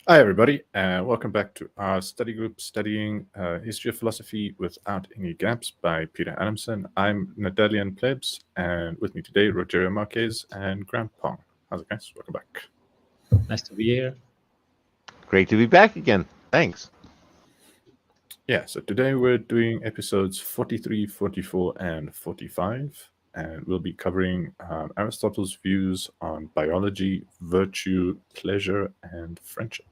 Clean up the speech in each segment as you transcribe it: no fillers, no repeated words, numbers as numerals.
Hi, everybody, and welcome back to our study group studying History of Philosophy Without Any Gaps by Peter Adamson. I'm Nadalian Plebs, and with me today, Rogerio Marquez and Graham Pong. How's it, guys? Welcome back. Nice to be here. Great to be back again. Thanks. Yeah, so today we're doing episodes 43, 44, and 45, and we'll be covering Aristotle's views on biology, virtue, pleasure, and friendship.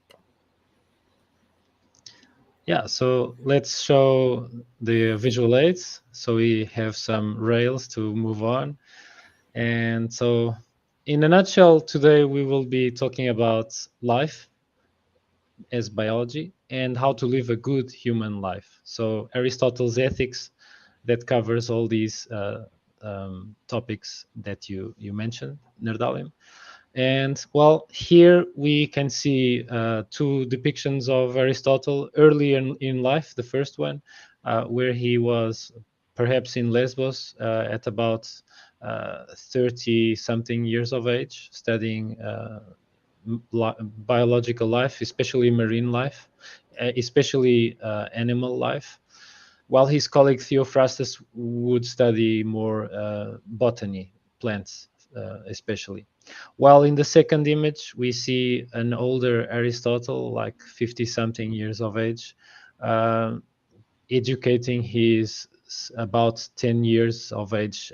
Yeah, so let's show the visual aids. So we have some rails to move on. And so in a nutshell, today we will be talking about life as biology and how to live a good human life. So Aristotle's ethics that covers all these topics that you mentioned, Nerdalim. And well, here we can see two depictions of Aristotle early in life. The first one, where he was perhaps in Lesbos at about 30 something years of age, studying biological life, especially marine life, especially animal life, while his colleague Theophrastus would study more botany, plants especially. While in the second image, we see an older Aristotle, like 50 something years of age, uh, educating his about 10 years of age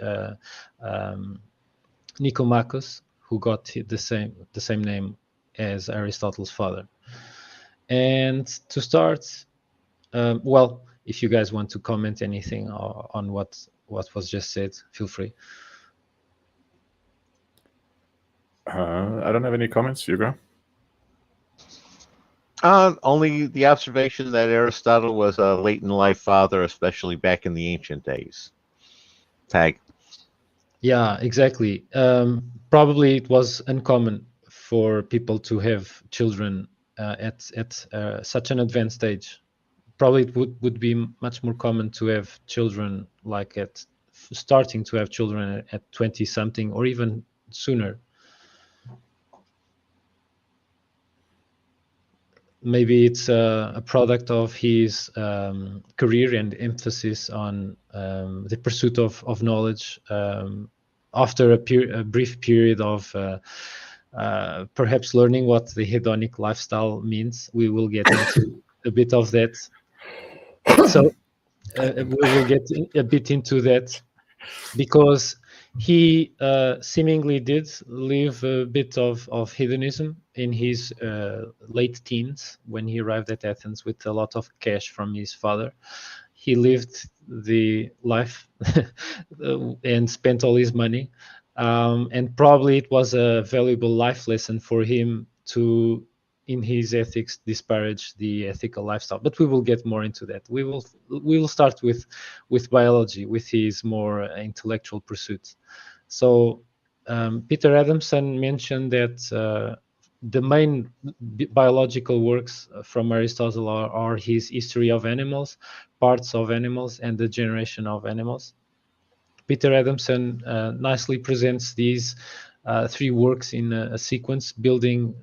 Nicomachus, who got the same name as Aristotle's father. And to start, well, if you guys want to comment anything on what was just said, feel free. I don't have any comments. You go. Only the observation that Aristotle was a late in life father, especially back in the ancient days. Tag. Yeah, exactly. Probably it was uncommon for people to have children at such an advanced age. Probably it would be much more common to have children like at starting to have children at 20 something or even sooner. Maybe it's a product of his career and emphasis on the pursuit of knowledge after a brief period of perhaps learning what the hedonic lifestyle means. We will get into a bit of that. So we will get a bit into that because he seemingly did live a bit of hedonism in his late teens when he arrived at Athens with a lot of cash from his father. He lived the life and spent all his money. And probably it was a valuable life lesson for him to, in his ethics, disparage the ethical lifestyle. But we will get more into that. We will start with biology, with his more intellectual pursuits. So Peter Adamson mentioned that the main biological works from Aristotle are his History of Animals, Parts of Animals, and The Generation of Animals. Peter Adamson nicely presents these three works in a sequence, building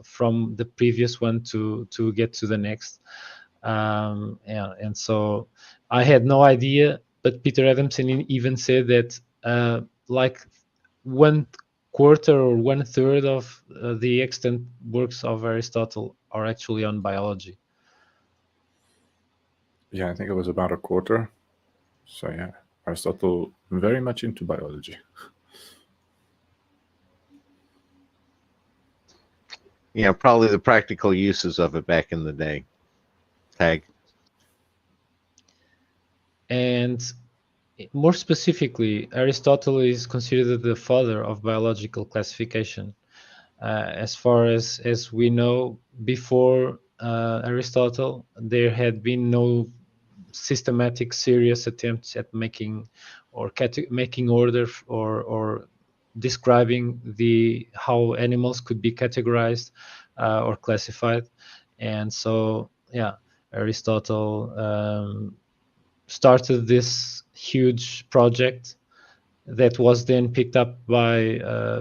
from the previous one to get to the next. And so I had no idea, but Peter Adamson even said that like one quarter or one third of the extant works of Aristotle are actually on biology. Yeah, I think it was about a quarter. So yeah, Aristotle very much into biology. Yeah, probably the practical uses of it back in the day. Tag. And more specifically, Aristotle is considered the father of biological classification. As far as we know, before Aristotle, there had been no systematic, serious attempts at making or making order or describing the how animals could be categorized or classified. And so, yeah, Aristotle started this huge project that was then picked up by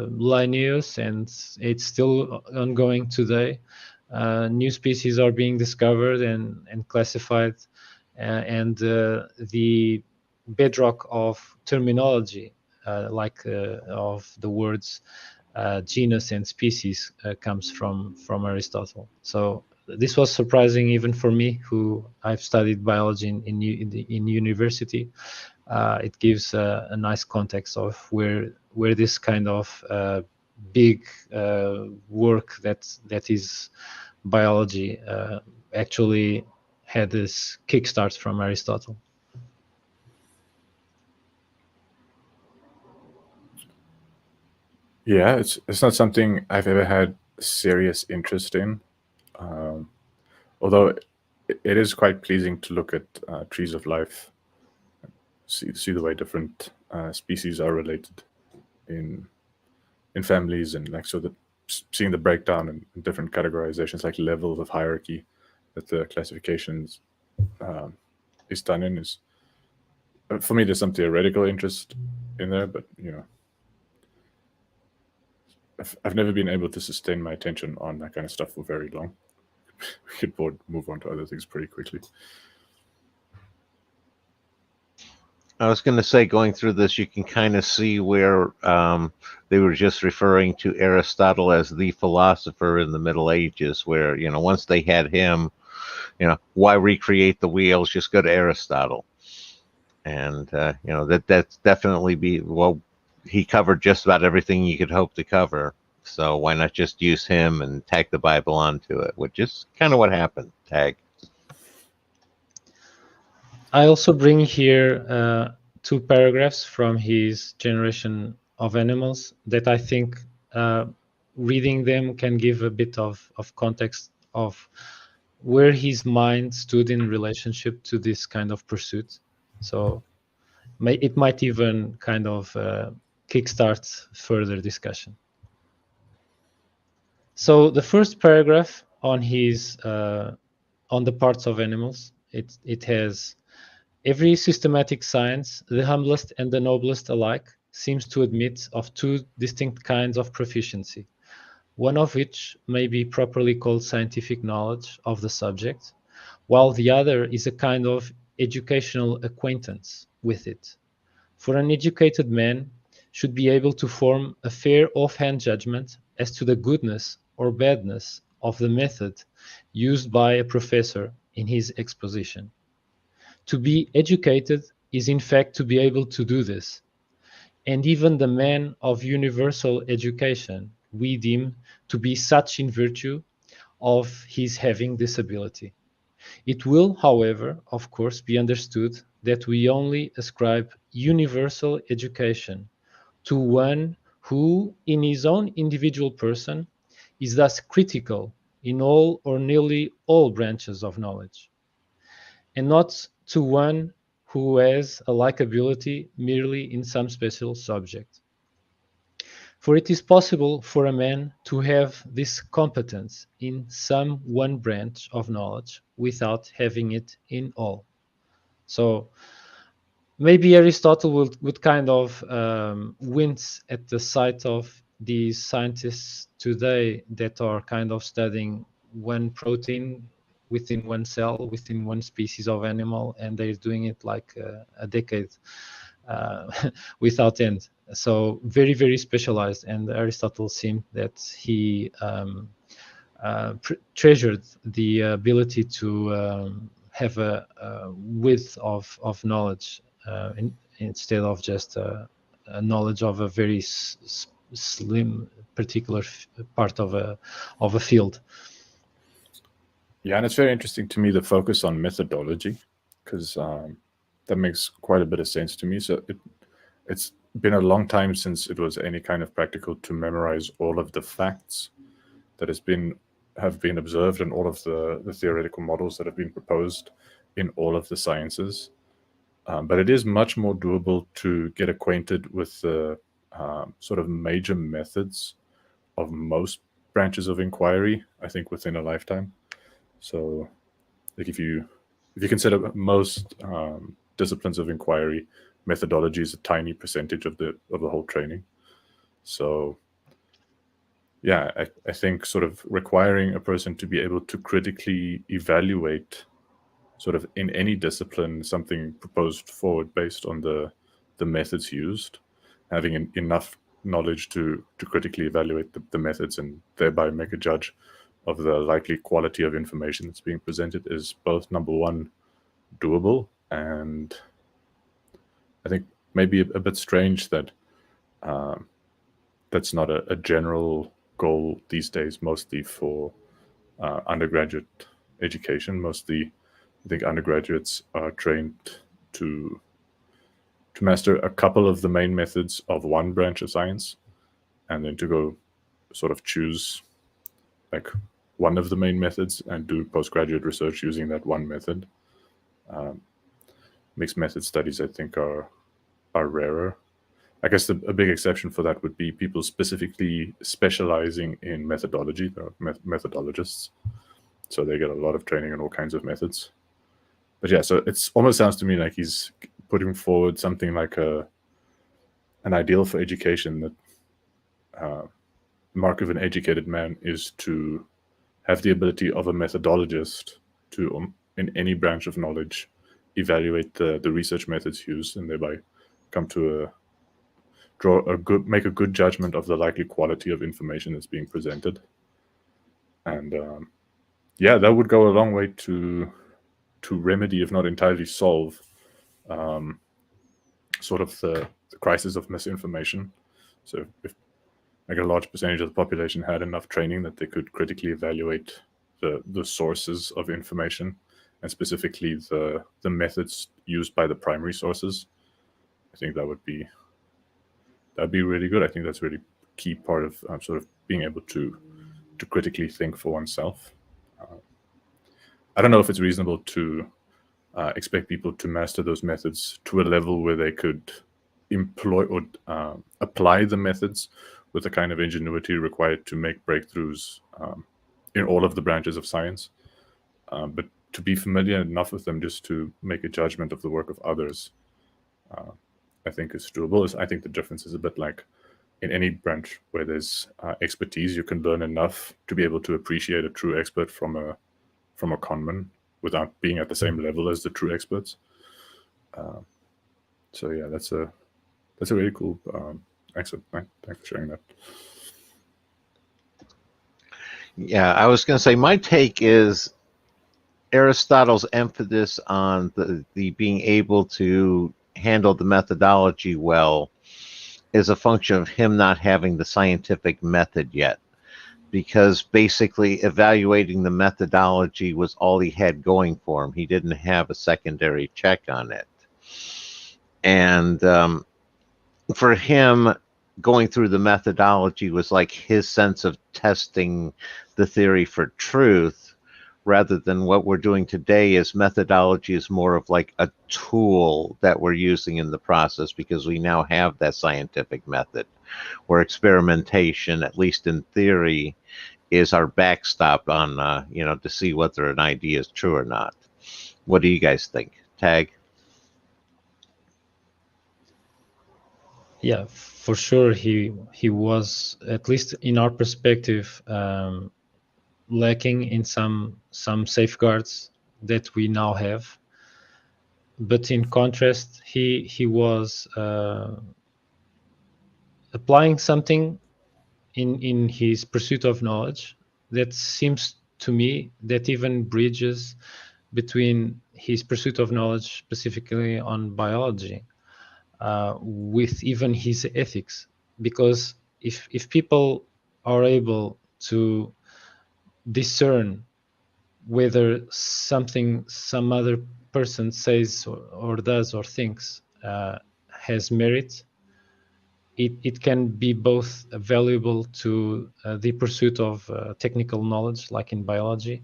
Linnaeus, and it's still ongoing today. new species are being discovered and classified, and the bedrock of terminology, of the words genus and species, comes from Aristotle. So this was surprising even for me, who I've studied biology in university. It gives a nice context of where this kind of big work that is biology actually had this kickstart from Aristotle. Yeah, it's not something I've ever had serious interest in, although it is quite pleasing to look at trees of life, see the way different species are related in families, and like so that seeing the breakdown and different categorizations, like levels of hierarchy that the classifications is done in, is for me there's some theoretical interest in there, but I've never been able to sustain my attention on that kind of stuff for very long. We could move on to other things pretty quickly. I was going to say, going through this, you can kind of see where they were just referring to Aristotle as the philosopher in the Middle Ages, where, once they had him, why recreate the wheels? Just go to Aristotle. And, that's definitely he covered just about everything you could hope to cover. So why not just use him and tag the Bible onto it, which is kind of what happened. Tag. I also bring here 2 paragraphs from his Generation of Animals that I think reading them can give a bit of context of where his mind stood in relationship to this kind of pursuit. So it might even kind of kickstart further discussion. So the first paragraph on his on the parts of animals, it has: every systematic science, the humblest and the noblest alike, seems to admit of 2 distinct kinds of proficiency, one of which may be properly called scientific knowledge of the subject, while the other is a kind of educational acquaintance with it. For an educated man should be able to form a fair offhand judgment as to the goodness or badness of the method used by a professor in his exposition. To be educated is in fact to be able to do this, and even the man of universal education we deem to be such in virtue of his having this ability. It will, however, of course, be understood that we only ascribe universal education to one who, in his own individual person, is thus critical in all or nearly all branches of knowledge, and not to one who has a like ability merely in some special subject. For it is possible for a man to have this competence in some one branch of knowledge without having it in all. So maybe Aristotle would kind of wince at the sight of these scientists today that are kind of studying one protein within one cell, within one species of animal, and they're doing it like a decade without end. So very, very specialized. And Aristotle seemed that he treasured the ability to have a width of knowledge instead of just a knowledge of a very slim particular part of a field. Yeah, and it's very interesting to me, the focus on methodology, because that makes quite a bit of sense to me. So it's been a long time since it was any kind of practical to memorize all of the facts that have been observed and all of the theoretical models that have been proposed in all of the sciences. But it is much more doable to get acquainted with the sort of major methods of most branches of inquiry, I think, within a lifetime. So, like if you consider most disciplines of inquiry, methodology is a tiny percentage of the whole training. So yeah, I think sort of requiring a person to be able to critically evaluate sort of in any discipline something proposed forward based on the methods used, having enough knowledge to critically evaluate the methods and thereby make a judge of the likely quality of information that's being presented is both, number one, doable, and I think maybe a bit strange that that's not a general goal these days, mostly for undergraduate education. Mostly, I think undergraduates are trained to master a couple of the main methods of one branch of science, and then to go sort of choose like one of the main methods and do postgraduate research using that one method. Mixed method studies, I think, are rarer. I guess a big exception for that would be people specifically specializing in methodology. They're methodologists, so they get a lot of training in all kinds of methods. But yeah, so it almost sounds to me like he's putting forward something like an ideal for education, that mark of an educated man is to have the ability of a methodologist to, in any branch of knowledge, evaluate the research methods used and thereby come to make a good judgment of the likely quality of information that's being presented. And yeah, that would go a long way to remedy, if not entirely solve, sort of the crisis of misinformation. So if like a large percentage of the population had enough training that they could critically evaluate the sources of information, and specifically the methods used by the primary sources, I think that'd be really good. I think that's a really key part of sort of being able to critically think for oneself. I don't know if it's reasonable to expect people to master those methods to a level where they could employ or apply the methods with the kind of ingenuity required to make breakthroughs in all of the branches of science. But to be familiar enough with them just to make a judgment of the work of others, I think is doable. I think the difference is a bit like in any branch where there's expertise, you can learn enough to be able to appreciate a true expert from a conman without being at the same level as the true experts. So yeah, that's a really cool. Thanks for sharing that. Yeah, I was going to say my take is Aristotle's emphasis on the being able to handle the methodology well is a function of him not having the scientific method yet, because basically evaluating the methodology was all he had going for him. He didn't have a secondary check on it. And for him, going through the methodology was like his sense of testing the theory for truth, rather than what we're doing today is methodology is more of like a tool that we're using in the process, because we now have that scientific method where experimentation, at least in theory, is our backstop on, to see whether an idea is true or not. What do you guys think? Tag? Yeah, for sure. He was, at least in our perspective, lacking in some safeguards that we now have. But in contrast, he was applying something in his pursuit of knowledge that seems to me that even bridges between his pursuit of knowledge specifically on biology with even his ethics. Because if people are able to discern whether something some other person says or does or thinks has merit, it can be both valuable to the pursuit of technical knowledge, like in biology,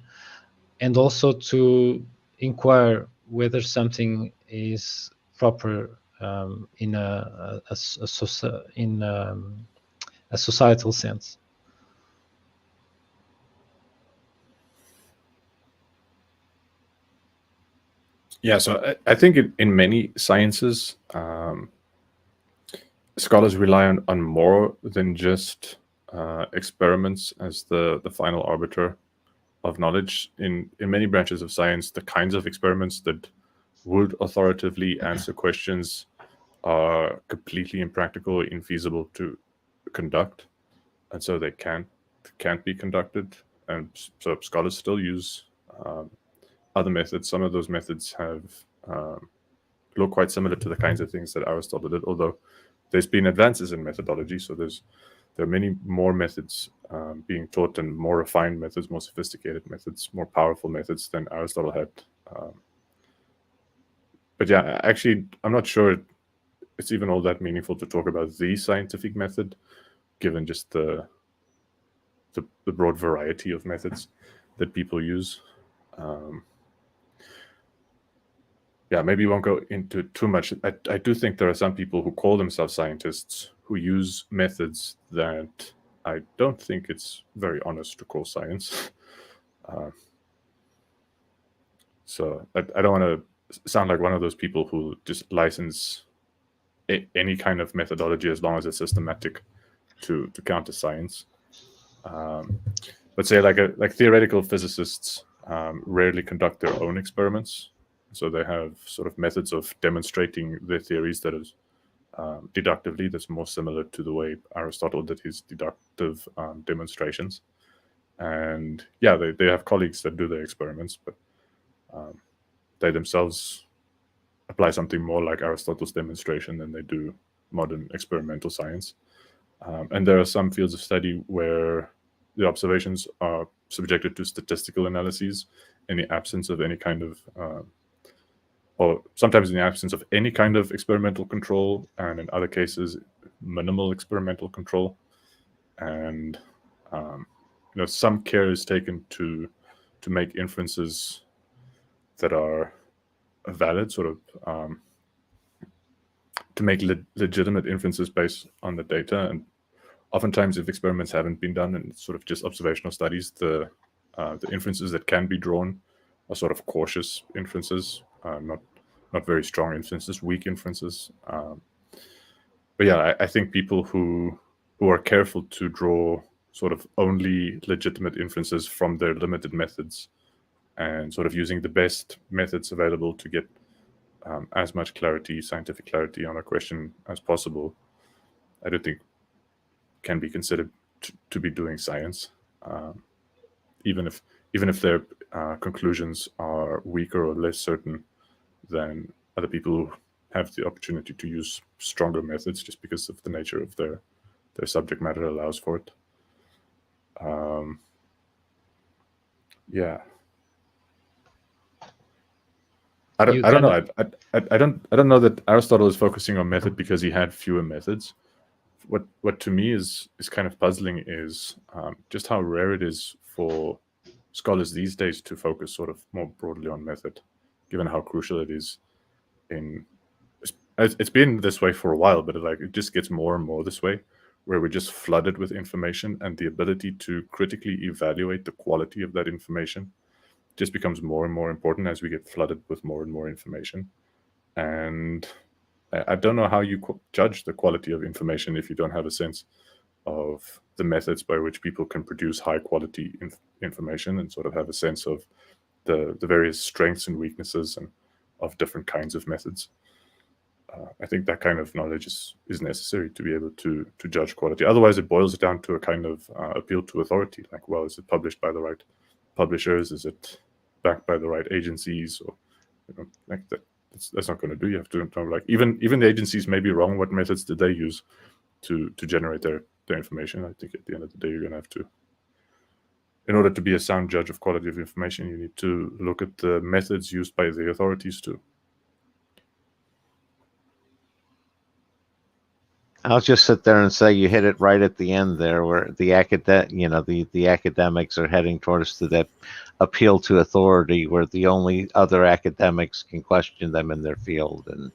and also to inquire whether something is proper in a societal sense. Yeah, so I think in many sciences, scholars rely on more than just experiments as the final arbiter of knowledge. In many branches of science, the kinds of experiments that would authoritatively answer questions are completely impractical or infeasible to conduct, and so they can't be conducted. And so scholars still use other methods. Some of those methods have look quite similar to the kinds of things that Aristotle did, although there's been advances in methodology. So there are many more methods being taught, and more refined methods, more sophisticated methods, more powerful methods than Aristotle had. But yeah, actually, I'm not sure it's even all that meaningful to talk about the scientific method, given just the broad variety of methods that people use. Yeah, maybe we won't go into too much. I do think there are some people who call themselves scientists who use methods that I don't think it's very honest to call science. So I don't want to sound like one of those people who just license any kind of methodology as long as it's systematic to counter science. But say like theoretical physicists rarely conduct their own experiments. So they have sort of methods of demonstrating their theories that is deductively, that's more similar to the way Aristotle did his deductive demonstrations. And yeah, they have colleagues that do their experiments, but they themselves apply something more like Aristotle's demonstration than they do modern experimental science. And there are some fields of study where the observations are subjected to statistical analyses in the absence of any kind of or sometimes in the absence of any kind of experimental control, and in other cases, minimal experimental control. And some care is taken to make inferences that are valid, sort of to make legitimate inferences based on the data. And oftentimes, if experiments haven't been done and it's sort of just observational studies, the inferences that can be drawn are sort of cautious inferences, not very strong inferences, weak inferences. But yeah, I think people who are careful to draw sort of only legitimate inferences from their limited methods and sort of using the best methods available to get as much clarity, scientific clarity on a question as possible, I don't think can be considered to be doing science, even if their conclusions are weaker or less certain than other people who have the opportunity to use stronger methods just because of the nature of their subject matter allows for it. Yeah. I don't know. I don't know that Aristotle is focusing on method because he had fewer methods. What to me is kind of puzzling is just how rare it is for scholars these days to focus sort of more broadly on method, given how crucial it is. It's been this way for a while, but it just gets more and more this way, where we're just flooded with information, and the ability to critically evaluate the quality of that information just becomes more and more important as we get flooded with more and more information. And I don't know how you judge the quality of information if you don't have a sense of the methods by which people can produce high quality information, and sort of have a sense of the various strengths and weaknesses and of different kinds of methods. I think that kind of knowledge is necessary to be able to judge quality. Otherwise, it boils down to a kind of appeal to authority, like, well, is it published by the right publishers? Is it backed by the right agencies? Or like that. That's not going to do. You have to know, like, even the agencies may be wrong. What methods did they use to generate their information? I think at the end of the day, you're going to have to, in order to be a sound judge of quality of information, you need to look at the methods used by the authorities too. I'll just sit there and say you hit it right at the end there, where the academics are heading towards to that appeal to authority, where the only other academics can question them in their field. And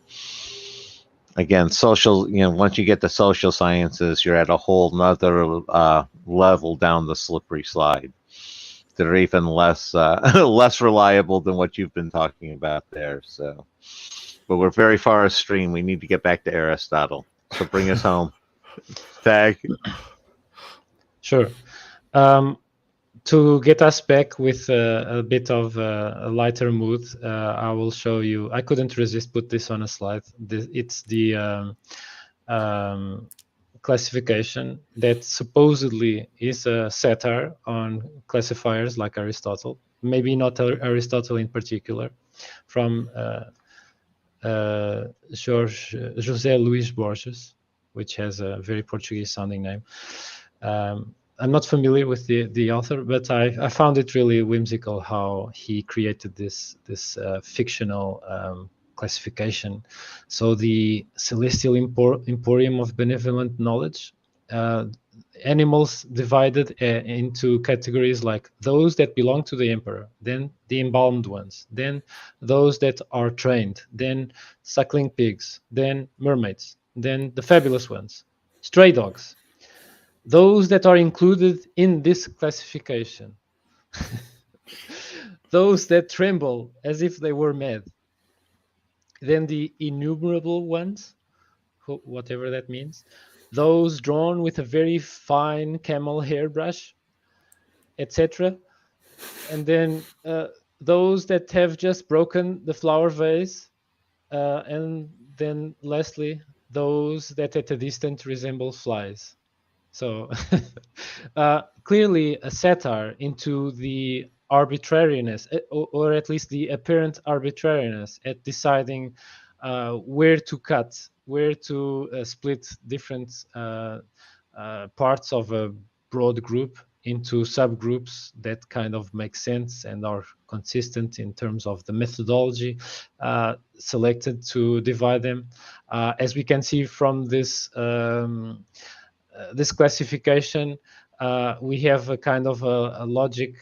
again, once you get to social sciences, you're at a whole nother level down the slippery slide. They're even less reliable than what you've been talking about there. So, but we're very far upstream. We need to get back to Aristotle. So bring us home. Tag. Sure. To get us back with a bit of a lighter mood, I will show you. I couldn't resist put this on a slide. It's the classification that supposedly is a satire on classifiers like Aristotle. Maybe not Aristotle in particular, from José Luís Borges, which has a very Portuguese-sounding name. I'm not familiar with the author, but I found it really whimsical how he created this fictional classification. So the Celestial Emporium of Benevolent Knowledge, animals divided into categories like those that belong to the emperor, then the embalmed ones, then those that are trained, then suckling pigs, then mermaids, then the fabulous ones, stray dogs. Those that are included in this classification, those that tremble as if they were mad, then the innumerable ones, whatever that means, those drawn with a very fine camel hairbrush, etc. And then those that have just broken the flower vase, and then lastly, those that at a distance resemble flies. So clearly a satire into the arbitrariness, or at least the apparent arbitrariness at deciding where to cut, where to split different parts of a broad group into subgroups that kind of make sense and are consistent in terms of the methodology selected to divide them. As we can see from this this classification, we have a kind of a logic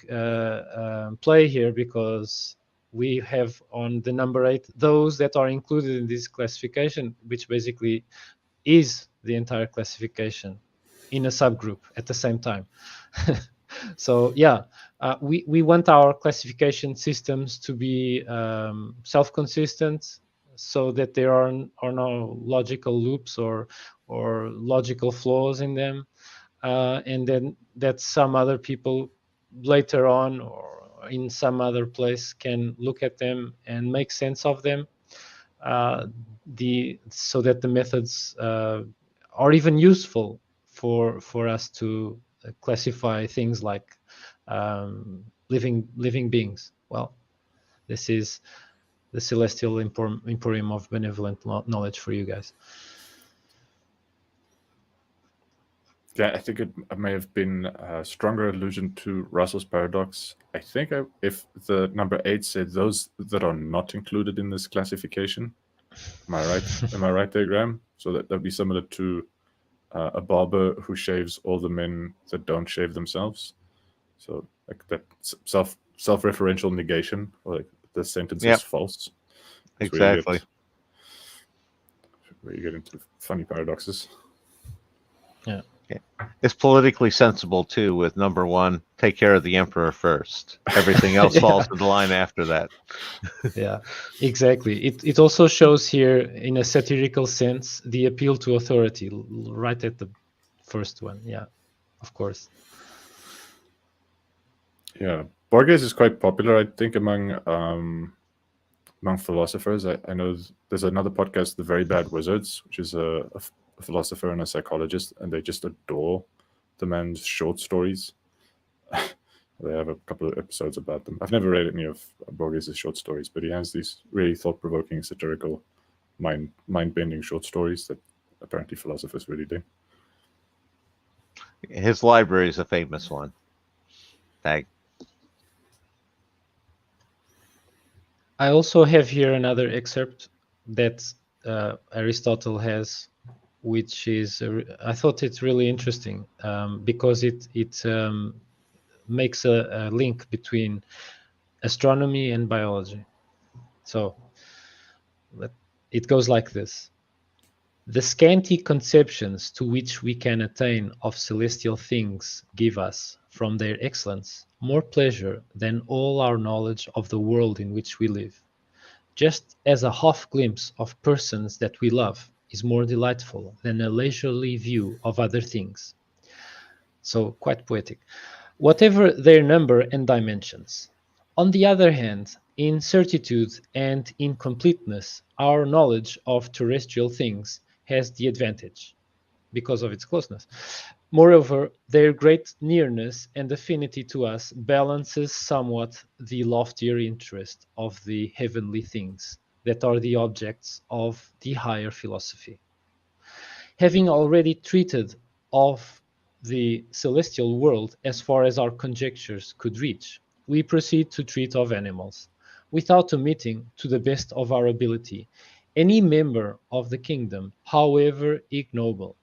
play here, because we have on the number 8 those that are included in this classification, which basically is the entire classification in a subgroup at the same time. So yeah, we want our classification systems to be self-consistent, so that there are no logical loops or logical flaws in them, and then that some other people later on or in some other place can look at them and make sense of them, so that the methods are even useful for us to classify things like living beings. Well, this is the Celestial Emporium of Benevolent Knowledge for you guys. Yeah, I think it may have been a stronger allusion to Russell's paradox. I think if the number 8 said those that are not included in this classification, am I right? Am I right there, Graham? So that'd be similar to a barber who shaves all the men that don't shave themselves. So like that self-referential negation, or like the sentence is false. That's exactly. Where you get into funny paradoxes. Yeah. It's politically sensible too, with number 1, take care of the emperor first. Everything else falls into line after that. Yeah, exactly. It also shows here, in a satirical sense, the appeal to authority right at the first one. Yeah, of course. Yeah, Borges is quite popular, I think, among philosophers. I know there's another podcast, The Very Bad Wizards, which is a philosopher and a psychologist, and they just adore the man's short stories. They have a couple of episodes about them. I've never read any of Borges' short stories, but he has these really thought-provoking, satirical, mind-bending short stories that apparently philosophers really do. His library is a famous one. Tag. I also have here another excerpt that Aristotle has, which is I thought it's really interesting, because it makes a link between astronomy and biology. So it goes like this: the scanty conceptions to which we can attain of celestial things give us, from their excellence, more pleasure than all our knowledge of the world in which we live, just as a half glimpse of persons that we love is more delightful than a leisurely view of other things. So quite poetic. Whatever their number and dimensions. On the other hand, in certitude and in completeness, our knowledge of terrestrial things has the advantage because of its closeness. Moreover, their great nearness and affinity to us balances somewhat the loftier interest of the heavenly things that are the objects of the higher philosophy. Having already treated of the celestial world as far as our conjectures could reach, we proceed to treat of animals, without omitting, to the best of our ability, any member of the kingdom, however ignoble.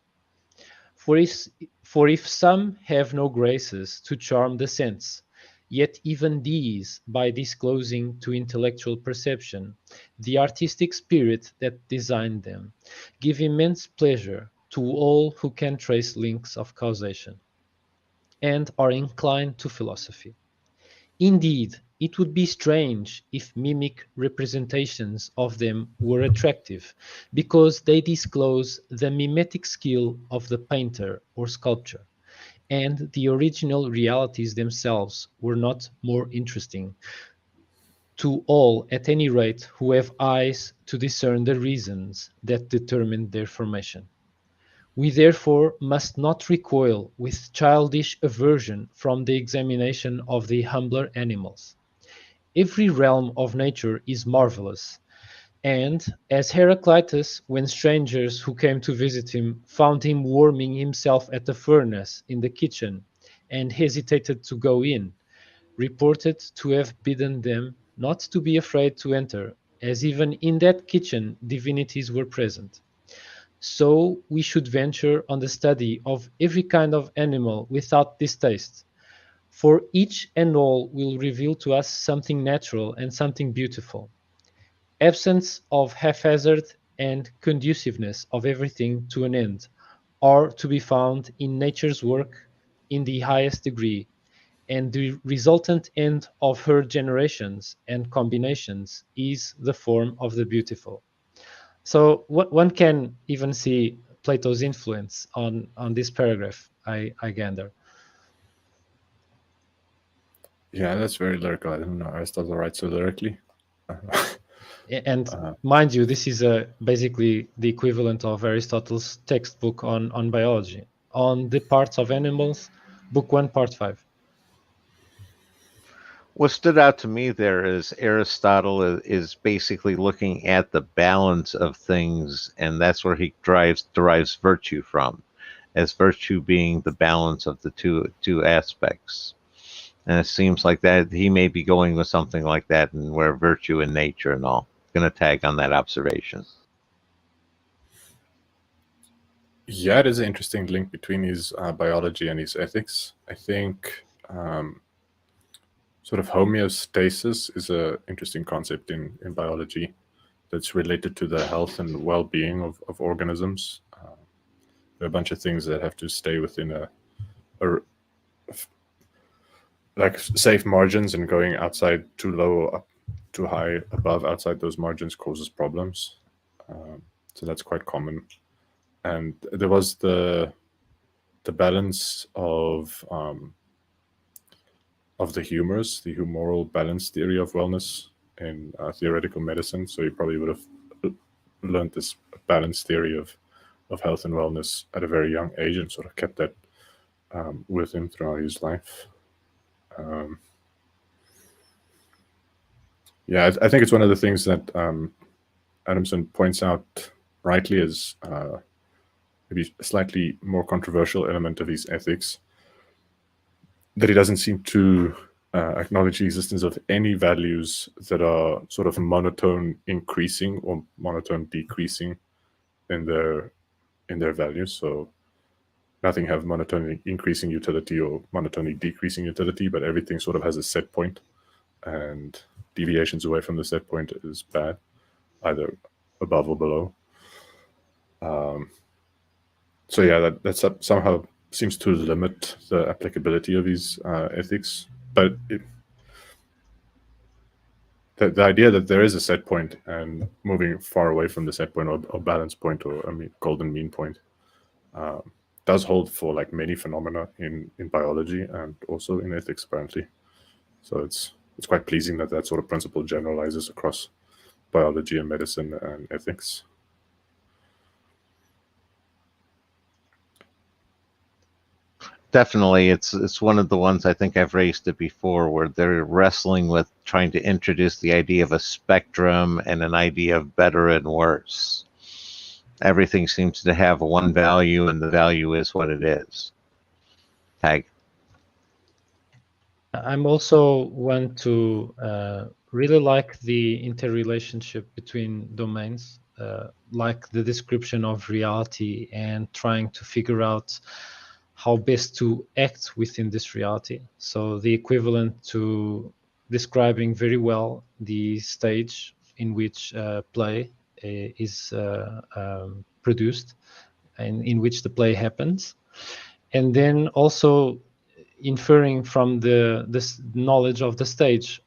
For if some have no graces to charm the sense, yet even these, by disclosing to intellectual perception the artistic spirit that designed them, give immense pleasure to all who can trace links of causation, and are inclined to philosophy. Indeed, it would be strange if mimic representations of them were attractive, because they disclose the mimetic skill of the painter or sculptor, and the original realities themselves were not more interesting to all, at any rate, who have eyes to discern the reasons that determined their formation. We therefore must not recoil with childish aversion from the examination of the humbler animals. Every realm of nature is marvelous, and as Heraclitus, when strangers who came to visit him found him warming himself at the furnace in the kitchen, and hesitated to go in, reported to have bidden them not to be afraid to enter, as even in that kitchen divinities were present. So we should venture on the study of every kind of animal without distaste, for each and all will reveal to us something natural and something beautiful. Absence of haphazard and conduciveness of everything to an end are to be found in nature's work in the highest degree, and the resultant end of her generations and combinations is the form of the beautiful. So one can even see Plato's influence on this paragraph, I gather. Yeah, that's very lyrical. I didn't know Aristotle writes so lyrically. And mind you, this is basically the equivalent of Aristotle's textbook on biology, on the parts of animals, book 1, part 5. What stood out to me there is Aristotle is basically looking at the balance of things, and that's where he derives virtue from, as virtue being the balance of the two aspects. And it seems like that he may be going with something like that, and where virtue and nature and all. Going to tag on that observation. Yeah, it is an interesting link between his biology and his ethics. I think sort of homeostasis is an interesting concept in biology that's related to the health and well-being of organisms. There are a bunch of things that have to stay within a like safe margins, and going outside too low or up too high above outside those margins causes problems. So that's quite common. And there was the balance of the humors, the humoral balance theory of wellness in theoretical medicine. So you probably would have learned this balance theory of health and wellness at a very young age, and sort of kept that with him throughout his life. Yeah, I think it's one of the things that Adamson points out rightly as maybe a slightly more controversial element of his ethics, that he doesn't seem to acknowledge the existence of any values that are sort of monotone increasing or monotone decreasing in their values. So nothing have monotone increasing utility or monotony decreasing utility, but everything sort of has a set point, and deviations away from the set point is bad, either above or below. So yeah, that somehow seems to limit the applicability of his ethics. But the idea that there is a set point and moving far away from the set point or balance point, or golden mean point, does hold for like many phenomena in biology and also in ethics apparently. So it's quite pleasing that that sort of principle generalizes across biology and medicine and ethics. Definitely, it's one of the ones I think I've raised it before, where they're wrestling with trying to introduce the idea of a spectrum and an idea of better and worse. Everything seems to have one value, and the value is what it is. Tag. I'm also one to really like the interrelationship between domains, like the description of reality and trying to figure out how best to act within this reality. So the equivalent to describing very well the stage in which play is produced and in which the play happens. And then also inferring from this knowledge of the stage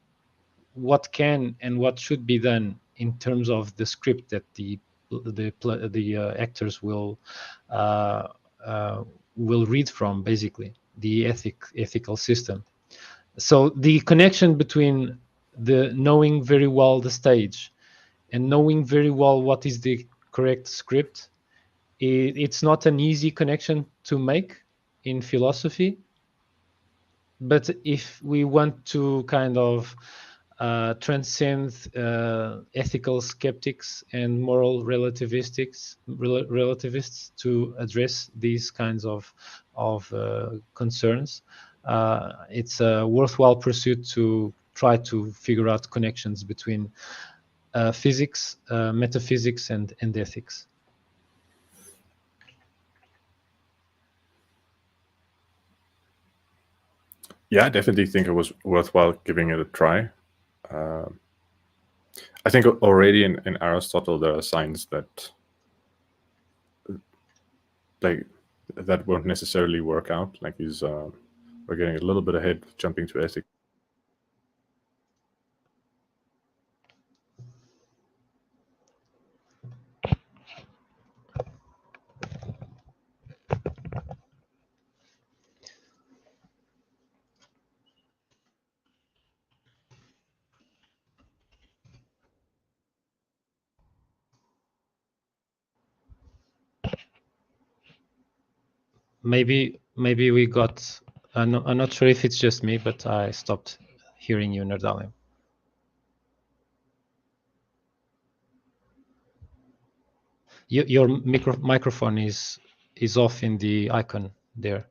what can and what should be done in terms of the script that the actors will read from, basically the ethical system. So the connection between the knowing very well the stage and knowing very well what is the correct script, it's not an easy connection to make in philosophy. But if we want to kind of transcend ethical skeptics and moral relativists to address these kinds of concerns, it's a worthwhile pursuit to try to figure out connections between physics, metaphysics, and ethics. Yeah, I definitely think it was worthwhile giving it a try. I think already in Aristotle there are signs that like that won't necessarily work out. Like he's we're getting a little bit ahead, jumping to ethics. Maybe we got. I'm not sure if it's just me, but I stopped hearing you, Nerdalim. Your microphone is off in the icon there.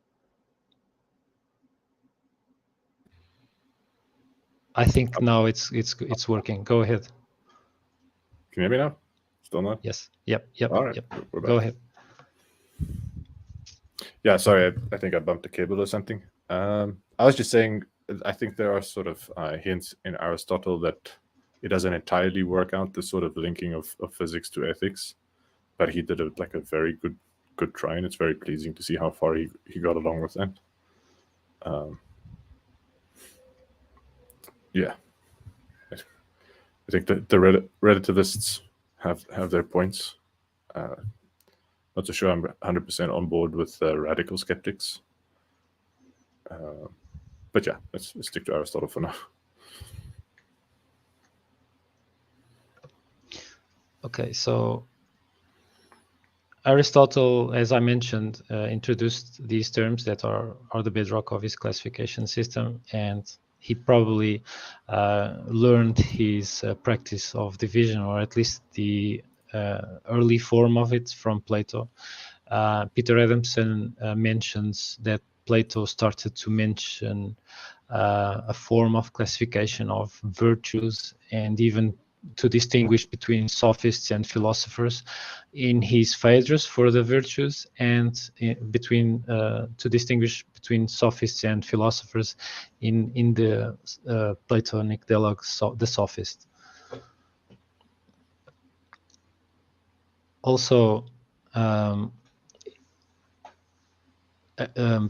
I think now it's working. Go ahead. Can you hear me now? Still not? Yes. Yep. All right. Yep. We're back. Go ahead. Yeah, sorry, I think I bumped a cable or something. I was just saying, I think there are sort of hints in Aristotle that it doesn't entirely work out, the sort of linking of physics to ethics, but he did like a very good try, and it's very pleasing to see how far he got along with that. Yeah, I think the relativists have their points. Not so sure I'm 100% on board with radical skeptics. But yeah, let's stick to Aristotle for now. Okay, so Aristotle, as I mentioned, introduced these terms that are the bedrock of his classification system, and he probably learned his practice of division, or at least the early form of it, from Plato. Peter Adamson mentions that Plato started to mention a form of classification of virtues, and even to distinguish between sophists and philosophers in his Phaedrus for the virtues, and between to distinguish between sophists and philosophers in the Platonic dialogue, the Sophist. Also,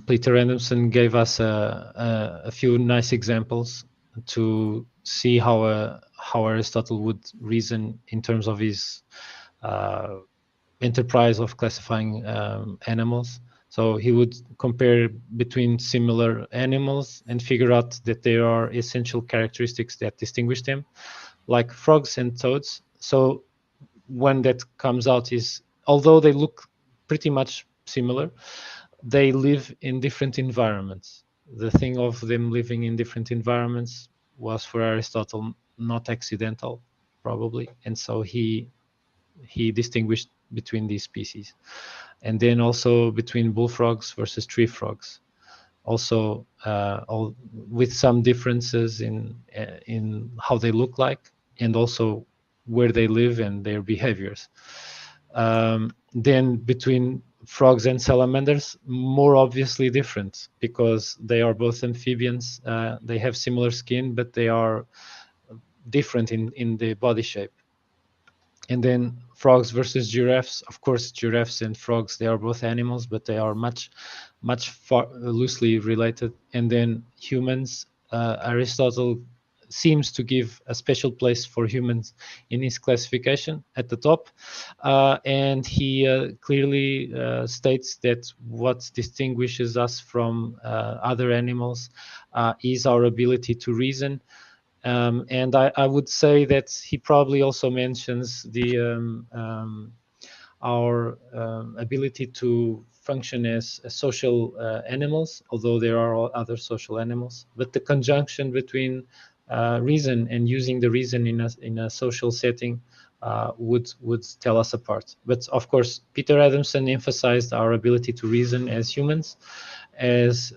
Peter Adamson gave us a few nice examples to see how Aristotle would reason in terms of his enterprise of classifying animals. So he would compare between similar animals and figure out that there are essential characteristics that distinguish them, like frogs and toads. So one that comes out is, although they look pretty much similar, they live in different environments. The thing of them living in different environments was for Aristotle not accidental, probably, and so he distinguished between these species, and then also between bullfrogs versus tree frogs, also all with some differences in how they look like, and also where they live and their behaviors. Then between frogs and salamanders, more obviously different, because they are both amphibians. They have similar skin, but they are different in the body shape. And then frogs versus giraffes. Of course, giraffes and frogs, they are both animals, but they are much loosely related. And then humans, Aristotle seems to give a special place for humans in his classification at the top. And he clearly states that what distinguishes us from other animals is our ability to reason. And I would say that he probably also mentions our ability to function as social animals, although there are other social animals. But the conjunction between reason and using the reason in a social setting would tell us apart. But of course, Peter Adamson emphasized our ability to reason as humans, as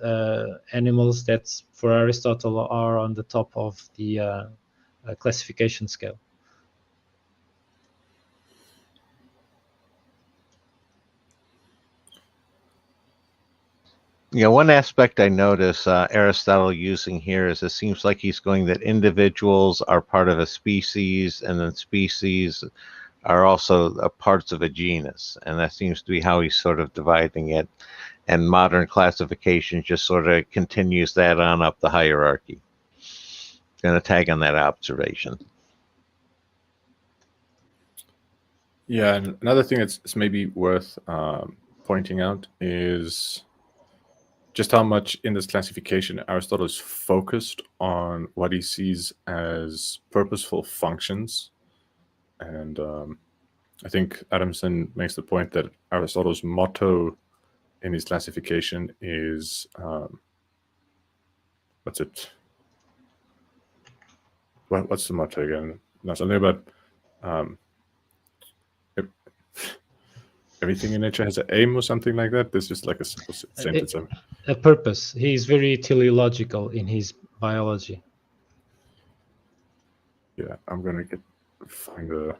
animals that for Aristotle are on the top of the classification scale. Yeah, one aspect I notice Aristotle using here is it seems like he's going that individuals are part of a species, and then species are also parts of a genus, and that seems to be how he's sort of dividing it. And modern classification just sort of continues that on up the hierarchy. Going to tag on that observation. Yeah, and another thing that's maybe worth pointing out is just how much in this classification Aristotle is focused on what he sees as purposeful functions. And I think Adamson makes the point that Aristotle's motto in his classification is what's it? What's the motto again? No, something about everything in nature has an aim or something like that. There's just like a simple sentence. A purpose. He's very teleological in his biology. Yeah, I'm gonna find a.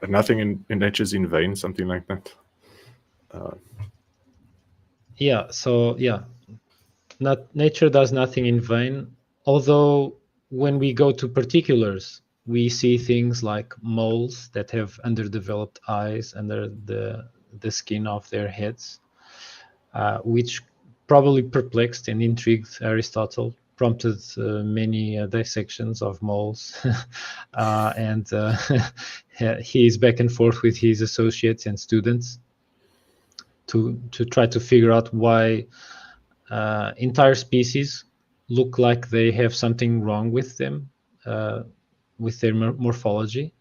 Nothing in nature is in vain, something like that. Nature does nothing in vain. Although when we go to particulars, we see things like moles that have underdeveloped eyes under the skin of their heads, which probably perplexed and intrigued Aristotle, prompted many dissections of moles, and he is back and forth with his associates and students to try to figure out why entire species look like they have something wrong with them, with their morphology.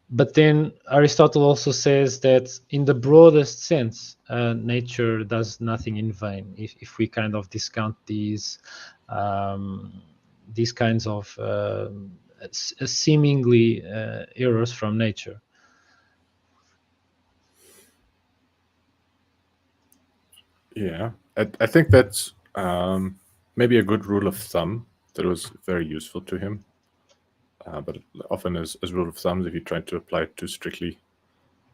But then Aristotle also says that in the broadest sense, nature does nothing in vain. If we kind of discount these kinds of seemingly errors from nature. Yeah, I think that's maybe a good rule of thumb that was very useful to him. But often as rule of thumb, if you try to apply it too strictly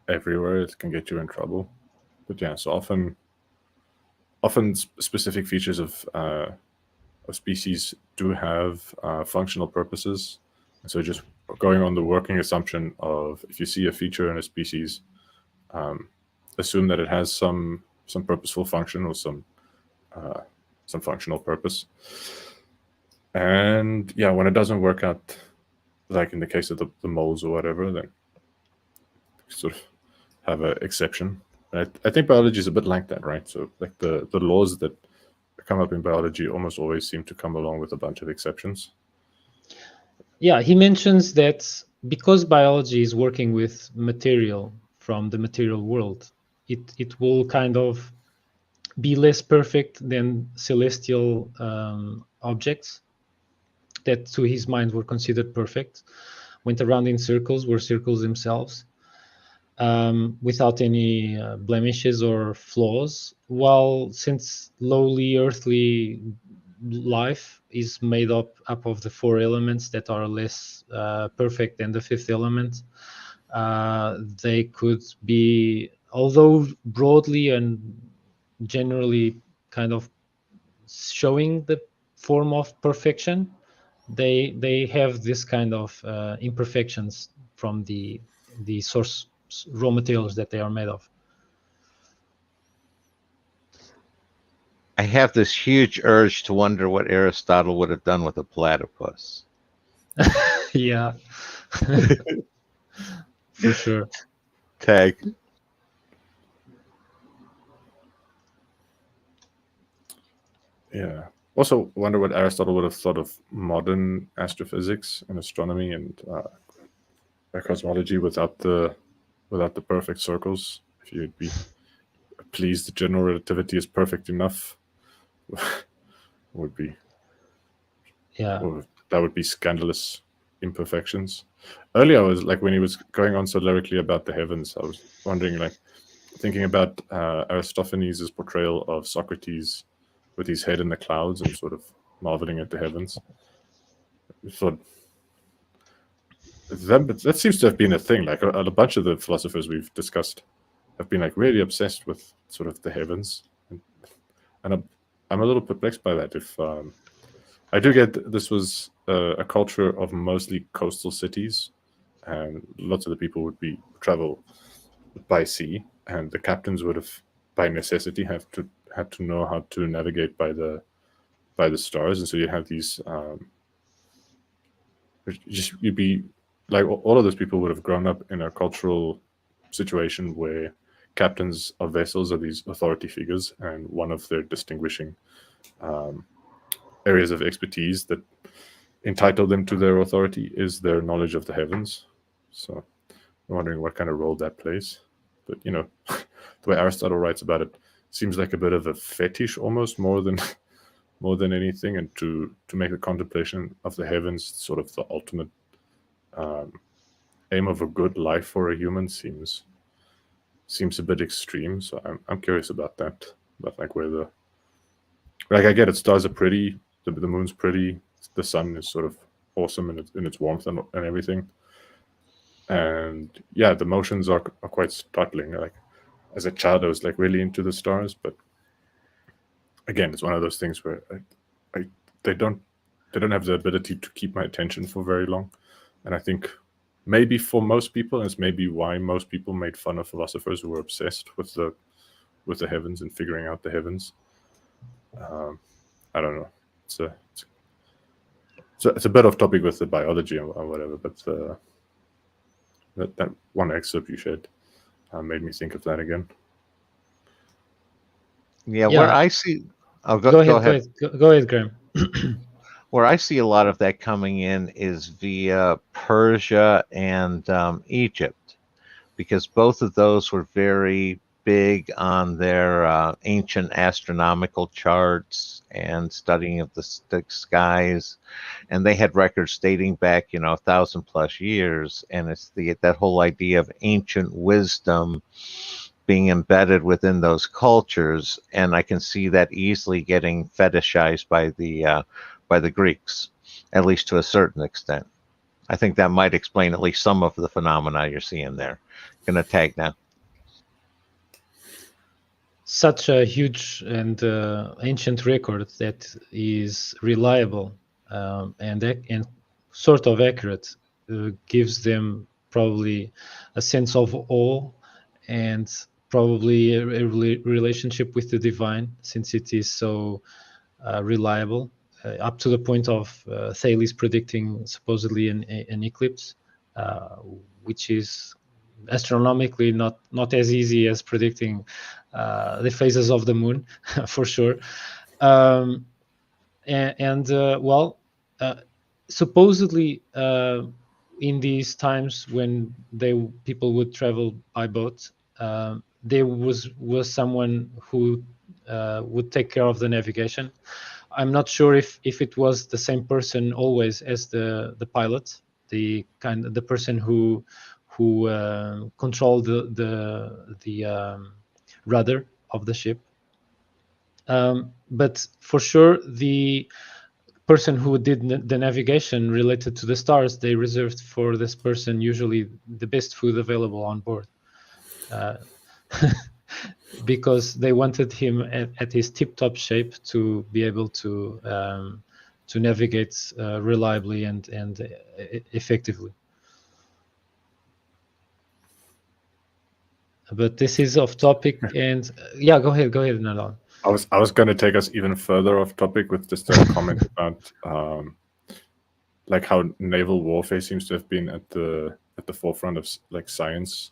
everywhere, it can get you in trouble. But yeah, so often specific features of species do have functional purposes. And so just going on the working assumption of if you see a feature in a species, assume that it has some purposeful function or some functional purpose. And yeah, when it doesn't work out, like in the case of the moles or whatever, then sort of have an exception. I think biology is a bit like that, right? So like the laws that come up in biology almost always seem to come along with a bunch of exceptions. Yeah, he mentions that because biology is working with material from the material world, it will kind of be less perfect than celestial objects that to his mind were considered perfect, went around in circles, were circles themselves, without any blemishes or flaws, while since lowly earthly life is made up of the four elements that are less perfect than the fifth element, they could be, although broadly and generally kind of showing the form of perfection, they have this kind of imperfections from the source raw materials that they are made of. I have this huge urge to wonder what Aristotle would have done with a platypus. Yeah. For sure. Tag. Yeah. Also, wonder what Aristotle would have thought of modern astrophysics and astronomy and cosmology without the perfect circles. If you'd be pleased that general relativity is perfect enough, would be that would be scandalous imperfections. Earlier, I was like, when he was going on so lyrically about the heavens, I was wondering, like, thinking about Aristophanes' portrayal of Socrates with his head in the clouds and sort of marveling at the heavens. I thought that seems to have been a thing. Like a bunch of the philosophers we've discussed have been like really obsessed with sort of the heavens, and I'm a little perplexed by that. If I do get this was a culture of mostly coastal cities, and lots of the people would be travel by sea, and the captains would have, by necessity, had to know how to navigate by the stars, and so you have these. You'd be like all of those people would have grown up in a cultural situation where captains of vessels are these authority figures, and one of their distinguishing areas of expertise that entitle them to their authority is their knowledge of the heavens. So I'm wondering what kind of role that plays. But the way Aristotle writes about it seems like a bit of a fetish, almost more than anything, and to make the contemplation of the heavens sort of the ultimate aim of a good life for a human seems a bit extreme. So I'm curious about that. About like where I get it, stars are pretty, the moon's pretty, the sun is sort of awesome in its warmth and everything. And yeah, the motions are quite startling. Like as a child, I was like really into the stars, but again, it's one of those things where they don't have the ability to keep my attention for very long. And I think maybe for most people, and it's maybe why most people made fun of philosophers who were obsessed with the heavens and figuring out the heavens. I don't know. It's a bit off topic with the biology or whatever, but that one excerpt you shared made me think of that again. Yeah, where I see. Oh, go ahead. Go ahead, Graham. Where I see a lot of that coming in is via Persia and Egypt, because both of those were very big on their ancient astronomical charts and studying of the skies, and they had records dating back 1,000+ years, and it's that whole idea of ancient wisdom being embedded within those cultures, and I can see that easily getting fetishized by the Greeks, at least to a certain extent. I think that might explain at least some of the phenomena you're seeing there. Gonna tag now. Such a huge and ancient record that is reliable and sort of accurate gives them probably a sense of awe and probably a relationship with the divine, since it is so reliable, up to the point of Thales predicting supposedly an eclipse, which is astronomically not as easy as predicting the phases of the moon, for sure. Supposedly in these times when people would travel by boat, there was someone who would take care of the navigation. I'm not sure if it was the same person always as the pilot, the person who controlled the rudder of the ship. But for sure, the person who did the navigation related to the stars, they reserved for this person usually the best food available on board, because they wanted him at his tip-top shape to be able to navigate reliably and effectively. But this is off topic, and yeah, go ahead, Nadal. I was going to take us even further off topic with just a comment about like how naval warfare seems to have been at the forefront of like science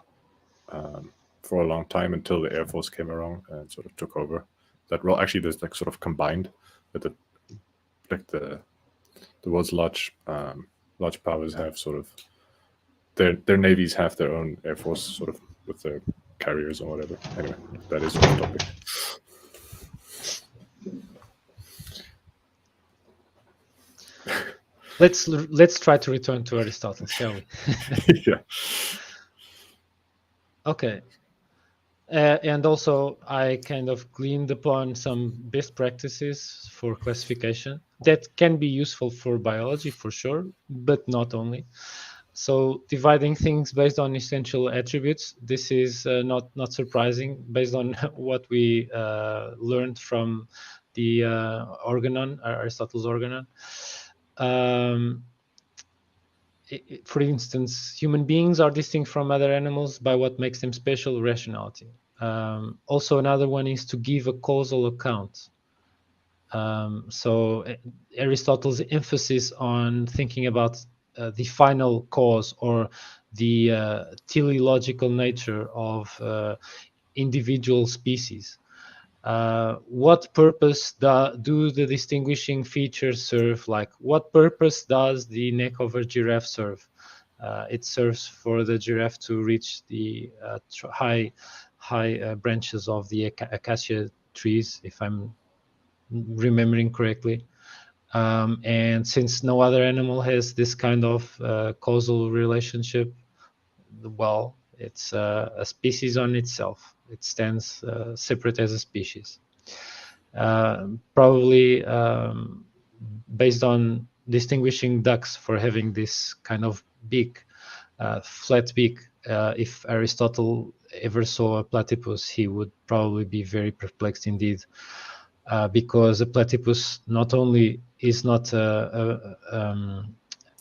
for a long time, until the Air Force came along and sort of took over that role. Actually, there's like sort of combined with the world's large powers have sort of their navies have their own Air Force, sort of with their carriers or whatever. Anyway, that is off topic. Let's try to return to Aristotle, shall we? Yeah. Okay. And also, I kind of gleaned upon some best practices for classification that can be useful for biology, for sure, but not only. So dividing things based on essential attributes, this is not surprising based on what we learned from the Organon, Aristotle's Organon. For instance, human beings are distinct from other animals by what makes them special: rationality. Also, another one is to give a causal account. So Aristotle's emphasis on thinking about the final cause, or the teleological nature of individual species. What purpose do the distinguishing features serve? Like, what purpose does the neck of a giraffe serve? It serves for the giraffe to reach the high branches of the acacia trees, if I'm remembering correctly. And since no other animal has this kind of causal relationship, well, it's a species on itself. It stands separate as a species. Probably based on distinguishing ducks for having this kind of beak, flat beak. If Aristotle ever saw a platypus, he would probably be very perplexed indeed, because a platypus not only is not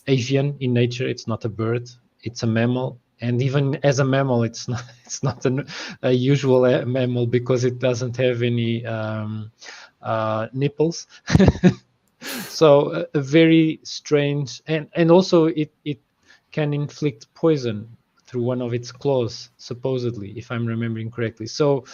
avian in nature, it's not a bird, it's a mammal. And even as a mammal, it's not a usual mammal, because it doesn't have any nipples. So a very strange, and also it can inflict poison through one of its claws, supposedly, if I'm remembering correctly. So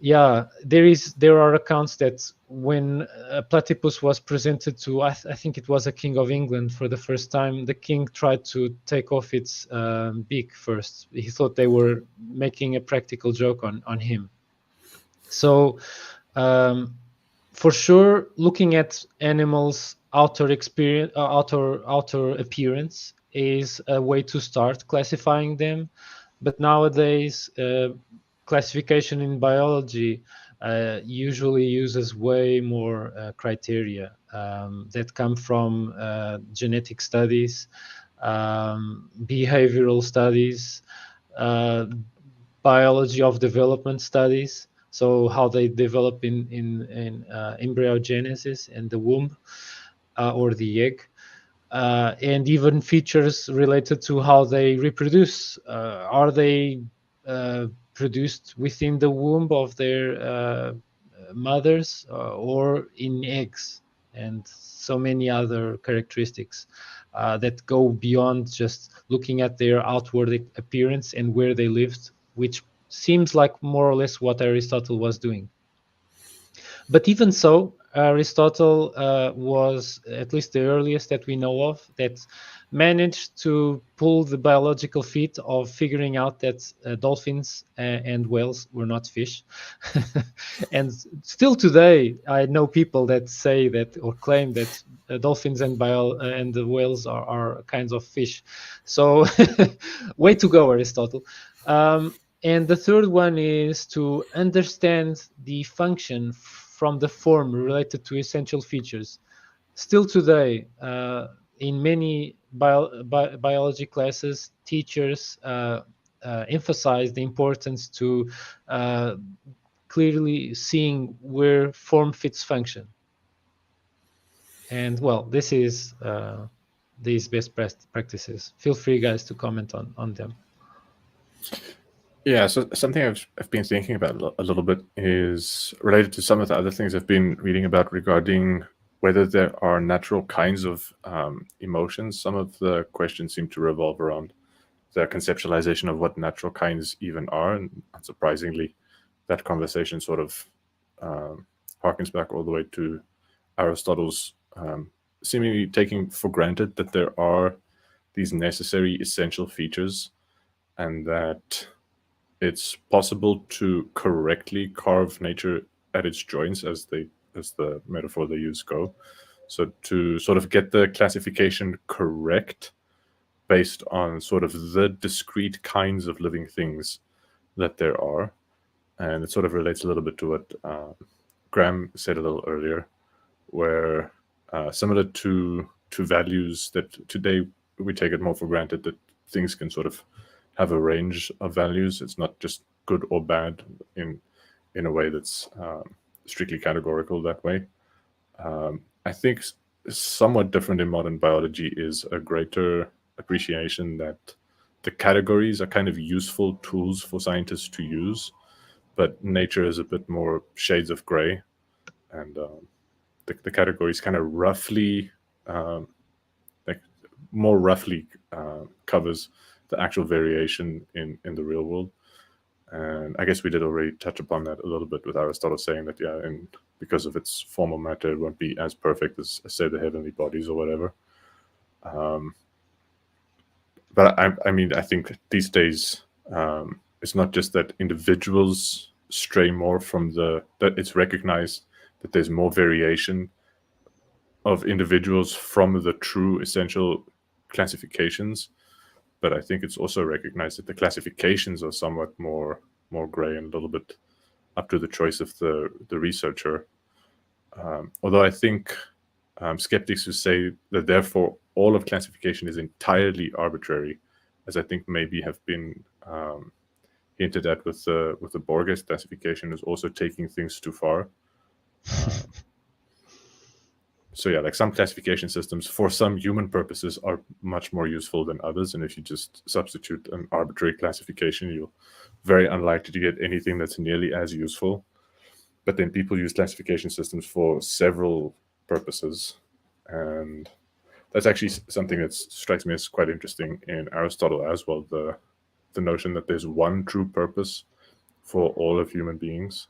yeah, there are accounts that when a platypus was presented to, I think it was a king of England for the first time, the king tried to take off its beak first. He thought they were making a practical joke on him. So for sure, looking at animals' outer appearance is a way to start classifying them. But nowadays, classification in biology usually uses way more criteria that come from genetic studies, behavioral studies, biology of development studies. So how they develop in embryogenesis in the womb or the egg. And even features related to how they reproduce. Are they produced within the womb of their mothers or in eggs? and so many other characteristics that go beyond just looking at their outward appearance and where they lived, which seems like more or less what Aristotle was doing. But even so, Aristotle was at least the earliest that we know of that managed to pull the biological feat of figuring out that dolphins and whales were not fish. And still today, I know people that say that or claim that dolphins and the whales are kinds of fish. So way to go, Aristotle. And the third one is to understand the function from the form related to essential features. Still today, in many biology classes, teachers emphasize the importance to clearly seeing where form fits function. And well, this is these best practices. Feel free, guys, to comment on them. Yeah, so something I've been thinking about a little bit is related to some of the other things I've been reading about regarding whether there are natural kinds of emotions. Some of the questions seem to revolve around the conceptualization of what natural kinds even are, and unsurprisingly, that conversation sort of harkens back all the way to Aristotle's seemingly taking for granted that there are these necessary essential features, and that it's possible to correctly carve nature at its joints, as the metaphor they use go. So to sort of get the classification correct based on sort of the discrete kinds of living things that there are. And it sort of relates a little bit to what Graham said a little earlier, where similar to values that today we take it more for granted that things can sort of have a range of values. It's not just good or bad in a way that's strictly categorical that way. I think somewhat different in modern biology is a greater appreciation that the categories are kind of useful tools for scientists to use, but nature is a bit more shades of gray, and the categories kind of roughly, more roughly covers the actual variation in the real world. And I guess we did already touch upon that a little bit with Aristotle saying that, yeah, and because of its formal matter, it won't be as perfect as, say, the heavenly bodies or whatever. But I mean, I think these days it's not just that individuals stray more from that it's recognized that there's more variation of individuals from the true essential classifications, but I think it's also recognized that the classifications are somewhat more gray and a little bit up to the choice of the researcher. Although I think skeptics who say that therefore all of classification is entirely arbitrary, as I think maybe have been hinted at with the Borges classification, is also taking things too far. So yeah, like some classification systems for some human purposes are much more useful than others. And if you just substitute an arbitrary classification, you're very unlikely to get anything that's nearly as useful. But then people use classification systems for several purposes. And that's actually something that strikes me as quite interesting in Aristotle as well, the notion that there's one true purpose for all of human beings,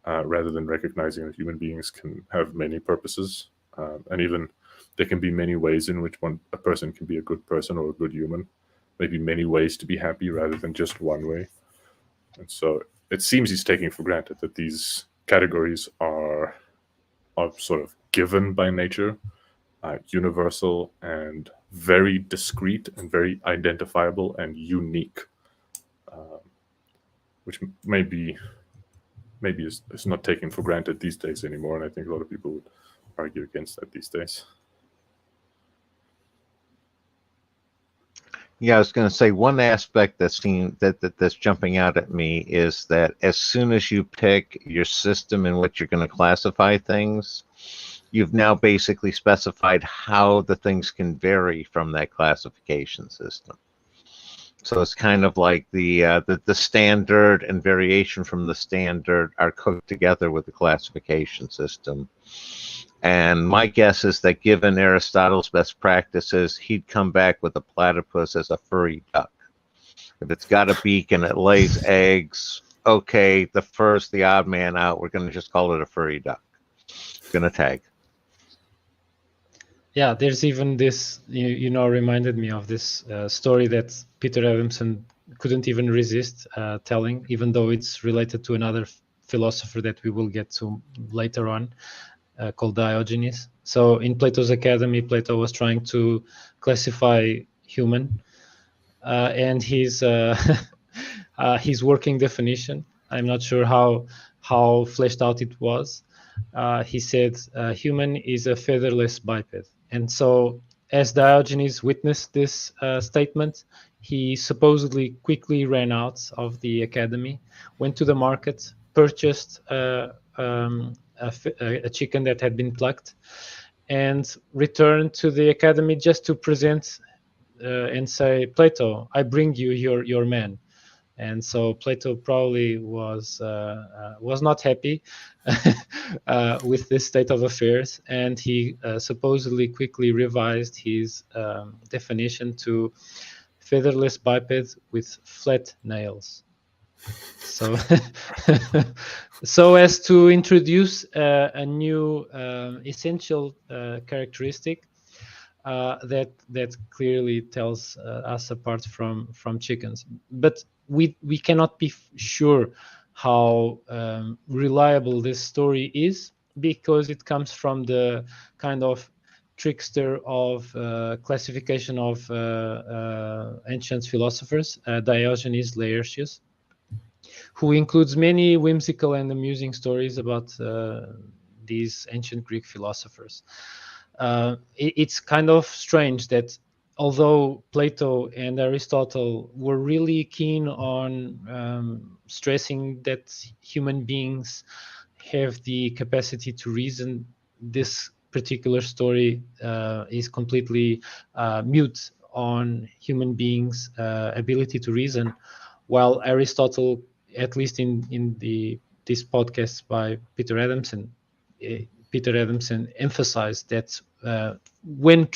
rather than recognizing that human beings can have many purposes. And even there can be many ways in which a person can be a good person or a good human, maybe many ways to be happy rather than just one way. And so it seems he's taking for granted that these categories are sort of given by nature, universal and very discrete and very identifiable and unique, which maybe is not taken for granted these days anymore. And I think a lot of people would argue against that these days. Yeah, I was going to say one aspect that's jumping out at me is that as soon as you pick your system in which you're going to classify things, you've now basically specified how the things can vary from that classification system. So it's kind of like the standard and variation from the standard are cooked together with the classification system. And my guess is that given Aristotle's best practices, he'd come back with a platypus as a furry duck. If it's got a beak and it lays eggs, okay, the odd man out, we're going to just call it a furry duck. Going to tag. Yeah, there's even this, reminded me of this story that Peter Adamson couldn't even resist telling, even though it's related to another philosopher that we will get to later on, called Diogenes. So in Plato's Academy, Plato was trying to classify human, and his working definition, I'm not sure how fleshed out it was. He said human is a featherless biped. And so as Diogenes witnessed this statement, he supposedly quickly ran out of the academy, went to the market, purchased a chicken that had been plucked, and returned to the academy just to present and say, Plato, I bring you your man. And so Plato probably was not happy with this state of affairs, and he supposedly quickly revised his definition to featherless biped with flat nails. So, so as to introduce a new essential characteristic that clearly tells us apart from chickens, but we cannot be sure how reliable this story is, because it comes from the kind of trickster of classification of ancient philosophers, Diogenes Laertius, who includes many whimsical and amusing stories about these ancient Greek philosophers. It's kind of strange that although Plato and Aristotle were really keen on stressing that human beings have the capacity to reason, this particular story is completely mute on human beings' ability to reason, while Aristotle, at least in this podcast by Peter Adamson, emphasized that when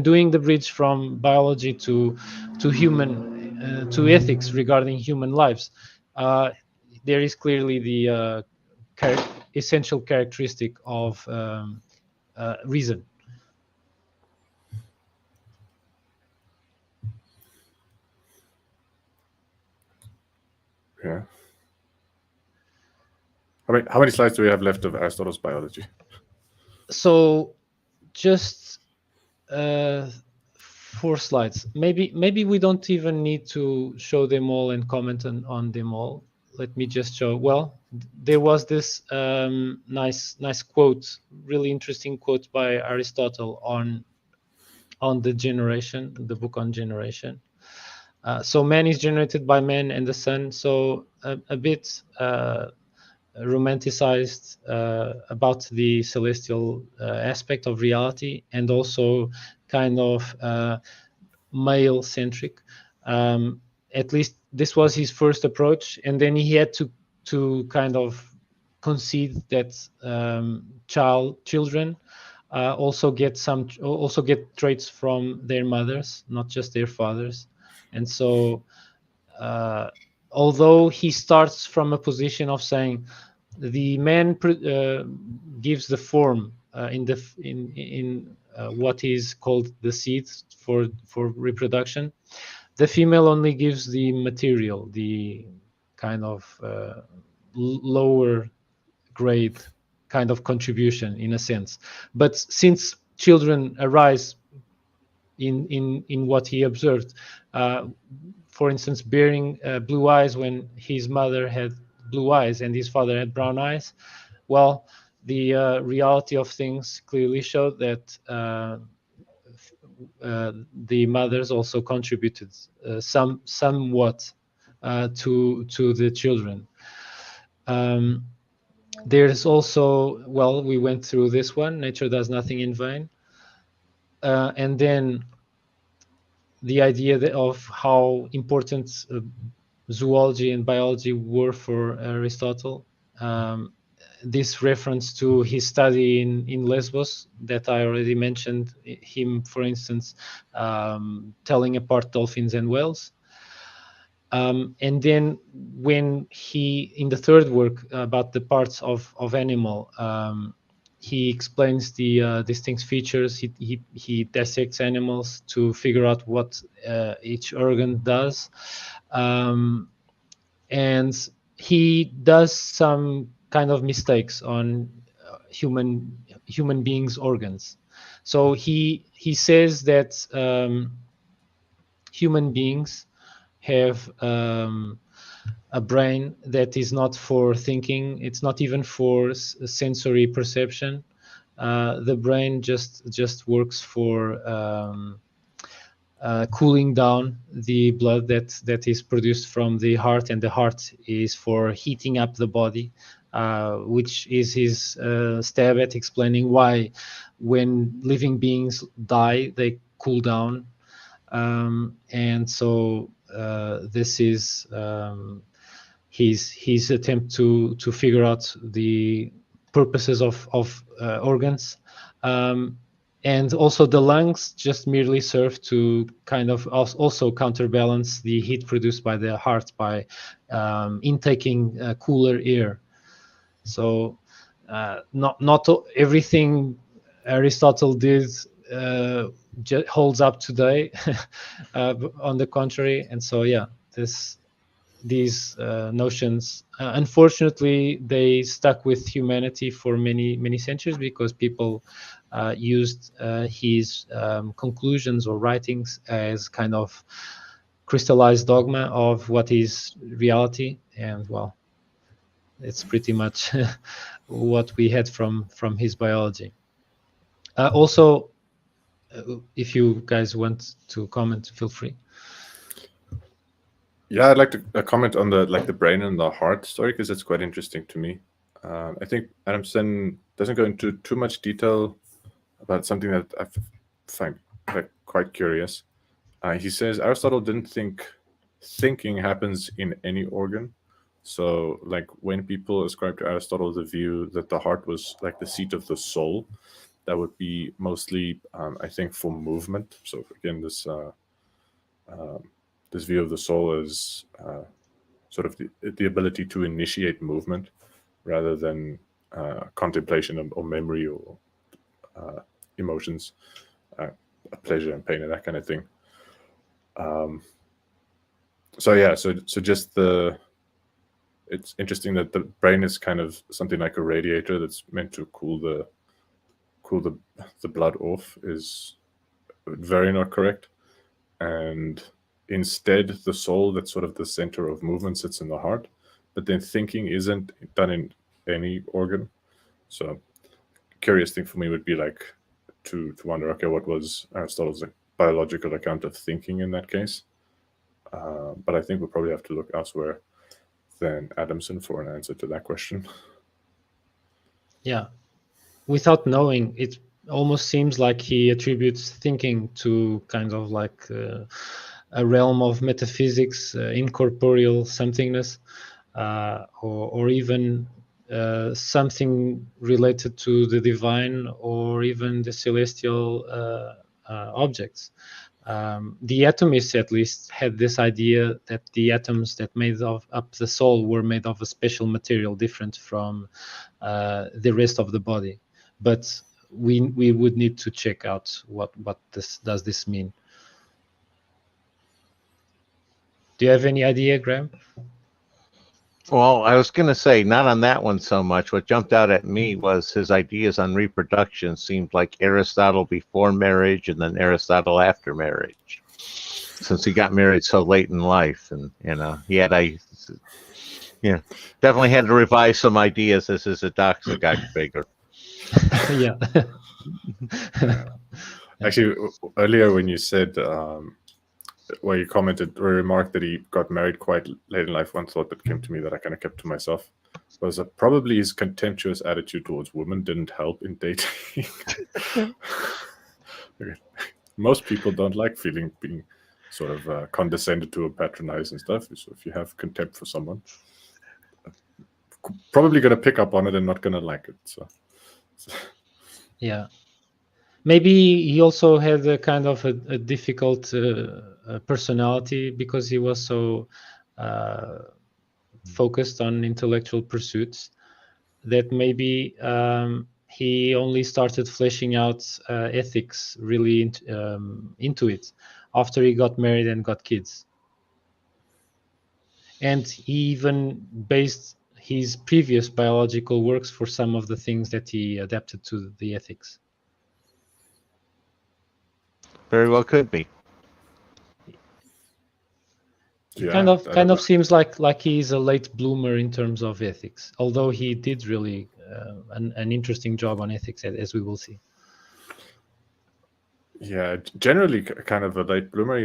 doing the bridge from biology to human to ethics regarding human lives, there is clearly the essential characteristic of reason. Yeah. How many slides do we have left of Aristotle's biology? So just 4 slides. Maybe we don't even need to show them all and comment on them all. Let me just show. Well, there was this nice quote, really interesting quote by Aristotle on the generation, the book on generation. So man is generated by man and the sun. So a bit romanticized about the celestial aspect of reality, and also kind of male centric. At least this was his first approach, and then he had to kind of concede that children also get traits from their mothers, not just their fathers. And so although he starts from a position of saying the man gives the form in what is called the seed for reproduction, the female only gives the material, the kind of lower grade kind of contribution in a sense. But since children arise in what he observed, for instance, bearing blue eyes when his mother had blue eyes and his father had brown eyes, well, the reality of things clearly showed that the mothers also contributed somewhat to the children. There's also, well, we went through this one, nature does nothing in vain, and then the idea of how important zoology and biology were for Aristotle. this reference to his study in Lesbos that I already mentioned, him, for instance, telling apart dolphins and whales. And then when he, in the third work about the parts of animal, he explains the distinct features. He dissects animals to figure out what each organ does. And he does some kind of mistakes on human beings' organs. So he says that human beings have a brain that is not for thinking. It's not even for sensory perception. The brain just works for cooling down the blood that is produced from the heart, and the heart is for heating up the body, which is his stab at explaining why when living beings die, they cool down. And so this is his attempt to figure out the purposes of organs. And also the lungs just merely serve to kind of also counterbalance the heat produced by the heart by intaking cooler air. So not everything Aristotle did holds up today. On the contrary, and so yeah, these notions, unfortunately, they stuck with humanity for many centuries because people used his conclusions or writings as kind of crystallized dogma of what is reality. And well, it's pretty much what we had from his biology. Also, if you guys want to comment, feel free. Yeah, I'd like to comment on the brain and the heart story because it's quite interesting to me. I think Adamson doesn't go into too much detail about something that I find quite curious. He says Aristotle didn't think thinking happens in any organ. So, like when people ascribe to Aristotle the view that the heart was like the seat of the soul, that would be mostly, I think, for movement. So again, this view of the soul is sort of the ability to initiate movement rather than contemplation or memory or emotions, pleasure and pain and that kind of thing. So just it's interesting that the brain is kind of something like a radiator that's meant to cool the blood off is very not correct. And instead, the soul, that's sort of the center of movement, sits in the heart. But then thinking isn't done in any organ. So curious thing for me would be like to wonder, okay, what was Aristotle's biological account of thinking in that case? But I think we'll probably have to look elsewhere than Adamson for an answer to that question. Yeah. Without knowing, it almost seems like he attributes thinking to kind of like a realm of metaphysics, incorporeal somethingness, or even something related to the divine or even the celestial objects. The atomists, at least, had this idea that the atoms that made up the soul were made of a special material different from the rest of the body. But we would need to check out what does this mean. Do you have any idea, Graham? Well, I was going to say, not on that one so much. What jumped out at me was his ideas on reproduction seemed like Aristotle before marriage and then Aristotle after marriage, since he got married so late in life. And, he had definitely had to revise some ideas as his adoxa got bigger. Yeah. Actually, earlier when you said, where you commented or remarked that he got married quite late in life, one thought that came to me that I kind of kept to myself was that probably his contemptuous attitude towards women didn't help in dating. Most people don't like being sort of condescended to or patronized and stuff. So if you have contempt for someone, probably going to pick up on it and not going to like it. So. Yeah. Maybe he also had a kind of a difficult personality because he was so focused on intellectual pursuits that maybe he only started fleshing out ethics really into it after he got married and got kids. And he even based his previous biological works for some of the things that he adapted to the ethics. Very well could be. Yeah, kind of seems like he's a late bloomer in terms of ethics, although he did really an interesting job on ethics, as we will see. Yeah, generally kind of a late bloomer.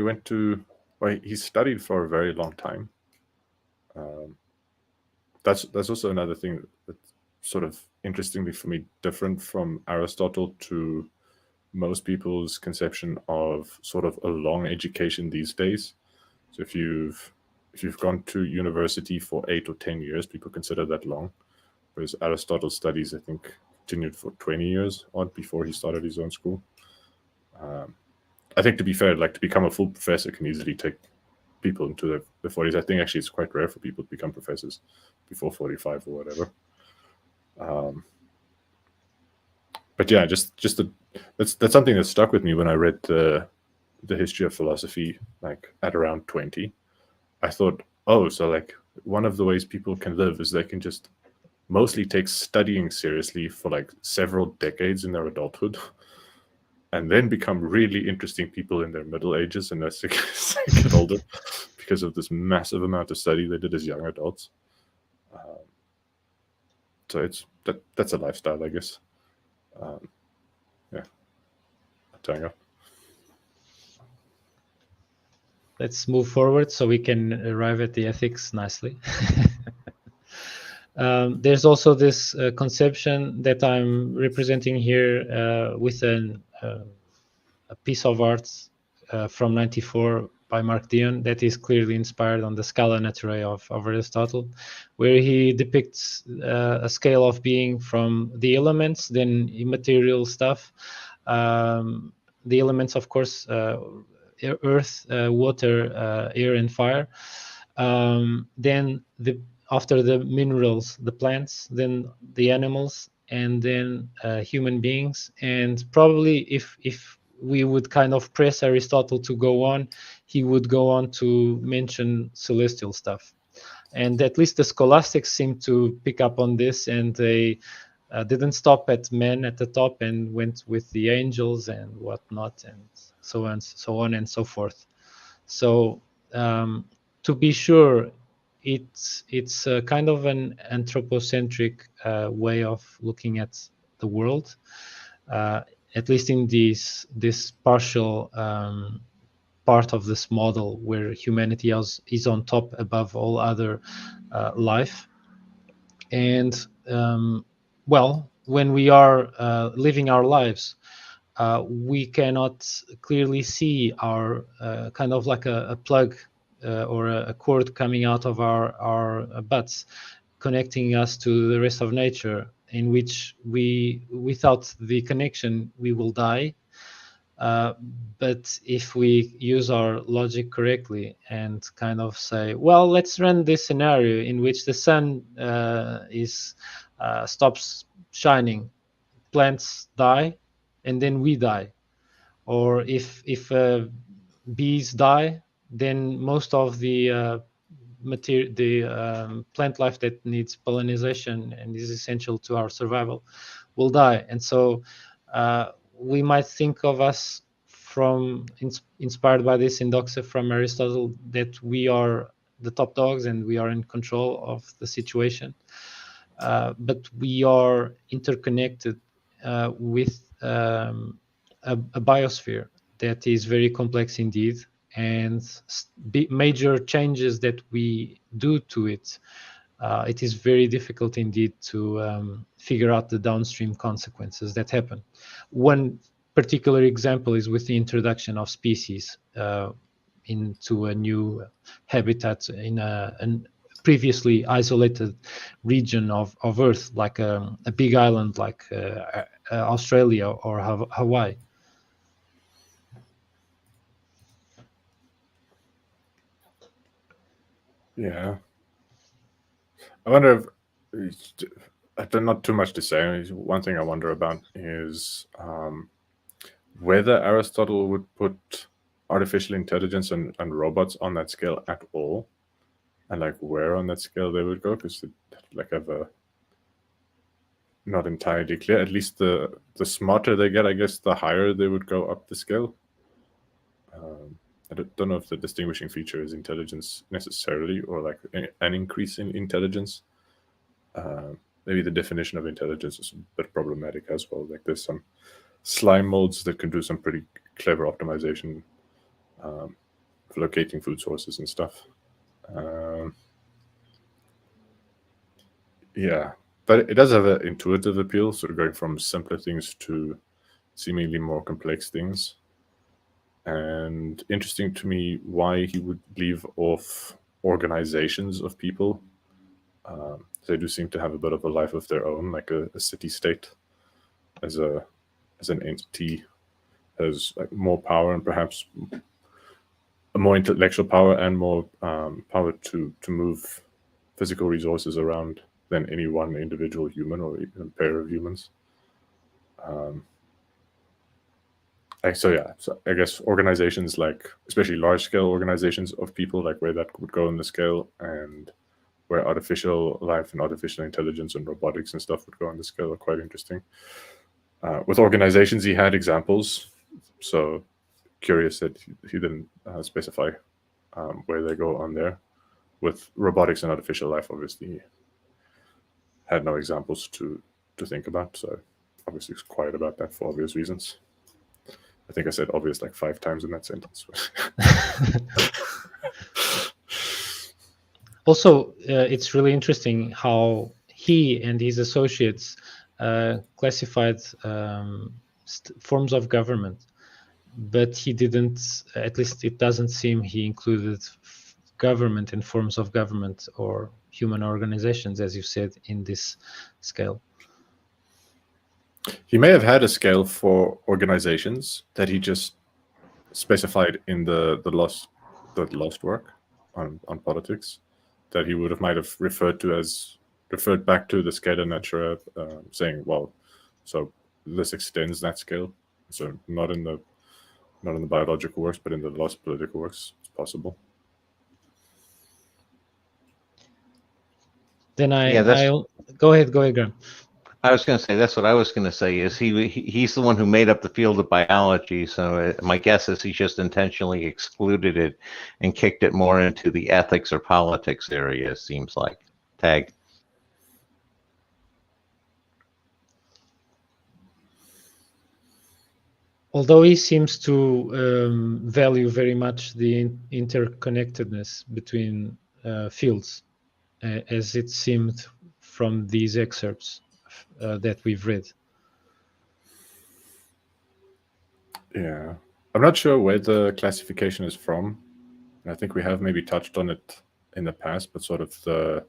He studied for a very long time. That's also another thing that's sort of interestingly for me different from Aristotle to most people's conception of sort of a long education these days. So if you've gone to university for 8 or 10 years, people consider that long. Whereas Aristotle's studies, I think, continued for 20 years odd before he started his own school. I think, to be fair, like to become a full professor can easily take people into the 40s. I think actually it's quite rare for people to become professors before 45 or whatever. But yeah, that's something that stuck with me when I read the history of philosophy, like at around 20. I thought, oh, so like one of the ways people can live is they can just mostly take studying seriously for like several decades in their adulthood, and then become really interesting people in their middle ages and as they get older because of this massive amount of study they did as young adults. So that's a lifestyle, I guess. Yeah. Tango. Let's move forward so we can arrive at the ethics nicely. There's also this conception that I'm representing here with a piece of art from '94 by Mark Dion that is clearly inspired on the Scala Naturae of Aristotle, where he depicts a scale of being from the elements, then immaterial stuff. The elements, of course, earth, water, air, and fire. Then after the minerals, the plants, then the animals, and then human beings. And probably if we would kind of press Aristotle to go on, he would go on to mention celestial stuff. And at least the scholastics seem to pick up on this, and they didn't stop at men at the top and went with the angels and whatnot, and so on and so forth. So to be sure, it's kind of an anthropocentric way of looking at the world, at least in this partial part of this model where humanity is on top above all other life. And well, when we are living our lives, we cannot clearly see our kind of like a plug or a cord coming out of our butts, connecting us to the rest of nature, in which without the connection, we will die. But if we use our logic correctly and kind of say, well, let's run this scenario in which the sun stops shining, plants die, and then we die. Or if bees die, then most of the plant life that needs pollination and is essential to our survival will die. And so we might think of us inspired by this indoxa from Aristotle, that we are the top dogs and we are in control of the situation. But we are interconnected with a biosphere that is very complex indeed, and major changes that we do to it, it is very difficult indeed to figure out the downstream consequences that happen. One particular example is with the introduction of species into a new habitat in previously isolated region of Earth, like a big island like Australia or Hawaii. Yeah. I wonder if not too much to say. One thing I wonder about is whether Aristotle would put artificial intelligence and robots on that scale at all, and like where on that scale they would go, because like have a not entirely clear. At least the smarter they get, I guess, the higher they would go up the scale. I don't know if the distinguishing feature is intelligence necessarily, or like an increase in intelligence. Maybe the definition of intelligence is a bit problematic as well. Like there's some slime molds that can do some pretty clever optimization for locating food sources and stuff. Yeah, but it does have an intuitive appeal, sort of going from simpler things to seemingly more complex things. And interesting to me why he would leave off organizations of people. They do seem to have a bit of a life of their own, like a city-state as an entity has like more power and perhaps a more intellectual power and more power to move physical resources around than any one individual human or even pair of humans. So I guess organizations, like especially large-scale organizations of people, like where that would go in the scale, and where artificial life and artificial intelligence and robotics and stuff would go on the scale, are quite interesting. With organizations, he had examples, so curious that he didn't specify where they go on there. With robotics and artificial life, obviously, he had no examples to think about, so obviously he's quiet about that for obvious reasons. I think I said obvious like 5 times in that sentence. Also, it's really interesting how he and his associates classified forms of government, but he didn't, at least it doesn't seem he included government and forms of government or human organizations, as you said, in this scale. He may have had a scale for organizations that he just specified in the lost work on politics, that he might have referred back to the Scala Natura, saying, well, so this extends that scale. So not in the biological works, but in the lost political works, it's possible. Then go ahead, Graham. I was going to say, that's what I was going to say, is he's the one who made up the field of biology, so my guess is he just intentionally excluded it and kicked it more into the ethics or politics area, it seems like. Tag. Although he seems to value very much the interconnectedness between fields, as it seemed from these excerpts that we've read. Yeah, I'm not sure where the classification is from. I think we have maybe touched on it in the past, but sort of the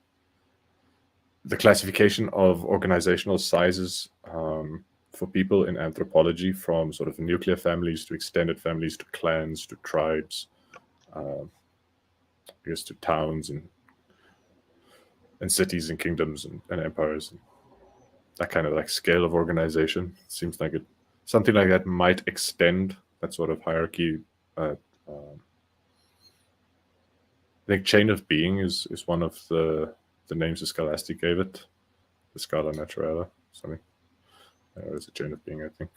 classification of organizational sizes for people in anthropology, from sort of nuclear families to extended families to clans to tribes, I guess to towns and cities and kingdoms and empires. And that kind of like scale of organization seems like something like that might extend that sort of hierarchy. I think chain of being is one of the names the Scholastic gave it, the Scala Naturalis, something. It's a chain of being, I think.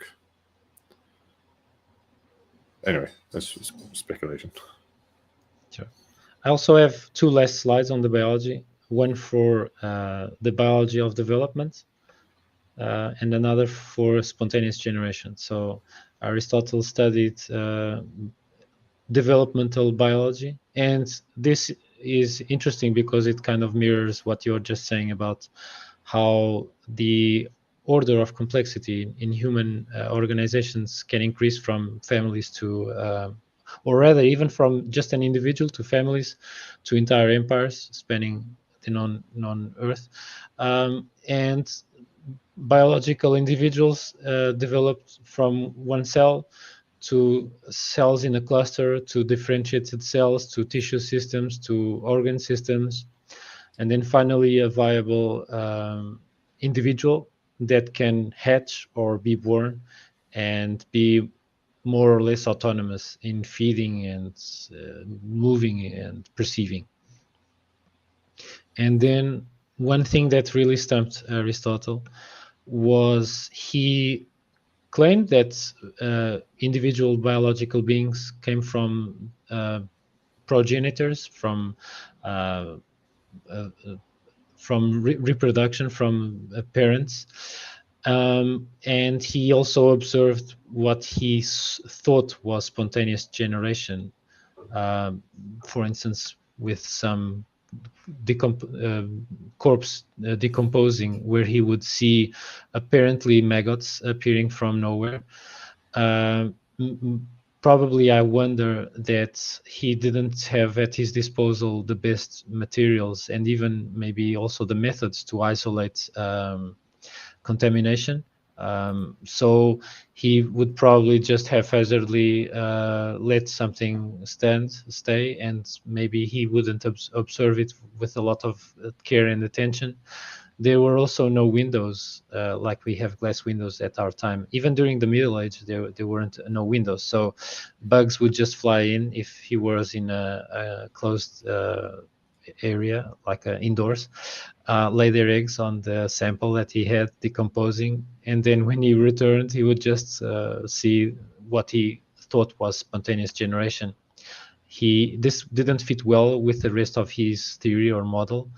Anyway, that's just speculation. Sure. I also have 2 last slides on the biology. One for the biology of development, and another for spontaneous generation. So Aristotle studied developmental biology, and this is interesting because it kind of mirrors what you're just saying about how the order of complexity in human organizations can increase from families to, or rather even from just an individual to families to entire empires spanning on Earth, and biological individuals developed from one cell to cells in a cluster, to differentiated cells, to tissue systems, to organ systems, and then finally a viable individual that can hatch or be born and be more or less autonomous in feeding and moving and perceiving. And then one thing that really stumped Aristotle was he claimed that individual biological beings came from progenitors, from reproduction, from parents. And he also observed what he thought was spontaneous generation. For instance, with some corpse decomposing, where he would see apparently maggots appearing from nowhere. Probably I wonder that he didn't have at his disposal the best materials and even maybe also the methods to isolate contamination. So he would probably just haphazardly let something stay, and maybe he wouldn't observe it with a lot of care and attention. There were also no windows, like we have glass windows at our time. Even during the Middle Age, there weren't no windows. So bugs would just fly in if he was in a closed area, like indoors, lay their eggs on the sample that he had decomposing. And then when he returned, he would just see what he thought was spontaneous generation. This didn't fit well with the rest of his theory or model,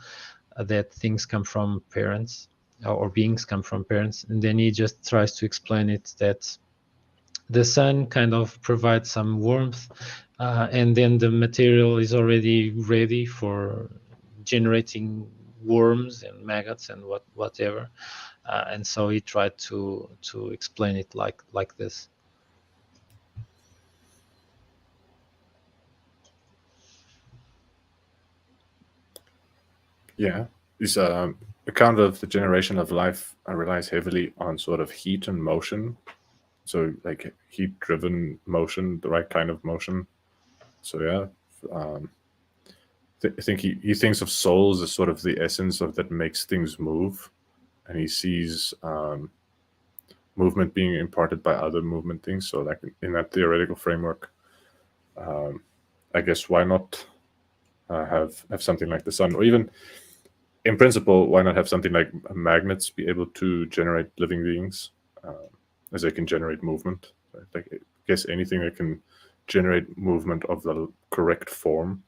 that things come from parents or beings come from parents. And then he just tries to explain it that the sun kind of provides some warmth, and then the material is already ready for generating worms and maggots and whatever. And so he tried to explain it like this. Yeah, this account of the generation of life relies heavily on sort of heat and motion. So like heat-driven motion, the right kind of motion. So yeah, I think he thinks of souls as sort of the essence of that makes things move, and he sees movement being imparted by other movement things. So like in that theoretical framework, I guess why not have something like the sun, or even in principle, why not have something like magnets be able to generate living beings, as they can generate movement? Like, I guess anything that can generate movement of the correct form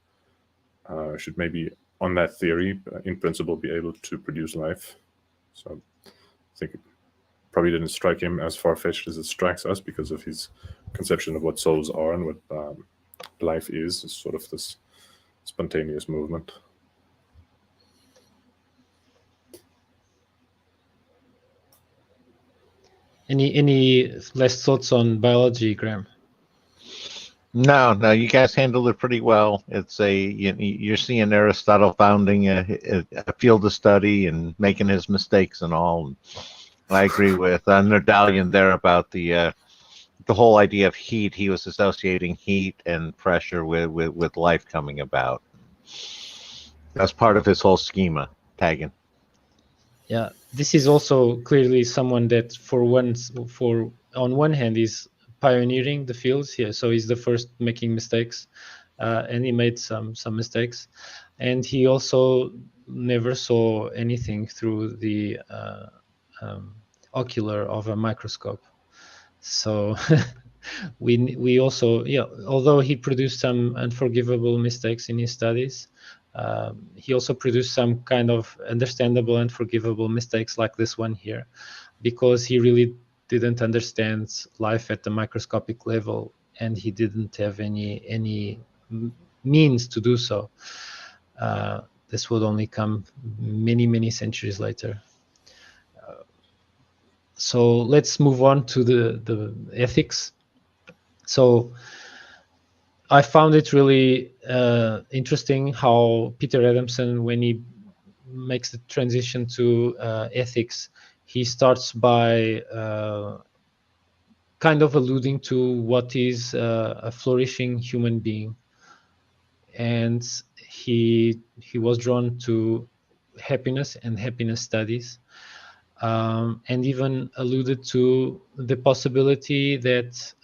should maybe, on that theory, in principle, be able to produce life. So I think it probably didn't strike him as far-fetched as it strikes us, because of his conception of what souls are and what life is sort of this spontaneous movement. Any last thoughts on biology, Graham? No, you guys handled it pretty well. It's you're seeing Aristotle founding a field of study and making his mistakes and all. And I agree with Nerdalian there about the whole idea of heat. He was associating heat and pressure with life coming about. That's part of his whole schema, Pagan. Yeah, this is also clearly someone that, on one hand, is pioneering the fields here. So he's the first making mistakes, and he made some mistakes, and he also never saw anything through the ocular of a microscope. So we also, although he produced some unforgivable mistakes in his studies, he also produced some kind of understandable and forgivable mistakes like this one here, because he really didn't understand life at the microscopic level, and he didn't have any means to do so. This would only come many centuries later. So let's move on to the ethics. So I found it really interesting how Peter Adamson, when he makes the transition to ethics, he starts by kind of alluding to what is a flourishing human being, and he was drawn to happiness and happiness studies, and even alluded to the possibility that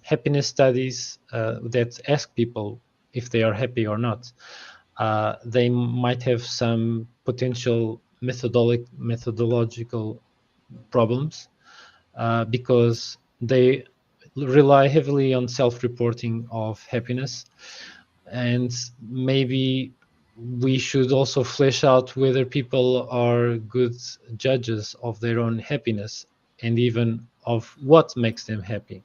happiness studies that ask people if they are happy or not, they might have some potential methodological problems, because they rely heavily on self-reporting of happiness, and maybe we should also flesh out whether people are good judges of their own happiness and even of what makes them happy.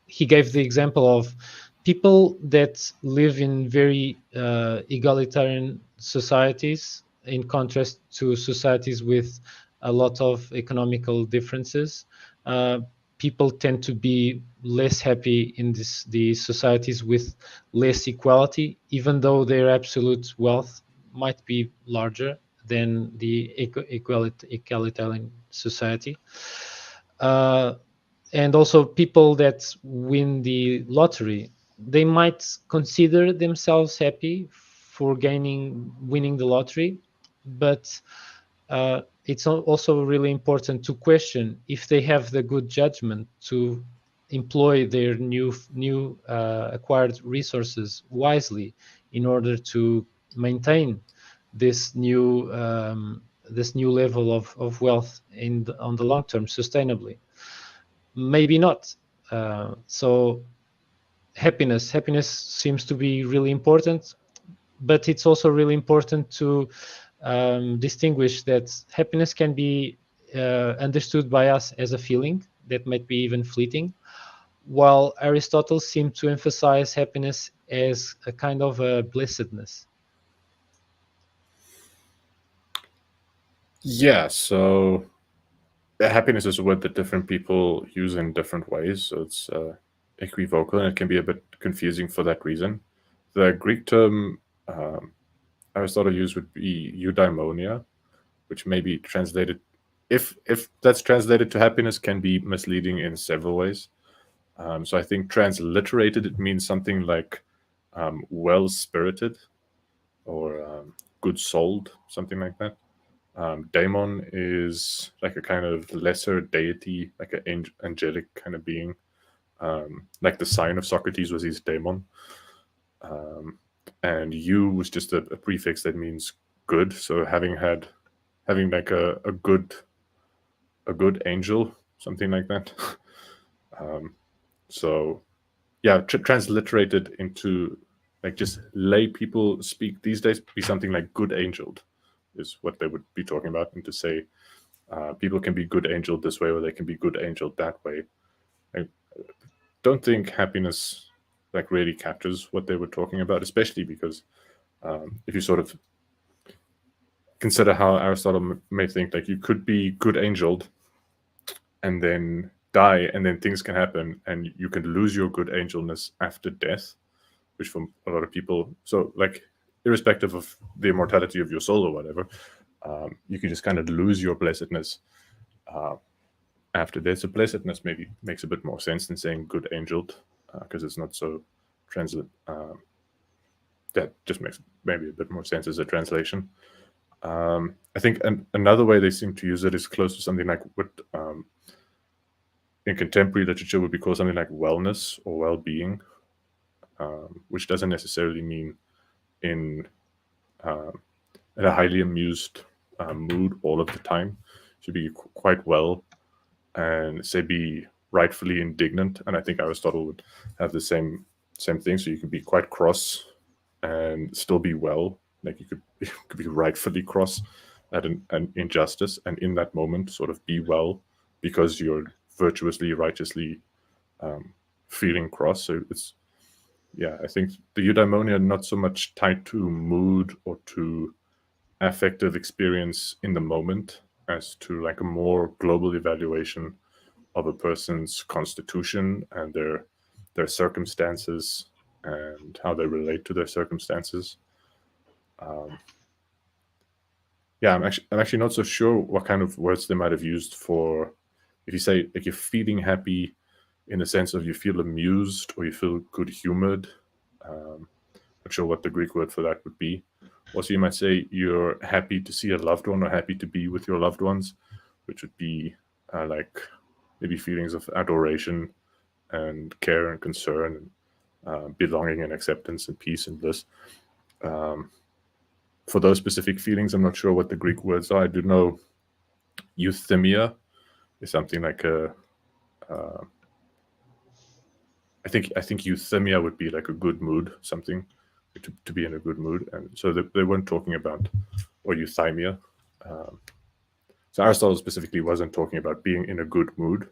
He gave the example of people that live in very egalitarian societies, in contrast to societies with a lot of economical differences. People tend to be less happy in these societies with less equality, even though their absolute wealth might be larger than the egalitarian society. And also people that win the lottery, they might consider themselves happy for winning the lottery, but it's also really important to question if they have the good judgment to employ their new acquired resources wisely in order to maintain this new level of wealth on the long term sustainably. Maybe not. So happiness seems to be really important, but it's also really important to distinguish that happiness can be understood by us as a feeling that might be even fleeting, while Aristotle seemed to emphasize happiness as a kind of a blessedness. Yeah, so happiness is a word that different people use in different ways, so it's equivocal, and it can be a bit confusing for that reason. The Greek term Aristotle used would be eudaimonia, which may be translated, if that's translated to happiness, can be misleading in several ways. So I think transliterated, it means something like well-spirited or good-souled, something like that. Daemon is like a kind of lesser deity, like an angelic kind of being. Like the sign of Socrates was his daemon. And you was just a prefix that means good. So having like a good angel, something like that. So yeah, transliterated into like just lay people speak these days, be something like good angeled is what they would be talking about. And to say people can be good angeled this way or they can be good angeled that way. I don't think happiness like really captures what they were talking about, especially because if you sort of consider how Aristotle may think, like you could be good angeled and then die, and then things can happen, and you can lose your good angelness after death, which for a lot of people, so like irrespective of the immortality of your soul or whatever, you can just kind of lose your blessedness after death. So blessedness maybe makes a bit more sense than saying good angeled, because it's not so translate. That just makes maybe a bit more sense as a translation. I think another way they seem to use it is close to something like what in contemporary literature would be called something like wellness or well-being, which doesn't necessarily mean in a highly amused mood all of the time. Should be quite well and say be rightfully indignant. And I think Aristotle would have the same thing. So you could be quite cross and still be well. Like you could be rightfully cross at an injustice, and in that moment sort of be well because you're virtuously, righteously feeling cross. So it's, yeah, I think the eudaimonia not so much tied to mood or to affective experience in the moment as to like a more global evaluation of a person's constitution and their circumstances and how they relate to their circumstances. Yeah, I'm actually not so sure what kind of words they might have used for, if you say like you're feeling happy in the sense of you feel amused or you feel good humored. Not sure what the Greek word for that would be. Also, you might say you're happy to see a loved one or happy to be with your loved ones, which would be like maybe feelings of adoration and care and concern, and belonging and acceptance and peace and bliss. For those specific feelings, I'm not sure what the Greek words are. I do know euthymia is something like a. I think euthymia would be like a good mood, something to be in a good mood, and so they weren't talking about, or euthymia. So Aristotle specifically wasn't talking about being in a good mood,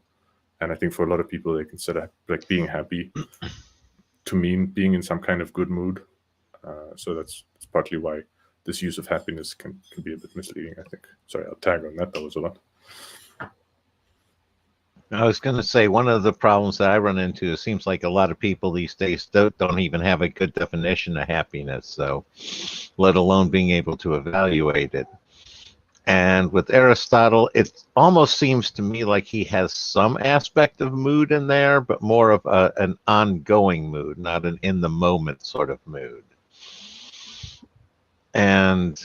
and I think for a lot of people they consider like being happy to mean being in some kind of good mood. So that's partly why this use of happiness can be a bit misleading, I think. Sorry, I'll tag on that. That was a lot. I was going to say, one of the problems that I run into, it seems like a lot of people these days don't even have a good definition of happiness, so let alone being able to evaluate it. And with Aristotle, it almost seems to me like he has some aspect of mood in there, but more of an ongoing mood, not an in-the-moment sort of mood. And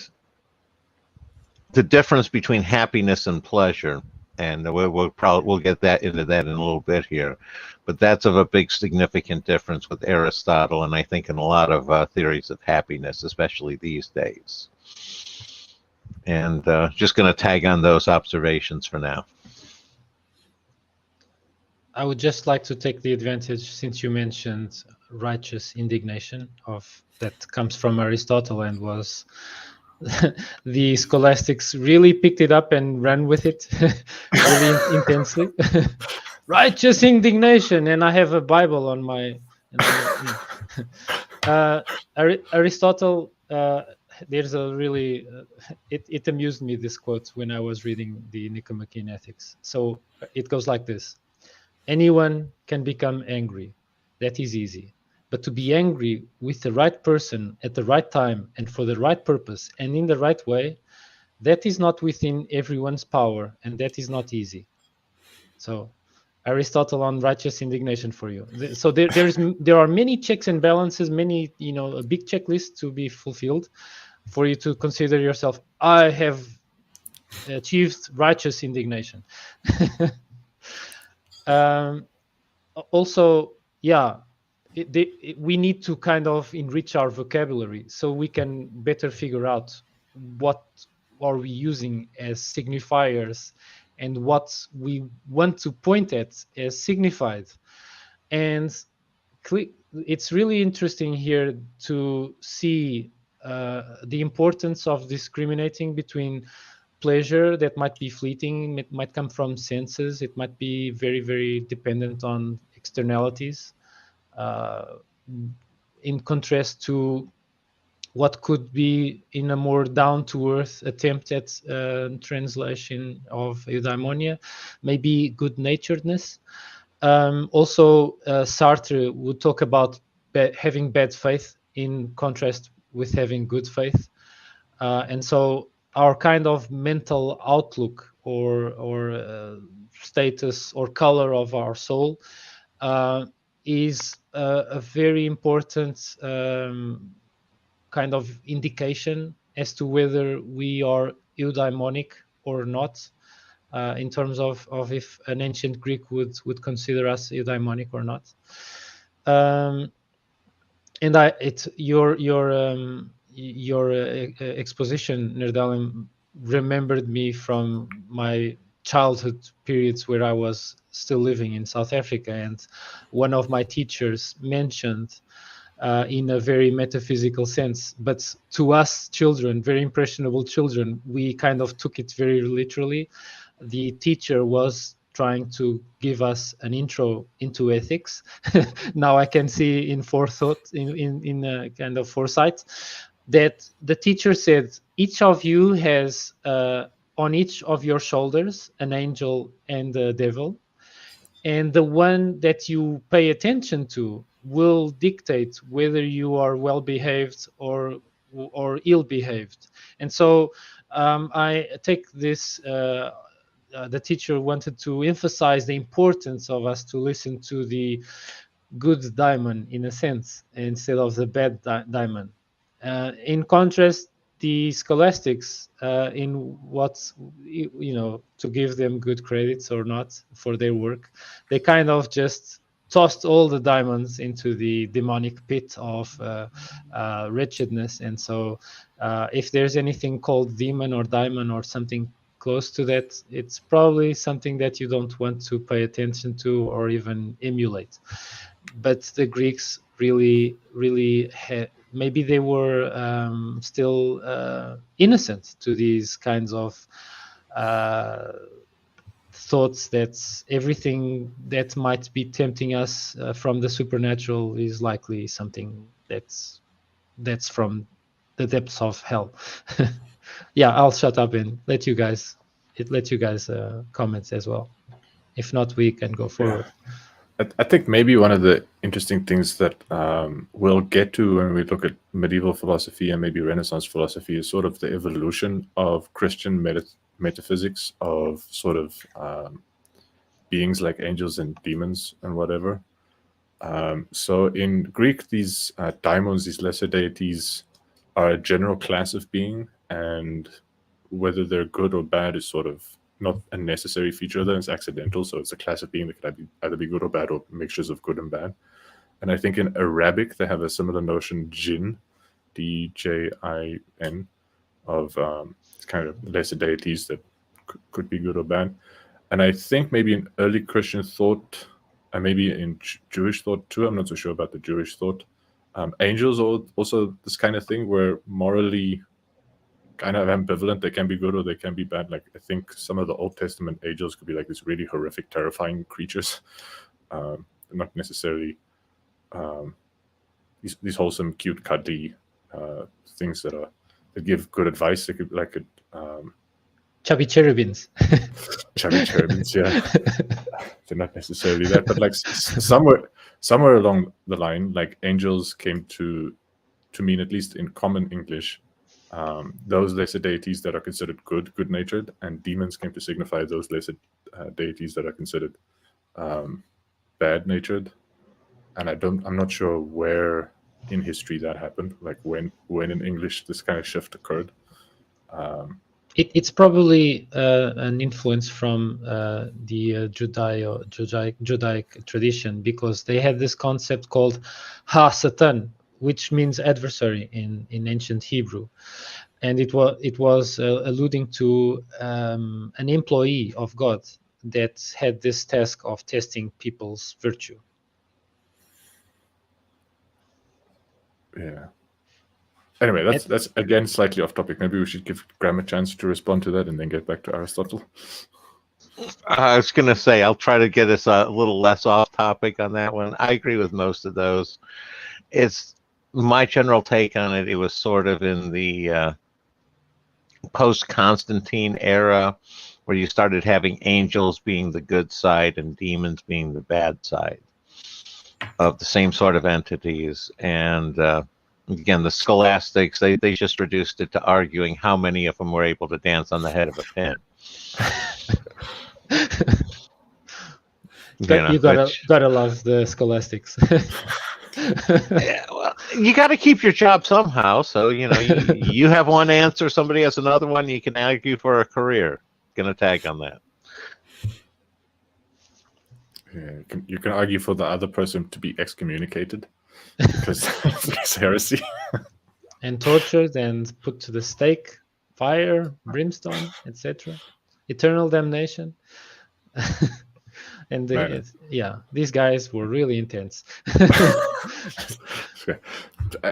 the difference between happiness and pleasure, and we'll get that into that in a little bit here, but that's of a big significant difference with Aristotle, and I think in a lot of theories of happiness, especially these days. And just going to tag on those observations for now. I would just like to take the advantage, since you mentioned righteous indignation, that comes from Aristotle and was the scholastics really picked it up and ran with it really intensely. Righteous indignation, and I have a Bible on my. Aristotle. There's a really. It amused me, this quote, when I was reading the Nicomachean Ethics. So it goes like this: anyone can become angry. That is easy. But to be angry with the right person at the right time and for the right purpose and in the right way, that is not within everyone's power, and that is not easy. So Aristotle on righteous indignation for you. So there are many checks and balances, many, a big checklist to be fulfilled for you to consider yourself, I have achieved righteous indignation. Also, yeah, we need to kind of enrich our vocabulary so we can better figure out what are we using as signifiers and what we want to point at as signified. And it's really interesting here to see the importance of discriminating between pleasure that might be fleeting, it might come from senses, it might be very, very dependent on externalities, in contrast to what could be in a more down-to-earth attempt at translation of eudaimonia, maybe good-naturedness. Also, Sartre would talk about having bad faith in contrast with having good faith. And so our kind of mental outlook or status or color of our soul is a very important kind of indication as to whether we are eudaimonic or not, in terms of if an ancient Greek would consider us eudaimonic or not. And your exposition, Nerdalim, remembered me from my childhood periods where I was still living in South Africa, and one of my teachers mentioned in a very metaphysical sense, but to us children, very impressionable children, we kind of took it very literally. The teacher was trying to give us an intro into ethics. Now I can see in forethought, in a kind of foresight, that the teacher said, each of you has on each of your shoulders an angel and a devil, and the one that you pay attention to will dictate whether you are well behaved or or ill-behaved. And so I take this. The teacher wanted to emphasize the importance of us to listen to the good daimon, in a sense, instead of the bad daimon. In contrast, the scholastics, in what's, to give them good credits or not for their work, they kind of just tossed all the diamonds into the demonic pit of wretchedness. And so if there's anything called demon or daimon or something close to that, it's probably something that you don't want to pay attention to or even emulate. But the Greeks really had, maybe they were still innocent to these kinds of thoughts that everything that might be tempting us from the supernatural is likely something that's from the depths of hell. Yeah, I'll shut up and let you guys comment as well. If not, we can go forward. I think maybe one of the interesting things that we'll get to when we look at medieval philosophy and maybe Renaissance philosophy is sort of the evolution of Christian metaphysics of sort of beings like angels and demons and whatever. So in Greek, these daimons, these lesser deities, are a general class of being, and whether they're good or bad is sort of not a necessary feature of them. It's accidental. So it's a class of being that can either be good or bad, or mixtures of good and bad. And I think in Arabic, they have a similar notion, jinn, D-J-I-N, of kind of lesser deities that could be good or bad. And I think maybe in early Christian thought, and maybe in Jewish thought too, I'm not so sure about the Jewish thought, angels are also this kind of thing where morally kind of ambivalent. They can be good or they can be bad. Like I think some of the Old Testament angels could be like these really horrific, terrifying creatures, not necessarily these wholesome, cute, cuddly things that give good advice. They could be like chubby cherubins. Chubby cherubins, yeah. They're not necessarily that, but like somewhere along the line, like angels came to mean, at least in common English, those lesser deities that are considered good-natured, and demons came to signify those lesser deities that are considered bad-natured. And I'm not sure where in history that happened, like when in English this kind of shift occurred. It's probably an influence from the Judaic tradition, because they had this concept called Ha-Satan, which means adversary in ancient Hebrew, and it was alluding to an employee of God that had this task of testing people's virtue. Yeah. Anyway, that's again slightly off topic. Maybe we should give Graham a chance to respond to that and then get back to Aristotle. I was going to say, I'll try to get us a little less off topic on that one. I agree with most of those. It's my general take on it. It was sort of in the post-Constantine era, where you started having angels being the good side and demons being the bad side of the same sort of entities. And again, the scholastics, they just reduced it to arguing how many of them were able to dance on the head of a pin. You gotta love the scholastics. Yeah, well, you got to keep your job somehow. So you have one answer, somebody has another one. You can argue for a career. Gonna tag on that. Yeah, you can argue for the other person to be excommunicated because it's heresy, and tortured and put to the stake, fire, brimstone, etc. Eternal damnation. And these guys were really intense.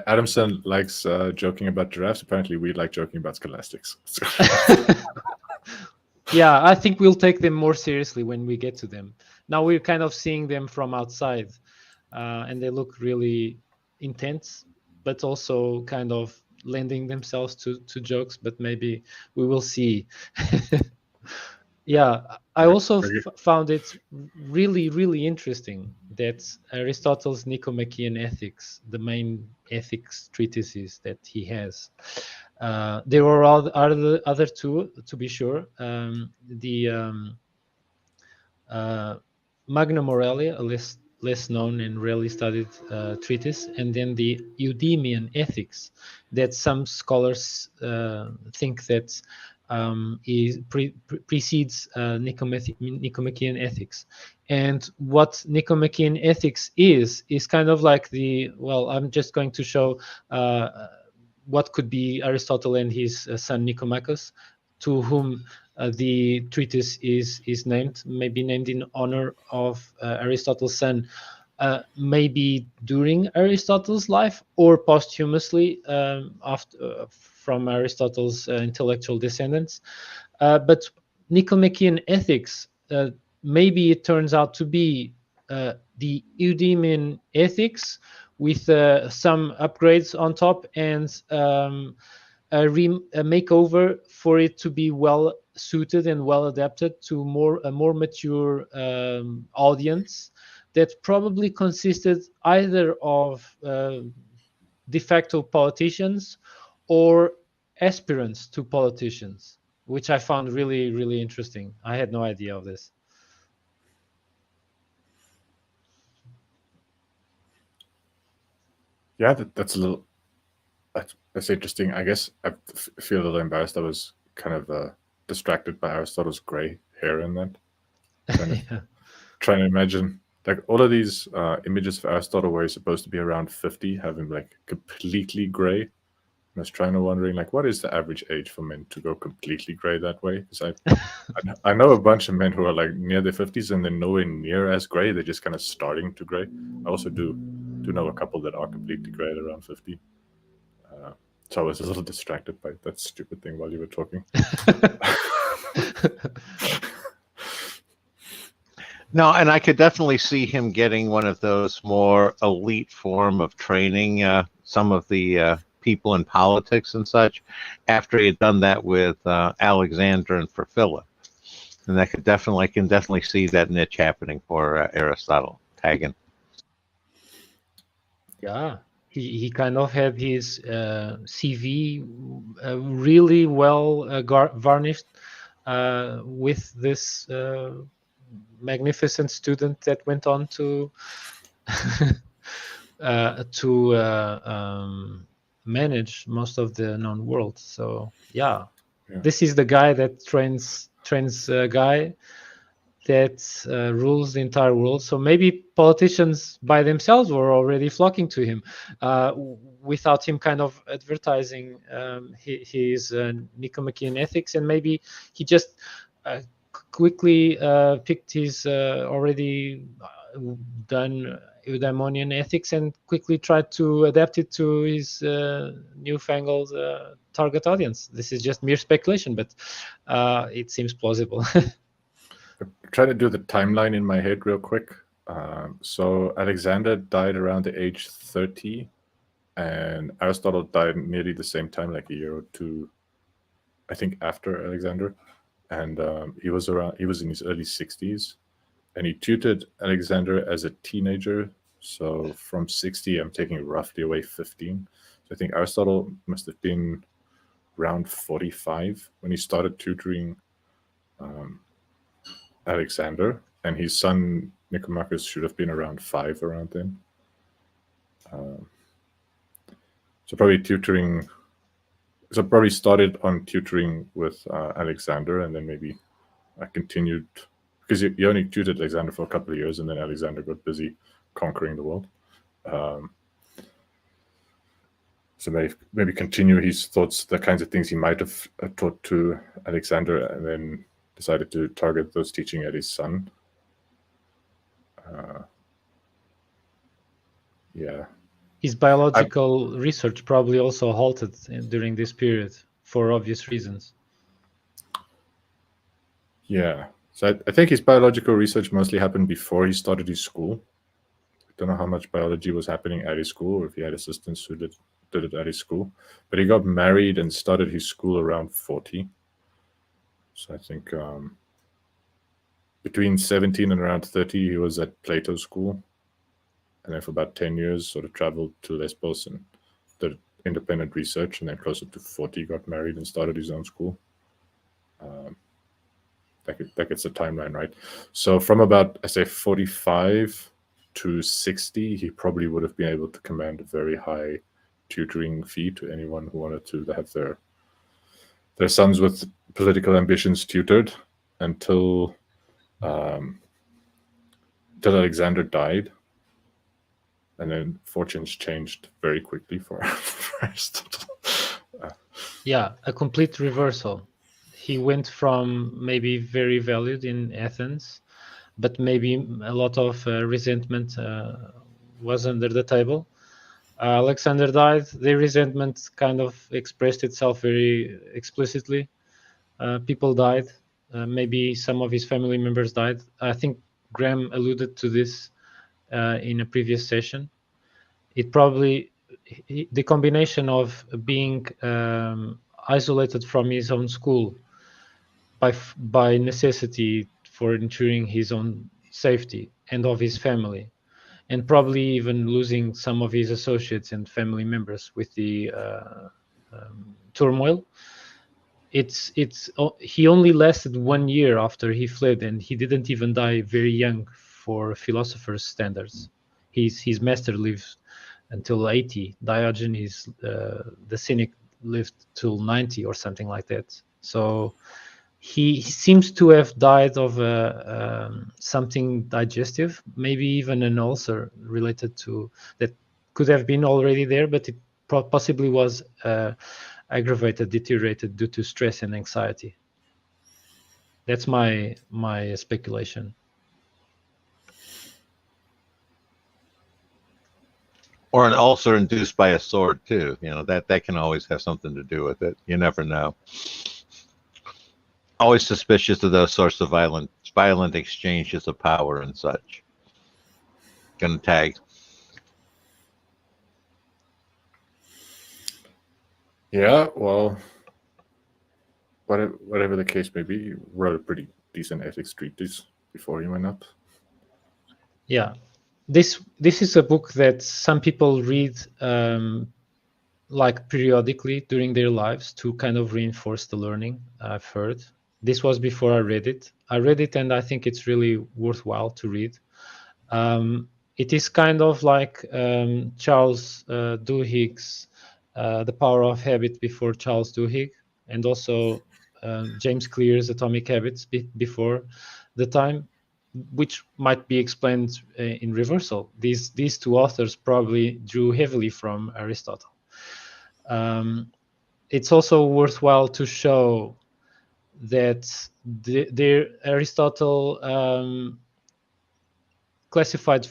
Adamson likes joking about giraffes. Apparently, we like joking about scholastics. Yeah, I think we'll take them more seriously when we get to them. Now we're kind of seeing them from outside, and they look really intense, but also kind of lending themselves to jokes. But maybe we will see. Yeah, I also found it really, really interesting that Aristotle's Nicomachean Ethics, the main ethics treatises that he has. There were other two, to be sure. The Magna Moralia, a less known and rarely studied treatise, and then the Eudemian Ethics, that some scholars think that precedes Nicomachean Ethics. And what Nicomachean Ethics is kind of like I'm just going to show what could be Aristotle and his son Nicomachus, to whom the treatise is named, maybe named in honor of Aristotle's son, maybe during Aristotle's life or posthumously after from Aristotle's intellectual descendants. But Nicomachean Ethics, maybe it turns out to be the Eudemian Ethics with some upgrades on top and a makeover for it to be well suited and well adapted to a more mature audience that probably consisted either of de facto politicians or aspirants to politicians, which I found really, really interesting. I had no idea of this. Yeah, that's interesting. I guess I feel a little embarrassed. I was kind of distracted by Aristotle's gray hair in that. Trying to imagine like all of these images of Aristotle where he's supposed to be around 50, having like completely gray. I was wondering like what is the average age for men to go completely gray that way? Because I know a bunch of men who are like near their 50s and they're nowhere near as gray. They're just kind of starting to gray. I also do know a couple that are completely gray at around 50. So I was a little distracted by that stupid thing while you were talking. No, and I could definitely see him getting one of those more elite form of training some of the people in politics and such after he had done that with Alexander and for Philip. And I can definitely see that niche happening for Aristotle. Tagging. Yeah. He kind of had his CV really well varnished with this magnificent student that went on to manage most of the known world. So yeah, this is the guy that trains a guy that rules the entire world. So maybe politicians by themselves were already flocking to him without him kind of advertising his Nicomachean Ethics, and maybe he just quickly picked his already done Eudaimonian Ethics and quickly tried to adapt it to his newfangled target audience. This is just mere speculation, but it seems plausible. Try to do the timeline in my head real quick. So Alexander died around the age 30, and Aristotle died nearly the same time, like a year or two, I think, after Alexander. And he was in his early 60s, and he tutored Alexander as a teenager. So from 60, I'm taking roughly away 15. So I think Aristotle must have been around 45 when he started tutoring Alexander, and his son Nicomachus should have been around 5 around then. So probably started on tutoring with Alexander, and then maybe continued, because he only tutored Alexander for a couple of years, and then Alexander got busy conquering the world. So maybe continue his thoughts, the kinds of things he might have taught to Alexander, and then decided to target those teaching at his son. Yeah. His biological research probably also halted during this period for obvious reasons. Yeah. So I think his biological research mostly happened before he started his school. I don't know how much biology was happening at his school, or if he had assistants who did it at his school. But he got married and started his school around 40. So I think between 17 and around 30, he was at Plato's school. and then for about 10 years sort of traveled to Lesbos and did independent research, and then closer to 40 got married and started his own school. That gets the timeline right. So from about, I say, 45 to 60, he probably would have been able to command a very high tutoring fee to anyone who wanted to have their sons with political ambitions tutored, until Alexander died, and then fortunes changed very quickly for Aristotle. Yeah, a complete reversal. He went from maybe very valued in Athens, but maybe a lot of resentment was under the table. Alexander died. The resentment kind of expressed itself very explicitly. People died. Maybe some of his family members died. I think Graham alluded to this in a previous session. It probably, the combination of being isolated from his own school by necessity for ensuring his own safety and of his family, and probably even losing some of his associates and family members with the turmoil. He only lasted 1 year after he fled, and he didn't even die very young for philosophers' standards. His master lived until 80. Diogenes, the cynic, lived till 90 or something like that. So he seems to have died of something digestive, maybe even an ulcer related to that could have been already there, but it possibly was aggravated, deteriorated due to stress and anxiety. That's my speculation. Or an ulcer induced by a sword too. That can always have something to do with it. You never know. Always suspicious of those sorts of violent exchanges of power and such. Gonna tag. Yeah, well, whatever the case may be, he wrote a pretty decent ethics treatise before he went up. Yeah, this is a book that some people read like periodically during their lives to kind of reinforce the learning. I've heard. This was before I read it. I read it, and I think it's really worthwhile to read. It is kind of like Charles Duhigg's The Power of Habit before Charles Duhigg, and also James Clear's Atomic Habits before the time, which might be explained in reversal. These two authors probably drew heavily from Aristotle. It's also worthwhile to show that Aristotle classified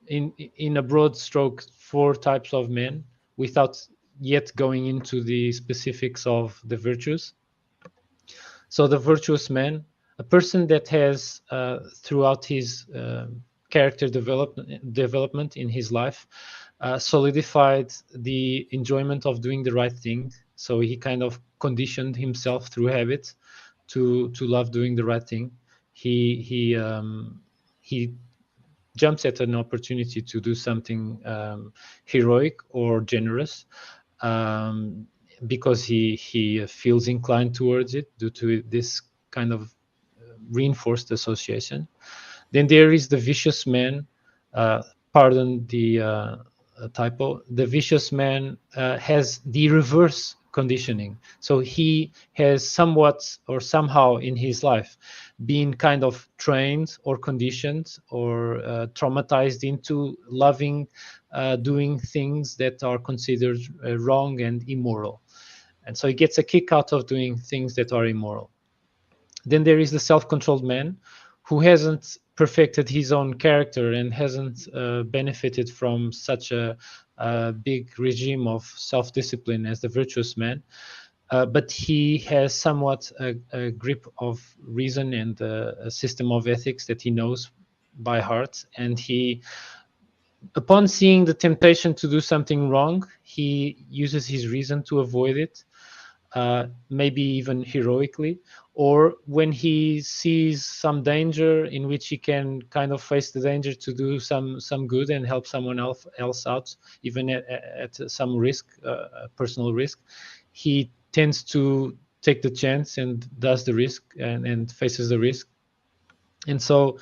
in a broad stroke 4 types of men without yet going into the specifics of the virtues. So the virtuous man, a person that has throughout his character development in his life solidified the enjoyment of doing the right thing. So he kind of conditioned himself through habit to love doing the right thing. He jumps at an opportunity to do something heroic or generous because he feels inclined towards it due to this kind of reinforced association. Then there is the vicious man. Pardon the typo. The vicious man has the reverse conditioning. So he has somewhat or somehow in his life been kind of trained or conditioned or traumatized into loving doing things that are considered wrong and immoral. And so he gets a kick out of doing things that are immoral. Then there is the self-controlled man who hasn't perfected his own character and hasn't benefited from such a big regime of self-discipline as the virtuous man. But he has somewhat a grip of reason and a system of ethics that he knows by heart. And he, upon seeing the temptation to do something wrong, he uses his reason to avoid it. maybe even heroically, or when he sees some danger in which he can kind of face the danger to do some good and help someone else out, even at some risk, personal risk, he tends to take the chance and does the risk and faces the risk. And so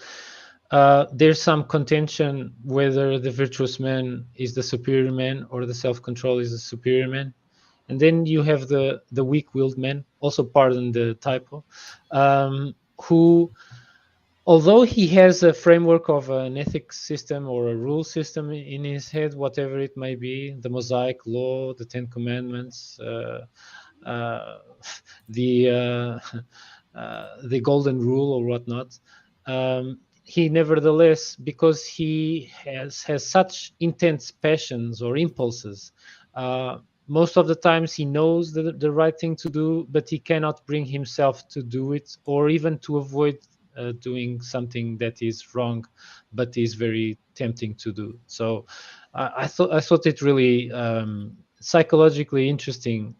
there's some contention whether the virtuous man is the superior man or the self-control is the superior man. And then you have the weak-willed man, also pardon the typo, who, although he has a framework of an ethics system or a rule system in his head, whatever it may be, the Mosaic Law, the Ten Commandments, the Golden Rule or whatnot, he nevertheless, because he has such intense passions or impulses, most of the times he knows the right thing to do, but he cannot bring himself to do it, or even to avoid doing something that is wrong, but is very tempting to do. So I thought it really psychologically interesting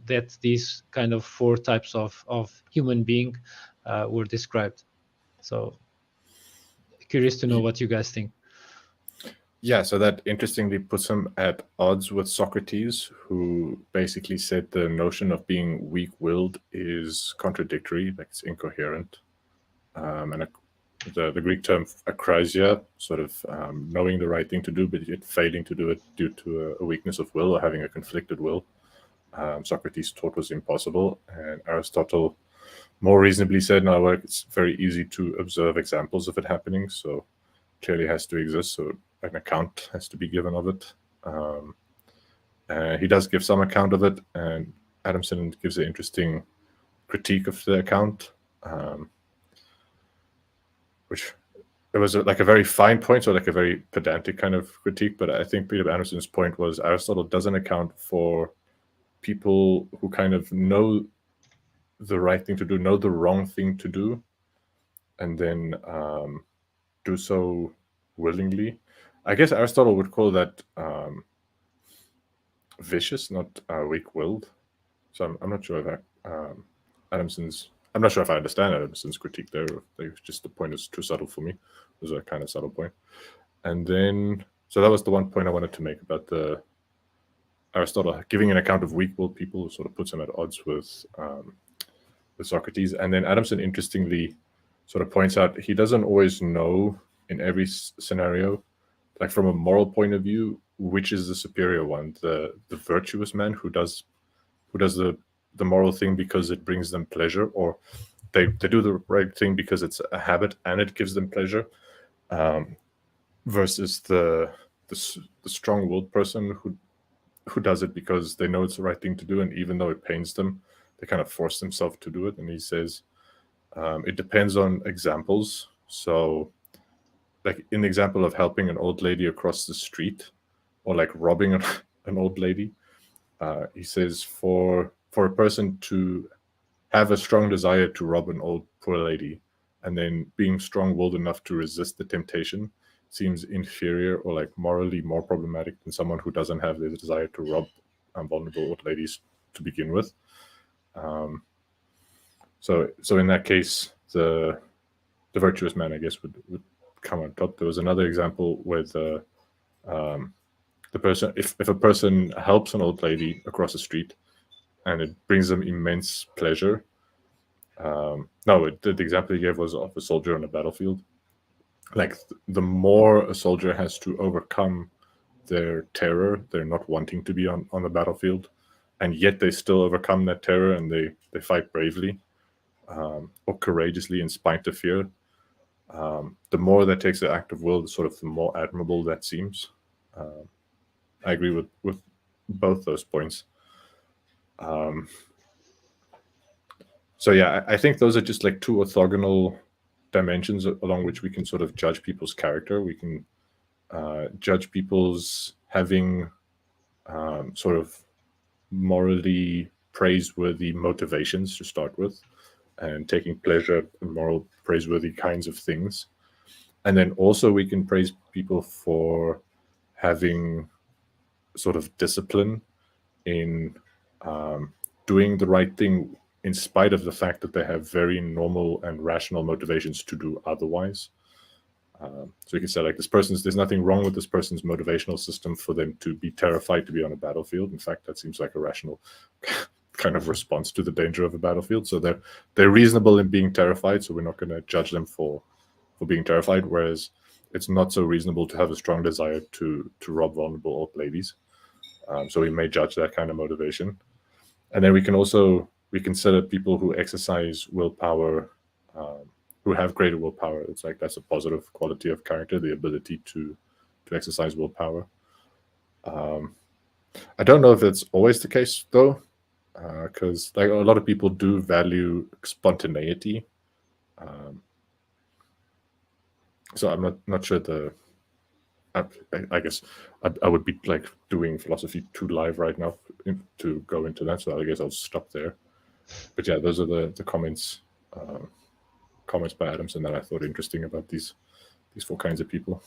that these kind of 4 types of human being were described. So curious to know what you guys think. Yeah, so that interestingly puts him at odds with Socrates, who basically said the notion of being weak-willed is contradictory, like it's incoherent. And the Greek term akrasia, sort of knowing the right thing to do, but yet failing to do it due to a weakness of will or having a conflicted will, Socrates taught was impossible. And Aristotle more reasonably said, no, it's very easy to observe examples of it happening, so clearly has to exist, so an account has to be given of it. He does give some account of it, and Adamson gives an interesting critique of the account, which it was like a very fine point, so like a very pedantic kind of critique, but I think Peter Anderson's point was Aristotle doesn't account for people who kind of know the right thing to do, know the wrong thing to do, and then do so willingly. I guess Aristotle would call that vicious, not weak-willed. So I'm not sure if I'm not sure if I understand Adamson's critique there. Just the point is too subtle for me. It was a kind of subtle point. And then, so that was the one point I wanted to make about the Aristotle giving an account of weak-willed people, sort of puts him at odds with Socrates. And then Adamson, interestingly, sort of points out he doesn't always know in every scenario, like from a moral point of view, which is the superior one, the virtuous man who does the moral thing because it brings them pleasure, or they do the right thing because it's a habit and it gives them pleasure, versus the strong-willed person who does it because they know it's the right thing to do, and even though it pains them, they kind of force themselves to do it. And he says it depends on examples. So like in the example of helping an old lady across the street, or like robbing an old lady, he says for a person to have a strong desire to rob an old poor lady and then being strong-willed enough to resist the temptation seems inferior or like morally more problematic than someone who doesn't have the desire to rob vulnerable old ladies to begin with. So in that case, the virtuous man, I guess, would come on top. There was another example where the person, if a person helps an old lady across the street and it brings them immense pleasure. The example he gave was of a soldier on a battlefield. Like the more a soldier has to overcome their terror, they're not wanting to be on the battlefield, and yet they still overcome that terror and they fight bravely or courageously in spite of fear. The more that takes the act of will, the more admirable that seems. I agree with both those points. So yeah, I think those are just like two orthogonal dimensions along which we can sort of judge people's character. We can judge people's having sort of morally praiseworthy motivations to start with, and taking pleasure in moral praiseworthy kinds of things. And then also we can praise people for having sort of discipline in doing the right thing in spite of the fact that they have very normal and rational motivations to do otherwise. So you can say, like, there's nothing wrong with this person's motivational system for them to be terrified to be on a battlefield. In fact, that seems like a rational kind of response to the danger of a battlefield. So they're reasonable in being terrified, so we're not going to judge them for being terrified, whereas it's not so reasonable to have a strong desire to rob vulnerable old ladies. So we may judge that kind of motivation. And then we consider people who exercise willpower, who have greater willpower. It's like that's a positive quality of character, the ability to exercise willpower. I don't know if it's always the case though, because like a lot of people do value spontaneity. So I'm not sure I guess I would be like doing philosophy too live right now to go into that. So I guess I'll stop there. But yeah, those are the comments by Adamson that I thought interesting about these four kinds of people.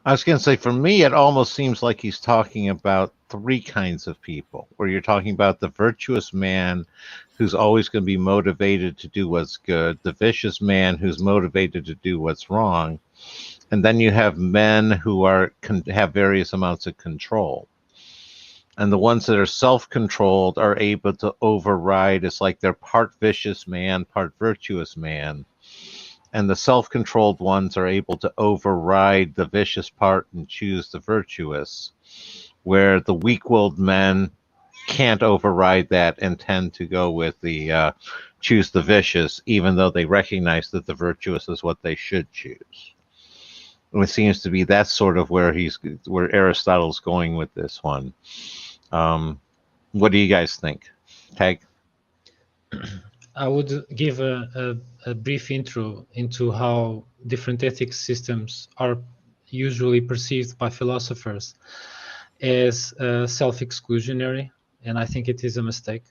I was going to say, for me, it almost seems like he's talking about three kinds of people, where you're talking about the virtuous man who's always going to be motivated to do what's good, the vicious man who's motivated to do what's wrong, and then you have men who have various amounts of control. And the ones that are self-controlled are able to override. It's like they're part vicious man, part virtuous man. And the self-controlled ones are able to override the vicious part and choose the virtuous, where the weak-willed men can't override that and tend to go with the choose the vicious, even though they recognize that the virtuous is what they should choose. And it seems to be that's sort of where Aristotle's going with this one. What do you guys think? Tag? I would give a brief intro into how different ethics systems are usually perceived by philosophers as self-exclusionary, and I think it is a mistake.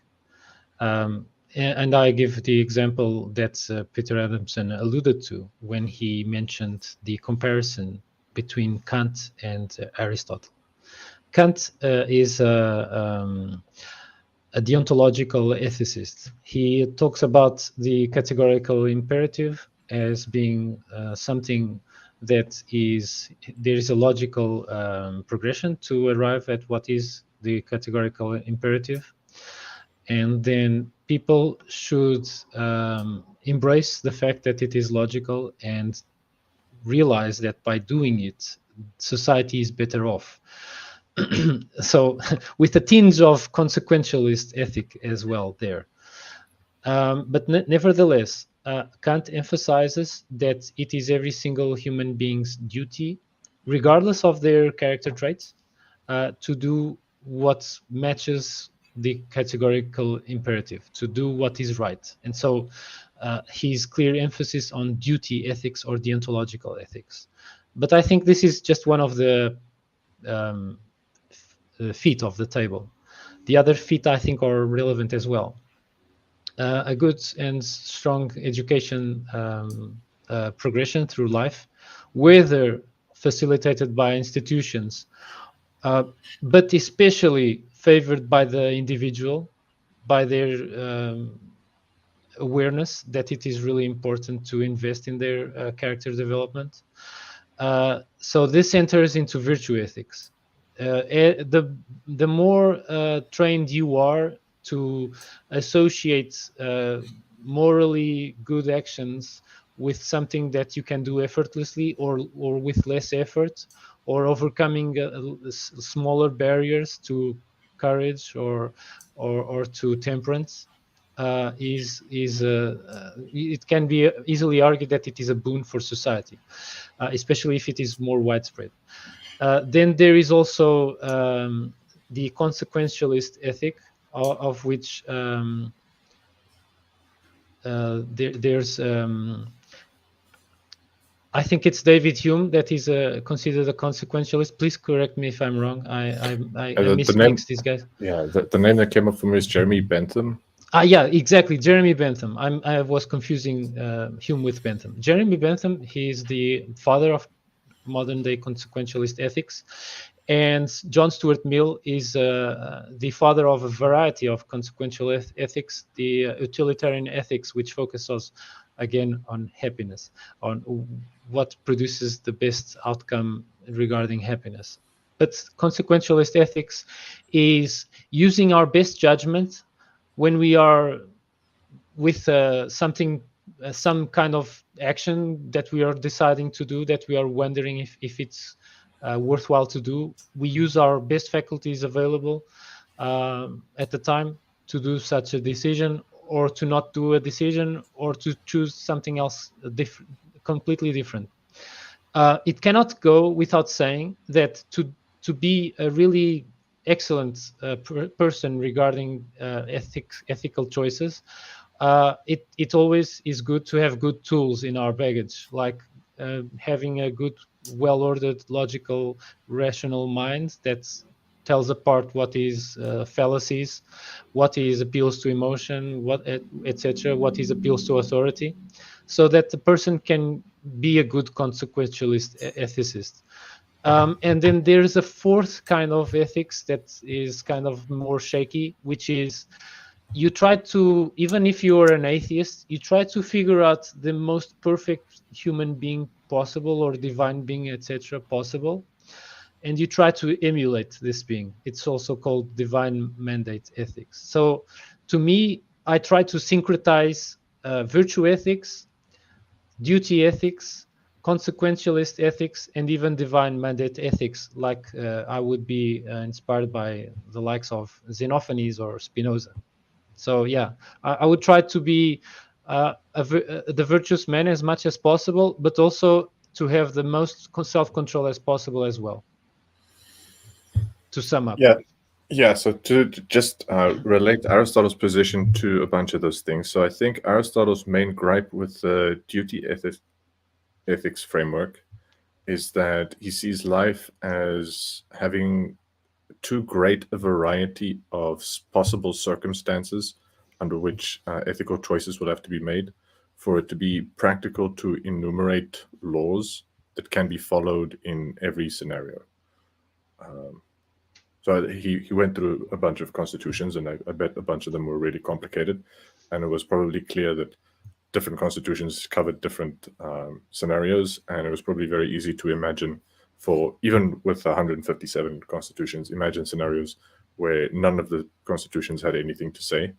And I give the example that Peter Adamson alluded to when he mentioned the comparison between Kant and Aristotle. Kant is a deontological ethicist. He talks about the categorical imperative as being something that there is a logical progression to arrive at what is the categorical imperative. And then people should embrace the fact that it is logical and realize that by doing it, society is better off. So with a tinge of consequentialist ethic as well there. But nevertheless, Kant emphasizes that it is every single human being's duty, regardless of their character traits, to do what matches the categorical imperative, to do what is right. And so his clear emphasis on duty ethics or deontological ethics. But I think this is just one of the feet of the table. The other feet, I think, are relevant as well. A good and strong education progression through life, whether facilitated by institutions, but especially favored by the individual, by their awareness that it is really important to invest in their character development. So this enters into virtue ethics. The more trained you are to associate morally good actions with something that you can do effortlessly or with less effort, or overcoming smaller barriers to courage or to temperance, it can be easily argued that it is a boon for society, especially if it is more widespread. Then there is also the consequentialist ethic, of which there's I think it's David Hume that is considered a consequentialist. Please correct me if I'm wrong. I mismixed these guys. Yeah, the name that came up for me is Jeremy Bentham. Yeah, exactly, Jeremy Bentham. I was confusing Hume with Bentham. Jeremy Bentham, he is the father of modern day consequentialist ethics, And John Stuart Mill is the father of a variety of consequential ethics, the utilitarian ethics, which focuses again on happiness, on what produces the best outcome regarding happiness. But consequentialist ethics is using our best judgment when we are with some kind of action that we are deciding to do, that we are wondering if it's worthwhile to do. We use our best faculties available at the time to do such a decision, or to not do a decision, or to choose something else completely different. It cannot go without saying that to be a really excellent person regarding ethical choices, it always is good to have good tools in our baggage, like having a good, well-ordered, logical, rational mind that tells apart what is fallacies, what is appeals to emotion, what etc., what is appeals to authority, so that the person can be a good consequentialist ethicist. And then there's a fourth kind of ethics that is kind of more shaky, which is you try to, even if you are an atheist, you try to figure out the most perfect human being possible, or divine being, etc., possible, and you try to emulate this being. It's also called divine mandate ethics. So to me, I try to syncretize virtue ethics, duty ethics, consequentialist ethics, and even divine mandate ethics, like I would be inspired by the likes of Xenophanes or Spinoza. So yeah, I would try to be the virtuous man as much as possible, but also to have the most self-control as possible as well. To sum up. Yeah. So to just relate Aristotle's position to a bunch of those things. So I think Aristotle's main gripe with the duty ethics framework is that he sees life as having too great a variety of possible circumstances under which ethical choices will have to be made for it to be practical to enumerate laws that can be followed in every scenario. So he went through a bunch of constitutions, and I bet a bunch of them were really complicated, and it was probably clear that different constitutions covered different scenarios, and it was probably very easy to imagine, for even with 157 constitutions, imagine scenarios where none of the constitutions had anything to say.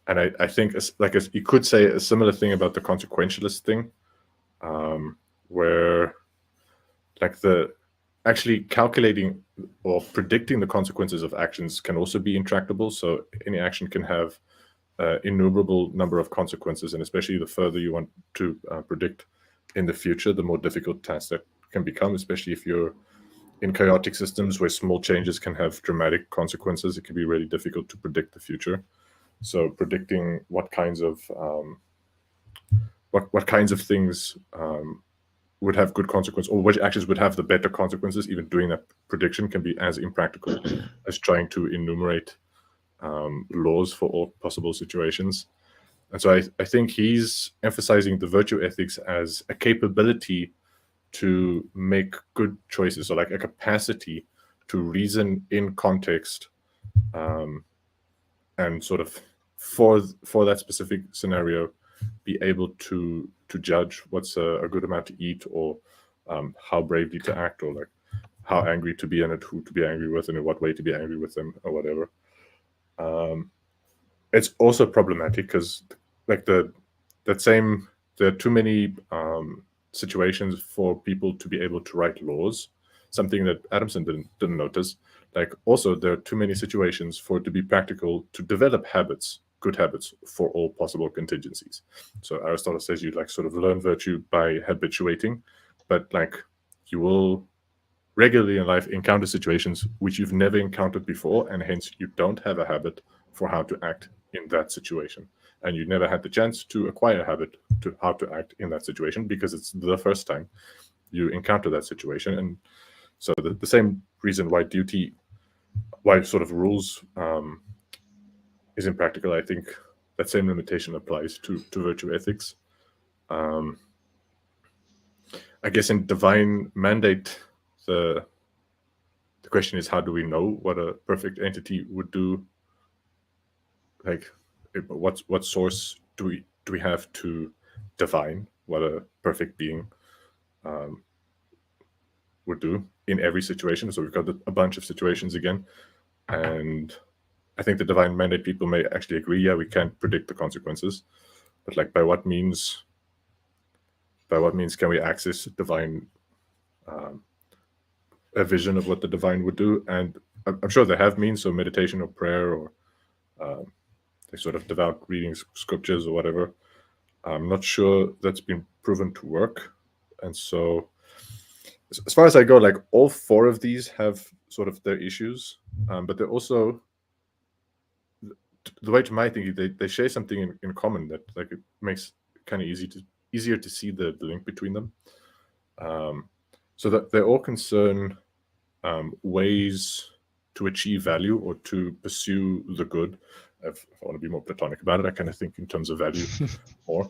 And I think you could say a similar thing about the consequentialist thing, where actually calculating or predicting the consequences of actions can also be intractable. So any action can have innumerable number of consequences, and especially the further you want to predict in the future, the more difficult task that can become, especially if you're in chaotic systems where small changes can have dramatic consequences. It can be really difficult to predict the future. So predicting what kinds of things would have good consequence, or which actions would have the better consequences, even doing that prediction can be as impractical as trying to enumerate laws for all possible situations. And so I think he's emphasizing the virtue ethics as a capability to make good choices, or like a capacity to reason in context, and sort of for that specific scenario be able to judge what's a good amount to eat, or how bravely to act, or like how angry to be, and who to be angry with, and in what way to be angry with them, or whatever. It's also problematic because there are too many situations for people to be able to write laws, something that Adamson didn't notice. Like, also there are too many situations for it to be practical to develop good habits for all possible contingencies. So Aristotle says you sort of learn virtue by habituating, but you will regularly in life encounter situations which you've never encountered before, and hence you don't have a habit for how to act in that situation, and you never had the chance to acquire a habit to how to act in that situation because it's the first time you encounter that situation. And so the same reason why sort of rules is impractical, I think that same limitation applies to virtue ethics. I guess in divine mandate, the question is, how do we know what a perfect entity would do? Like, what source do we have to define what a perfect being would do in every situation? So we've got a bunch of situations again, and I think the divine mandate people may actually agree. Yeah, we can't predict the consequences, but like, by what means can we access divine, a vision of what the divine would do? And I'm sure they have means, so meditation or prayer, or they sort of devout reading scriptures or whatever. I'm not sure that's been proven to work. And so as far as I go, like, all four of these have sort of their issues, but they're also, the way to my thinking, they share something in common that, like, it makes it kind of easier to see the link between them. So that they all concern ways to achieve value or to pursue the good. If I want to be more platonic about it, I kind of think in terms of value more.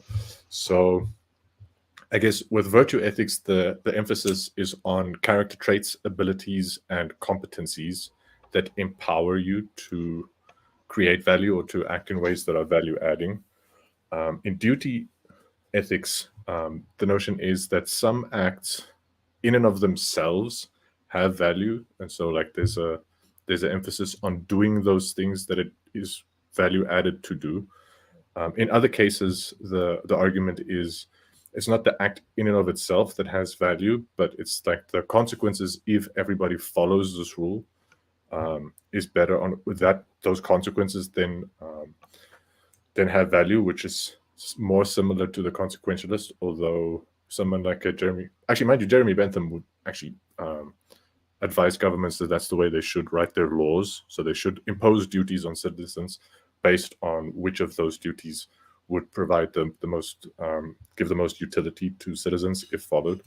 So I guess with virtue ethics, the emphasis is on character traits, abilities, and competencies that empower you to create value or to act in ways that are value adding. In duty ethics, the notion is that some acts in and of themselves have value, and so, like, there's an emphasis on doing those things that it is value added to do. In other cases, the argument is it's not the act in and of itself that has value, but it's like the consequences if everybody follows this rule is better on with that. Those consequences then have value, which is more similar to the consequentialist. Although someone like Jeremy Bentham would actually advise governments that that's the way they should write their laws. So they should impose duties on citizens based on which of those duties would provide the most, give the most utility to citizens if followed.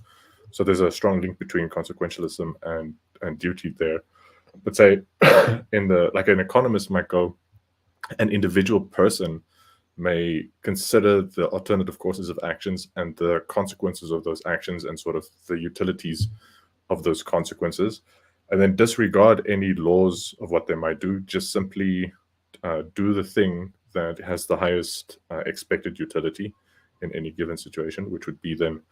So there's a strong link between consequentialism and duty there. But say like an economist might go, an individual person may consider the alternative courses of actions and the consequences of those actions and sort of the utilities of those consequences, and then disregard any laws of what they might do, just simply do the thing that has the highest expected utility in any given situation, which would be then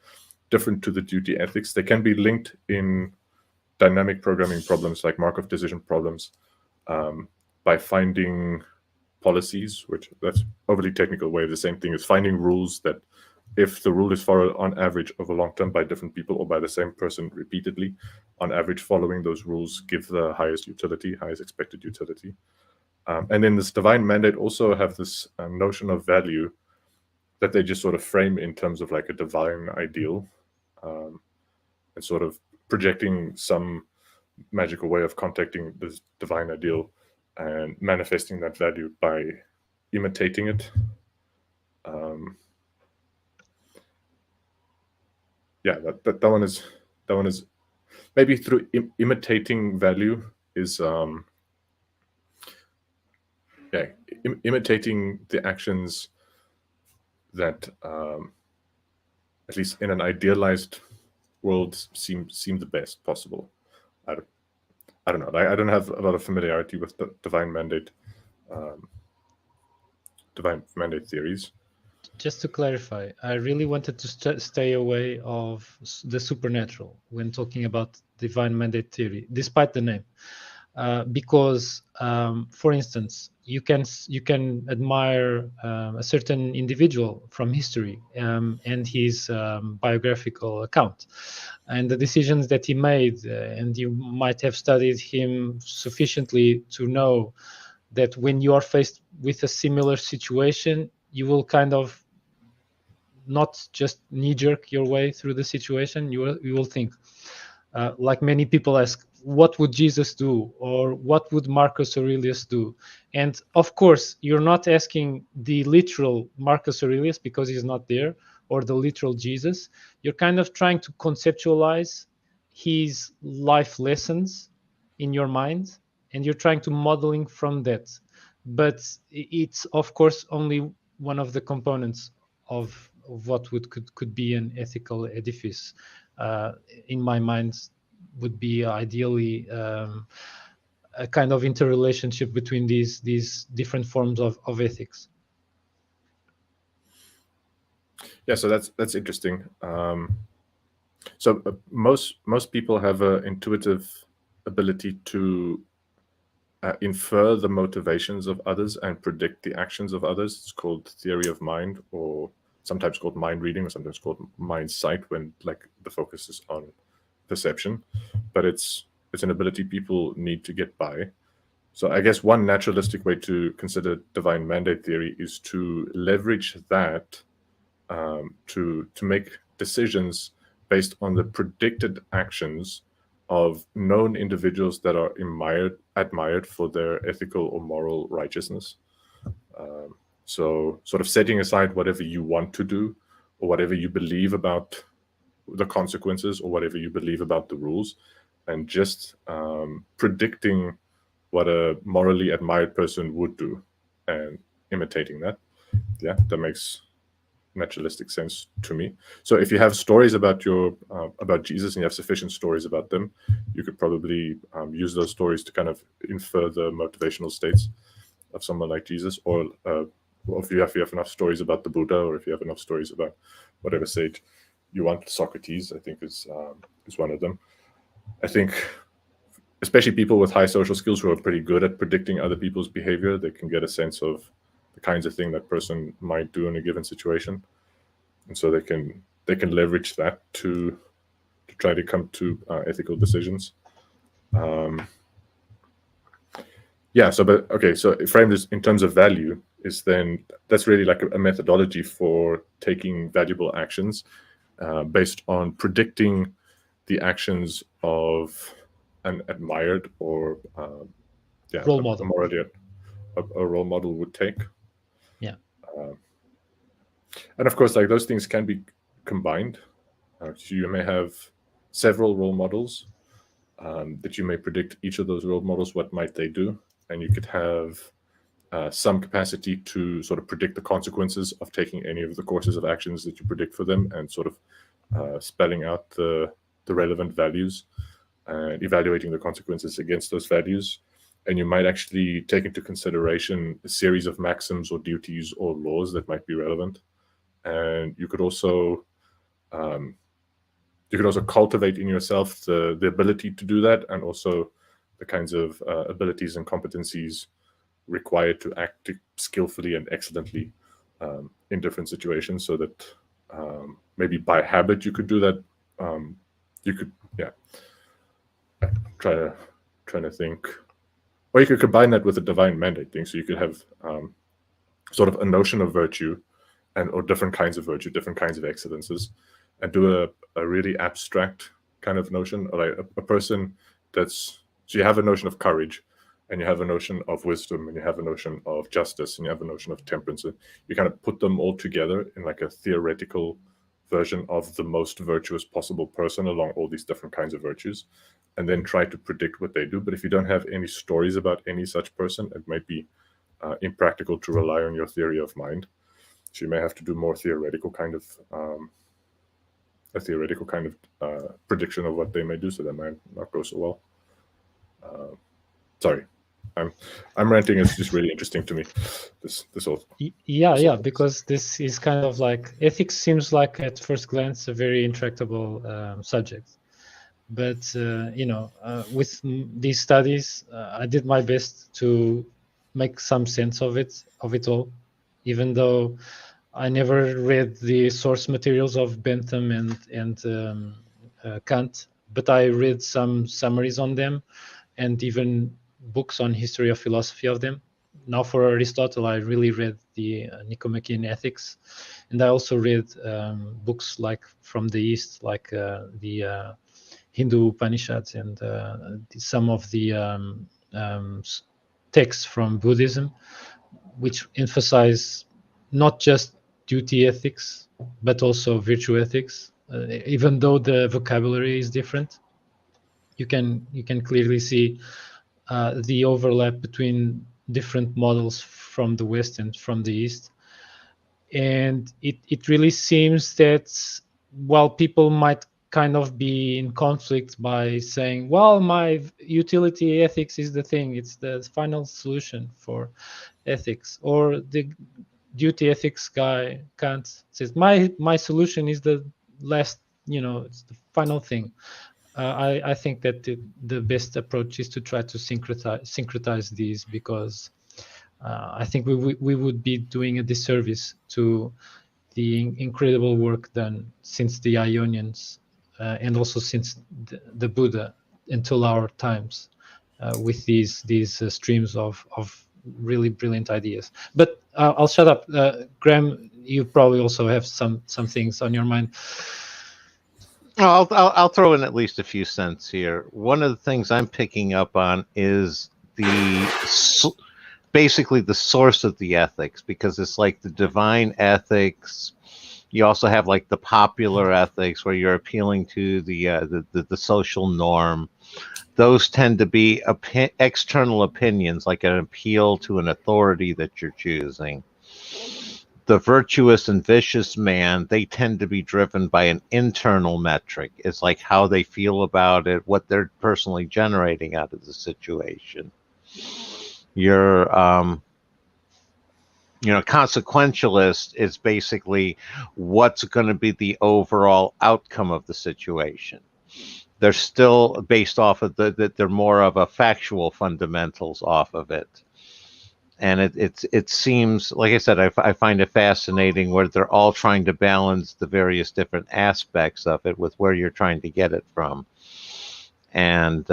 different to the duty ethics. They can be linked in dynamic programming problems like Markov decision problems by finding policies, which that's overly technical way of the same thing as finding rules that if the rule is followed on average over long term by different people or by the same person repeatedly, on average following those rules give the highest utility, highest expected utility. And then this divine mandate also have this notion of value that they just sort of frame in terms of like a divine ideal, and sort of projecting some magical way of contacting this divine ideal and manifesting that value by imitating it. Yeah, that one is maybe through imitating value is imitating the actions that at least in an idealized world seem the best possible. I don't know. I don't have a lot of familiarity with the divine mandate theories. Just to clarify, I really wanted to stay away of the supernatural when talking about divine mandate theory, despite the name, because, for instance, you can admire a certain individual from history and his biographical account and the decisions that he made, and you might have studied him sufficiently to know that when you are faced with a similar situation, you will kind of not just knee-jerk your way through the situation. You will think, like many people ask, what would Jesus do? Or what would Marcus Aurelius do? And of course, you're not asking the literal Marcus Aurelius because he's not there, or the literal Jesus. You're kind of trying to conceptualize his life lessons in your mind, and you're trying to modeling from that. But it's, of course, only one of the components of what could be an ethical edifice, in my mind, would be ideally a kind of interrelationship between these different forms of ethics. Yeah, so that's interesting. So most people have an intuitive ability to infer the motivations of others and predict the actions of others. It's called theory of mind, or sometimes called mind reading, or sometimes called mind sight, when like the focus is on perception. But it's an ability people need to get by. So I guess one naturalistic way to consider divine mandate theory is to leverage that to make decisions based on the predicted actions of known individuals that are admired for their ethical or moral righteousness. So sort of setting aside whatever you want to do, or whatever you believe about the consequences, or whatever you believe about the rules, and just predicting what a morally admired person would do and imitating that. Yeah, that makes naturalistic sense to me. So if you have stories about about Jesus, and you have sufficient stories about them, you could probably use those stories to kind of infer the motivational states of someone like Jesus, or if you have enough stories about the Buddha, or if you have enough stories about whatever sage you want. Socrates, I think, is one of them. I think especially people with high social skills who are pretty good at predicting other people's behavior, they can get a sense of the kinds of thing that person might do in a given situation, and so they can leverage that to try to come to ethical decisions. Yeah. So, but okay. So framed as in terms of value is then that's really like a methodology for taking valuable actions based on predicting the actions of an admired or Role model. A role model would take. Yeah. And of course, like those things can be combined. So you may have several role models that you may predict each of those role models, what might they do? And you could have some capacity to sort of predict the consequences of taking any of the courses of actions that you predict for them, and sort of spelling out the relevant values and evaluating the consequences against those values. And you might actually take into consideration a series of maxims or duties or laws that might be relevant. And you could also cultivate in yourself the ability to do that, and also the kinds of abilities and competencies required to act skillfully and excellently in different situations, so that maybe by habit you could do that. You could, yeah, trying to think, or you could combine that with a divine mandate thing. So you could have sort of a notion of virtue, or different kinds of virtue, different kinds of excellences, and do a really abstract kind of notion, or like a person that's, so you have a notion of courage, and you have a notion of wisdom, and you have a notion of justice, and you have a notion of temperance. You kind of put them all together in like a theoretical version of the most virtuous possible person along all these different kinds of virtues, and then try to predict what they do. But if you don't have any stories about any such person, it might be impractical to rely on your theory of mind. So you may have to do more theoretical kind of prediction of what they may do. So that might not go so well. Sorry, I'm ranting. It's just really interesting to me. This whole yeah, because this is kind of like, ethics seems like at first glance a very intractable subject, but with these studies, I did my best to make some sense of it all, even though I never read the source materials of Bentham and Kant, but I read some summaries on them, and even books on history of philosophy of them. Now, for Aristotle, I really read the Nicomachean Ethics, and I also read books like from the East, like the Hindu Upanishads, and some of the texts from Buddhism, which emphasize not just duty ethics, but also virtue ethics. Even though the vocabulary is different, you can clearly see the overlap between different models from the West and from the East. And it really seems that while people might kind of be in conflict by saying, well, my utility ethics is the thing, it's the final solution for ethics, or the duty ethics guy Kant says, my solution is the last, it's the final thing. I think that the best approach is to try to syncretize these, because I think we would be doing a disservice to the incredible work done since the Ionians and also since the Buddha until our times with these streams of really brilliant ideas. But I'll shut up. Graham, you probably also have some things on your mind. I'll throw in at least a few cents here. One of the things I'm picking up on is basically the source of the ethics, because it's like the divine ethics. You also have like the popular ethics, where you're appealing to the social norm. Those tend to be external opinions, like an appeal to an authority that you're choosing. The virtuous and vicious man, they tend to be driven by an internal metric. It's like how they feel about it, what they're personally generating out of the situation. Your consequentialist is basically what's going to be the overall outcome of the situation. They're still based off of they're more of a factual fundamentals off of it. And it seems, like I said, I find it fascinating where they're all trying to balance the various different aspects of it with where you're trying to get it from. And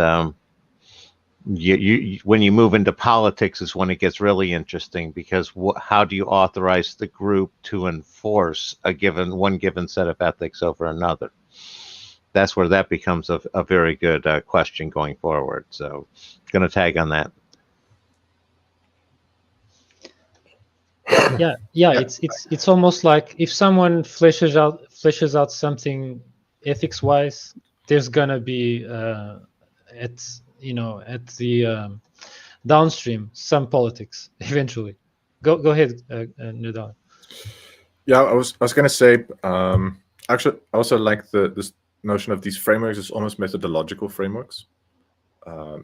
when you move into politics is when it gets really interesting, because how do you authorize the group to enforce one given set of ethics over another? That's where that becomes a very good question going forward. So going to tag on that. Yeah, it's almost like if someone fleshes out something ethics wise, there's gonna be at the downstream some politics eventually. Go ahead, Nidal. Yeah, I was gonna say, actually, I also like this notion of these frameworks as almost methodological frameworks.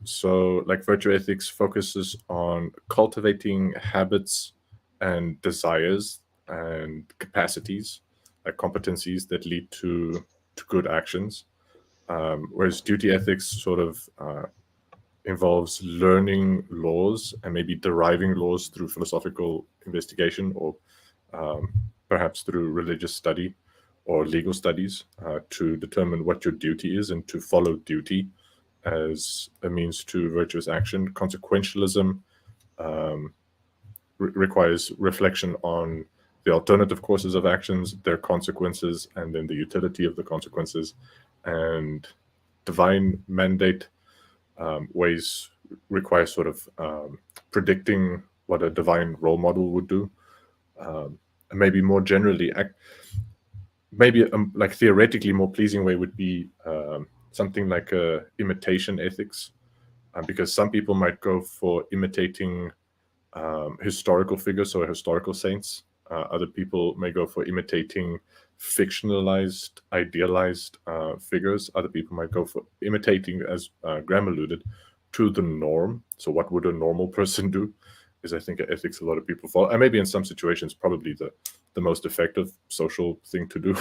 So like virtue ethics focuses on cultivating habits and desires and capacities, like competencies that lead to good actions. Whereas duty ethics sort of involves learning laws and maybe deriving laws through philosophical investigation, or perhaps through religious study or legal studies to determine what your duty is and to follow duty as a means to virtuous action. Consequentialism requires reflection on the alternative courses of actions, their consequences, and then the utility of the consequences. And divine mandate ways require sort of predicting what a divine role model would do. And maybe more generally, maybe like theoretically more pleasing way would be something like imitation ethics, because some people might go for imitating historical figures, so historical saints. Other people may go for imitating fictionalized, idealized figures. Other people might go for imitating, as Graham alluded, to the norm. So what would a normal person do is, I think, ethics a lot of people follow. And maybe in some situations, probably the most effective social thing to do.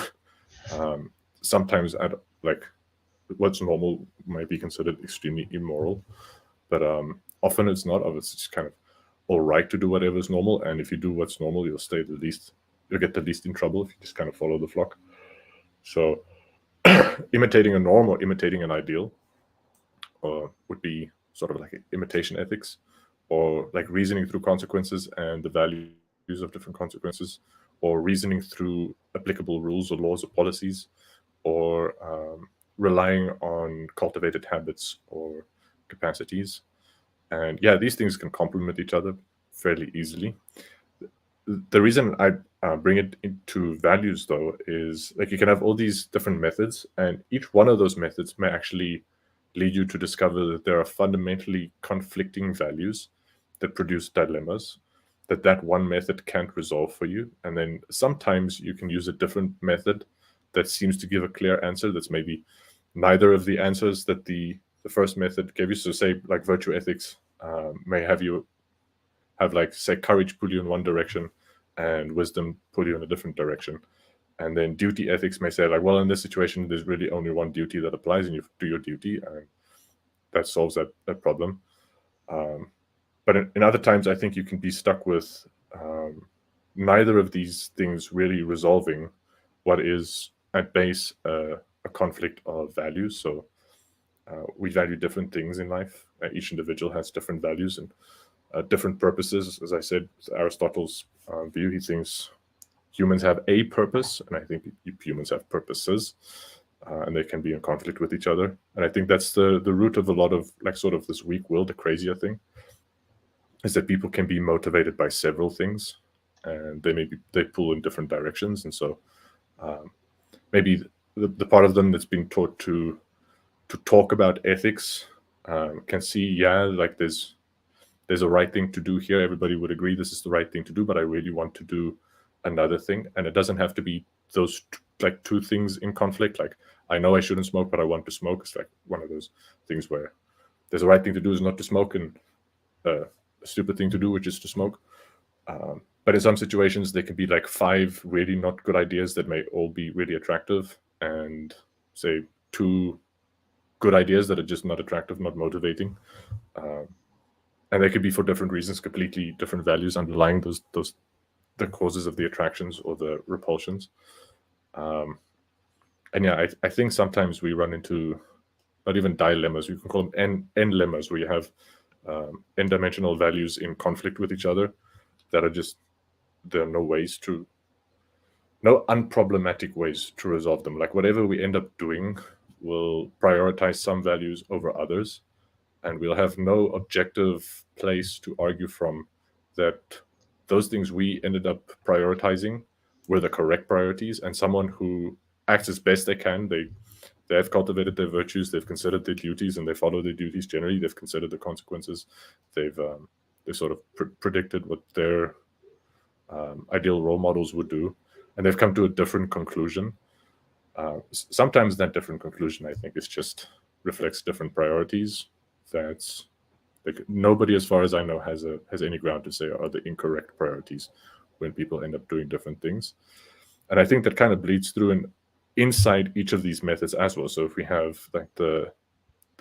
Sometimes like what's normal might be considered extremely immoral, but often it's not. It's just kind of all right to do whatever is normal, and if you do what's normal, you'll get the least in trouble if you just kind of follow the flock. So imitating a norm or imitating an ideal would be sort of like imitation ethics, or like reasoning through consequences and the values of different consequences, or reasoning through applicable rules or laws or policies, or relying on cultivated habits or capacities. And yeah, these things can complement each other fairly easily. The reason I bring it into values, though, is like you can have all these different methods, and each one of those methods may actually lead you to discover that there are fundamentally conflicting values that produce dilemmas. that one method can't resolve for you. And then sometimes you can use a different method that seems to give a clear answer that's maybe neither of the answers that the first method gave you. So say like virtue ethics may have you have like, say, courage pull you in one direction and wisdom pull you in a different direction. And then duty ethics may say like, well, in this situation, there's really only one duty that applies and you do your duty, and that solves that problem. But in other times, I think you can be stuck with neither of these things really resolving what is at base a conflict of values. So we value different things in life. Each individual has different values and different purposes. As I said, Aristotle's view, he thinks humans have a purpose, and I think humans have purposes, and they can be in conflict with each other. And I think that's the root of a lot of like sort of this weak will, the crazier thing, is that people can be motivated by several things, and they pull in different directions. And so maybe the part of them that's being taught to talk about ethics can see, like there's a right thing to do here. Everybody would agree this is the right thing to do, but I really want to do another thing. And it doesn't have to be those like two things in conflict. Like, I know I shouldn't smoke, but I want to smoke. It's like one of those things where there's a right thing to do is not to smoke, and a stupid thing to do, which is to smoke. But in some situations, there can be like 5 really not good ideas that may all be really attractive, and say 2 good ideas that are just not attractive, not motivating. And they could be for different reasons, completely different values underlying those the causes of the attractions or the repulsions. And yeah, I think sometimes we run into not even dilemmas, you can call them n-lemmas, where you have n-dimensional values in conflict with each other that are just, there are no unproblematic ways to resolve them. Like whatever we end up doing will prioritize some values over others, and we'll have no objective place to argue from that those things we ended up prioritizing were the correct priorities. And someone who acts as best they can, they have cultivated their virtues, they've considered their duties, and they follow their duties generally. They've considered the consequences. They've sort of predicted what their ideal role models would do, and they've come to a different conclusion. Sometimes that different conclusion, I think, is just reflects different priorities. That's like nobody, as far as I know, has any ground to say are the incorrect priorities when people end up doing different things. And I think that kind of bleeds through inside each of these methods as well. So if we have like the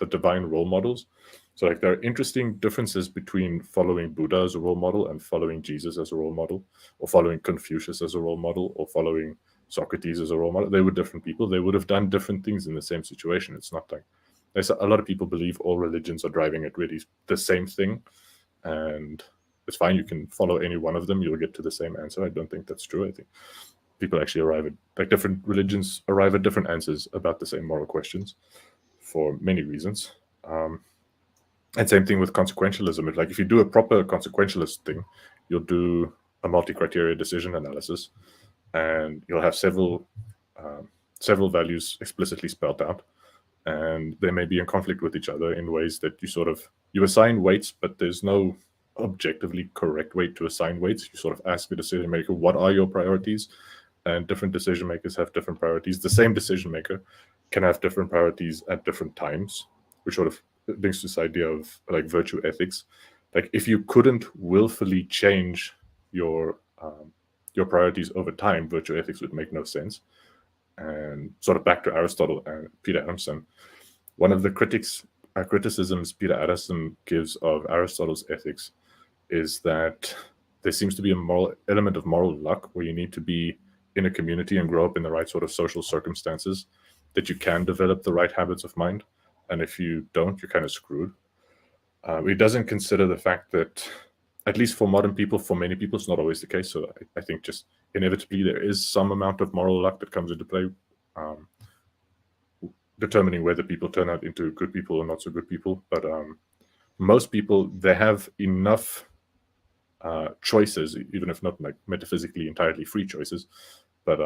divine role models, so like there are interesting differences between following Buddha as a role model and following Jesus as a role model, or following Confucius as a role model, or following Socrates as a role model. They were different people. They would have done different things in the same situation. It's not like, there's a lot of people believe all religions are driving at really the same thing, and it's fine. You can follow any one of them. You'll get to the same answer. I don't think that's true. I think people actually arrive at, like, different religions arrive at different answers about the same moral questions for many reasons. And same thing with consequentialism. It's like if you do a proper consequentialist thing, you'll do a multi-criteria decision analysis, and you'll have several values explicitly spelled out, and they may be in conflict with each other in ways that you assign weights, but there's no objectively correct way to assign weights. You sort of ask the decision maker, what are your priorities? And different decision makers have different priorities. The same decision maker can have different priorities at different times, which sort of links to this idea of like virtue ethics. Like if you couldn't willfully change your priorities over time, virtue ethics would make no sense. And sort of back to Aristotle and Peter Adamson, one of the criticisms Peter Adamson gives of Aristotle's ethics is that there seems to be a moral element of moral luck, where you need to be in a community and grow up in the right sort of social circumstances that you can develop the right habits of mind. And if you don't, you're kind of screwed. He doesn't consider the fact that, at least for modern people, for many people, it's not always the case. So I think just inevitably there is some amount of moral luck that comes into play, determining whether people turn out into good people or not so good people. But most people, they have enough choices, even if not like metaphysically entirely free choices, but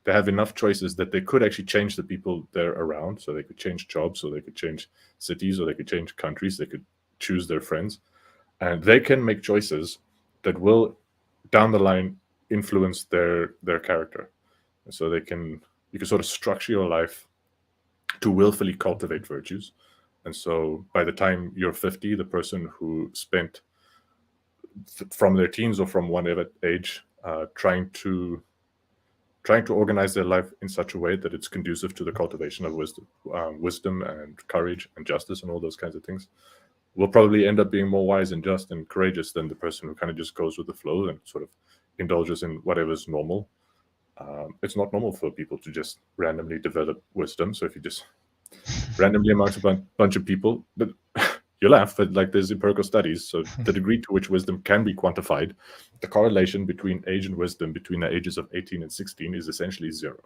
they have enough choices that they could actually change the people they're around. So they could change jobs, or they could change cities, or they could change countries. They could choose their friends, and they can make choices that will down the line influence their character. So you can sort of structure your life to willfully cultivate virtues. And so by the time you're 50, the person who spent from their teens or from whatever age trying to organize their life in such a way that it's conducive to the cultivation of wisdom and courage and justice and all those kinds of things, will probably end up being more wise and just and courageous than the person who kind of just goes with the flow and sort of indulges in whatever's normal. It's not normal for people to just randomly develop wisdom. So if you just randomly amongst a bunch of people, but you laugh, but like there's empirical studies. So the degree to which wisdom can be quantified, the correlation between age and wisdom between the ages of 18 and 16 is essentially zero.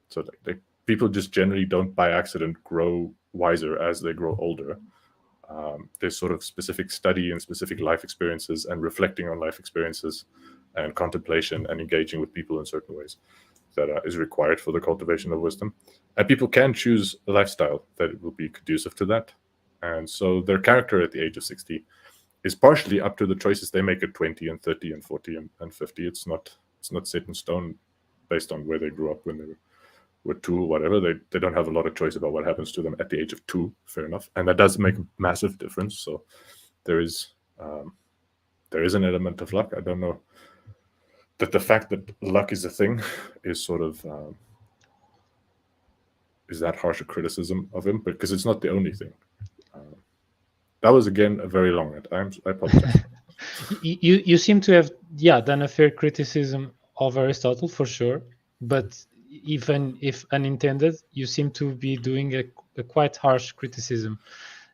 So like people just generally don't by accident grow wiser as they grow older. There's sort of specific study and specific life experiences and reflecting on life experiences and contemplation and engaging with people in certain ways that is required for the cultivation of wisdom. And people can choose a lifestyle that will be conducive to that. And so their character at the age of 60 is partially up to the choices they make at 20 and 30 and 40 and 50. It's not set in stone based on where they grew up when they were 2 or whatever. They don't have a lot of choice about what happens to them at the age of 2, fair enough. And that does make a massive difference. So there is an element of luck. I don't know that the fact that luck is a thing is sort of is that harsh a criticism of him, because it's not the only thing. That was again a very long rant. I apologize. You seem to have done a fair criticism of Aristotle for sure, but even if unintended, you seem to be doing a quite harsh criticism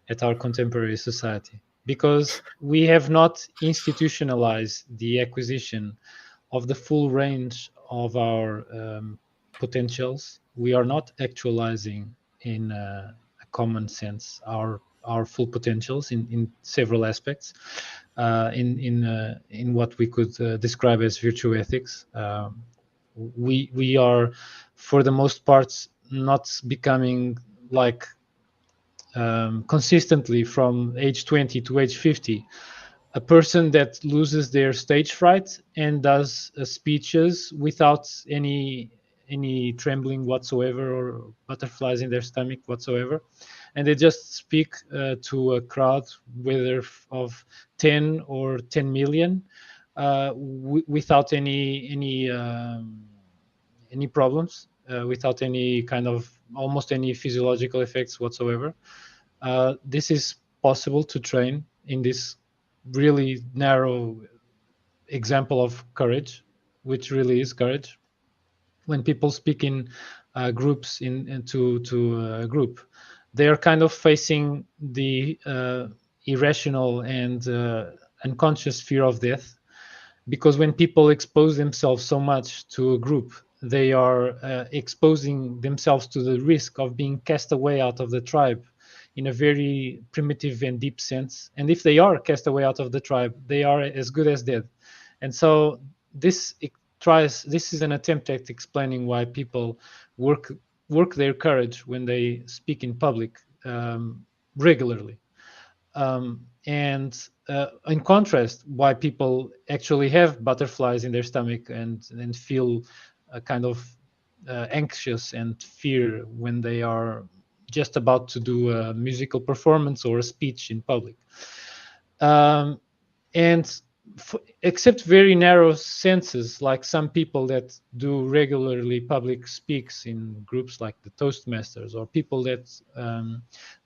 at our contemporary society, because we have not institutionalized the acquisition of the full range of our potentials. We are not actualizing in a common sense our full potentials in several aspects, in what we could describe as virtue ethics. We are, for the most part, not becoming like consistently from age 20 to age 50 a person that loses their stage fright and does speeches without any trembling whatsoever or butterflies in their stomach whatsoever, and they just speak to a crowd, whether of 10 or 10 million, without any problems, without any kind of almost any physiological effects whatsoever. This is possible to train in this really narrow example of courage, which really is courage. When people speak in groups to a group, they are kind of facing the irrational and unconscious fear of death, because when people expose themselves so much to a group, they are exposing themselves to the risk of being cast away out of the tribe in a very primitive and deep sense. And if they are cast away out of the tribe, they are as good as dead. And so this is an attempt at explaining why people work their courage when they speak in public regularly. And in contrast, why people actually have butterflies in their stomach and feel a kind of anxious and fear when they are just about to do a musical performance or a speech in public. And except very narrow senses, like some people that do regularly public speaks in groups like the Toastmasters, or people that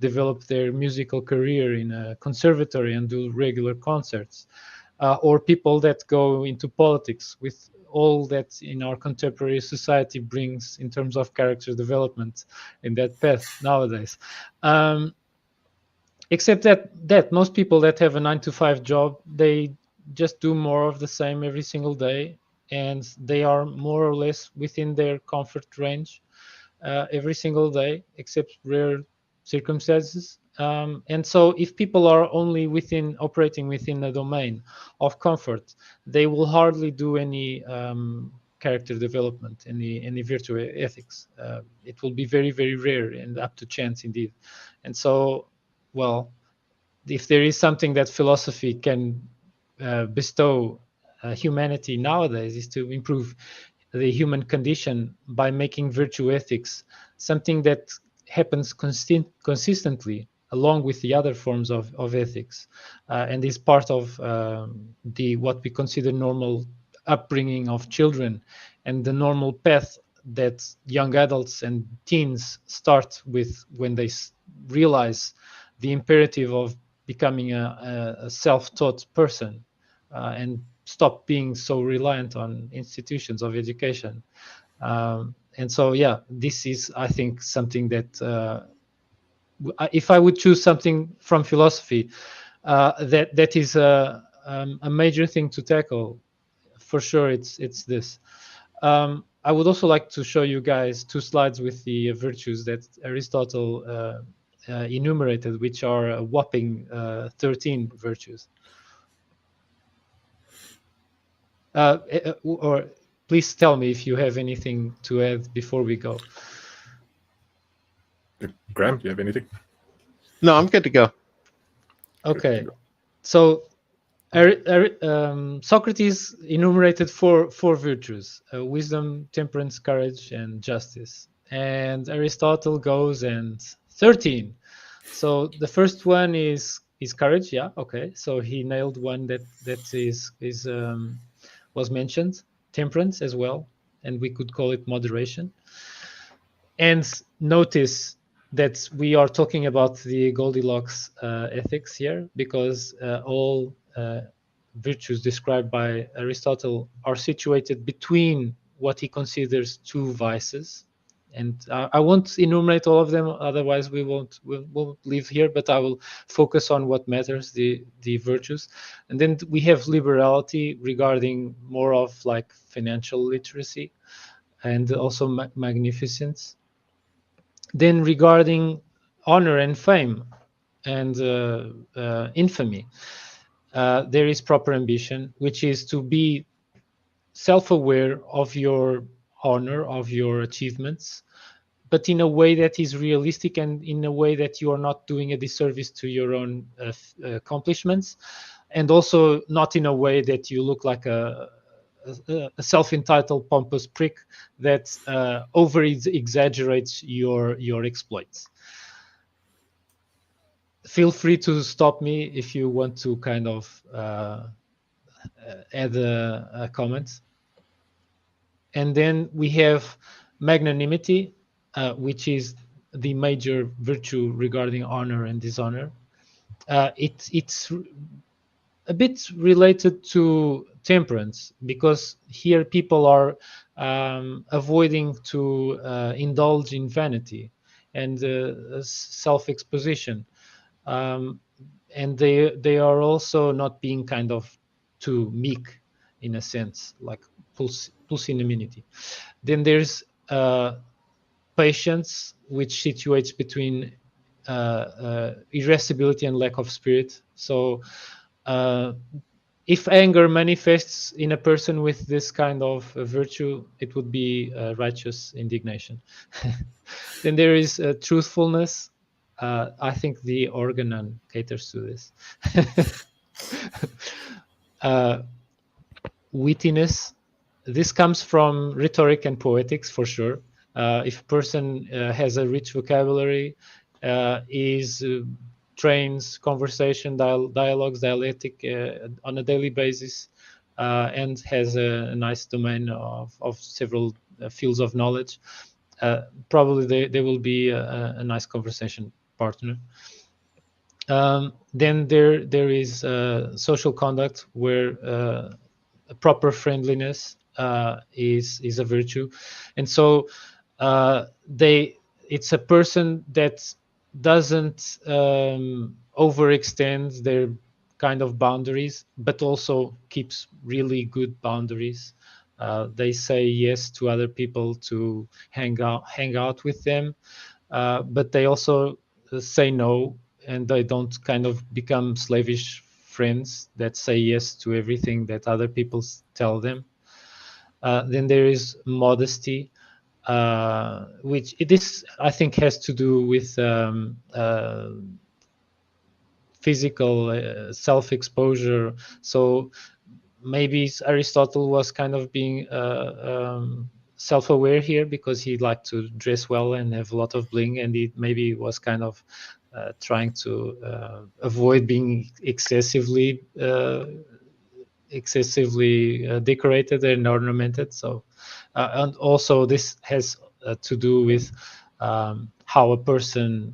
develop their musical career in a conservatory and do regular concerts, or people that go into politics with all that in our contemporary society brings in terms of character development in that path nowadays. Except that most people that have a 9-to-5 job, they just do more of the same every single day, and they are more or less within their comfort range every single day, except rare circumstances. And so if people are only operating within a domain of comfort, they will hardly do any character development, any virtue ethics. It will be very, very rare and up to chance indeed. And so, well, if there is something that philosophy can bestow humanity nowadays is to improve the human condition by making virtue ethics something that happens consistently along with the other forms of ethics, and is part of the what we consider normal upbringing of children and the normal path that young adults and teens start with when they realize the imperative of becoming a self-taught person, and stop being so reliant on institutions of education. And so, yeah, this is, I think, something that if I would choose something from philosophy, that is a major thing to tackle, for sure, it's this. I would also like to show you guys 2 slides with the virtues that Aristotle enumerated, which are a whopping 13 virtues. Or please tell me if you have anything to add before we go. Graham, do you have anything? No, I'm good to go. Okay, so Socrates enumerated four virtues: wisdom, temperance, courage, and justice. And Aristotle goes and 13. So the first one is courage. Yeah, okay. So he nailed one that was mentioned. Temperance as well, and we could call it moderation. And notice that we are talking about the Goldilocks ethics here, because all virtues described by Aristotle are situated between what he considers 2 vices. And I won't enumerate all of them, otherwise we won't leave here, but I will focus on what matters, the virtues. And then we have liberality, regarding more of like financial literacy, and also magnificence. Then regarding honor and fame and infamy, there is proper ambition, which is to be self-aware of your honor, of your achievements, but in a way that is realistic, and in a way that you are not doing a disservice to your own accomplishments, and also not in a way that you look like a self-entitled pompous prick that over exaggerates your exploits. Feel free to stop me if you want to kind of add a comment. And then we have magnanimity, which is the major virtue regarding honor and dishonor. It's a bit related to temperance, because here people are avoiding to indulge in vanity and self-exposition, and they are also not being kind of too meek, in a sense, like pusillanimity. Then there's patience, which situates between irascibility and lack of spirit. So if anger manifests in a person with this kind of virtue, it would be righteous indignation. Then there is truthfulness. I think the Organon caters to this. Wittiness. This comes from rhetoric and poetics, for sure. If a person has a rich vocabulary, trains conversation, dialogues, dialectic on a daily basis, and has a nice domain of several fields of knowledge, probably they will be a nice conversation partner. Then there is social conduct, where proper friendliness is a virtue, and so it's a person that doesn't overextend their kind of boundaries, but also keeps really good boundaries. They say yes to other people to hang out with them, but they also say no, and they don't kind of become slavish friends that say yes to everything that other people tell them. Then there is modesty, which this I think has to do with physical self-exposure. So maybe Aristotle was kind of being self-aware here, because he liked to dress well and have a lot of bling, and he maybe was kind of trying to avoid being excessively decorated and ornamented. So and also this has to do with how a person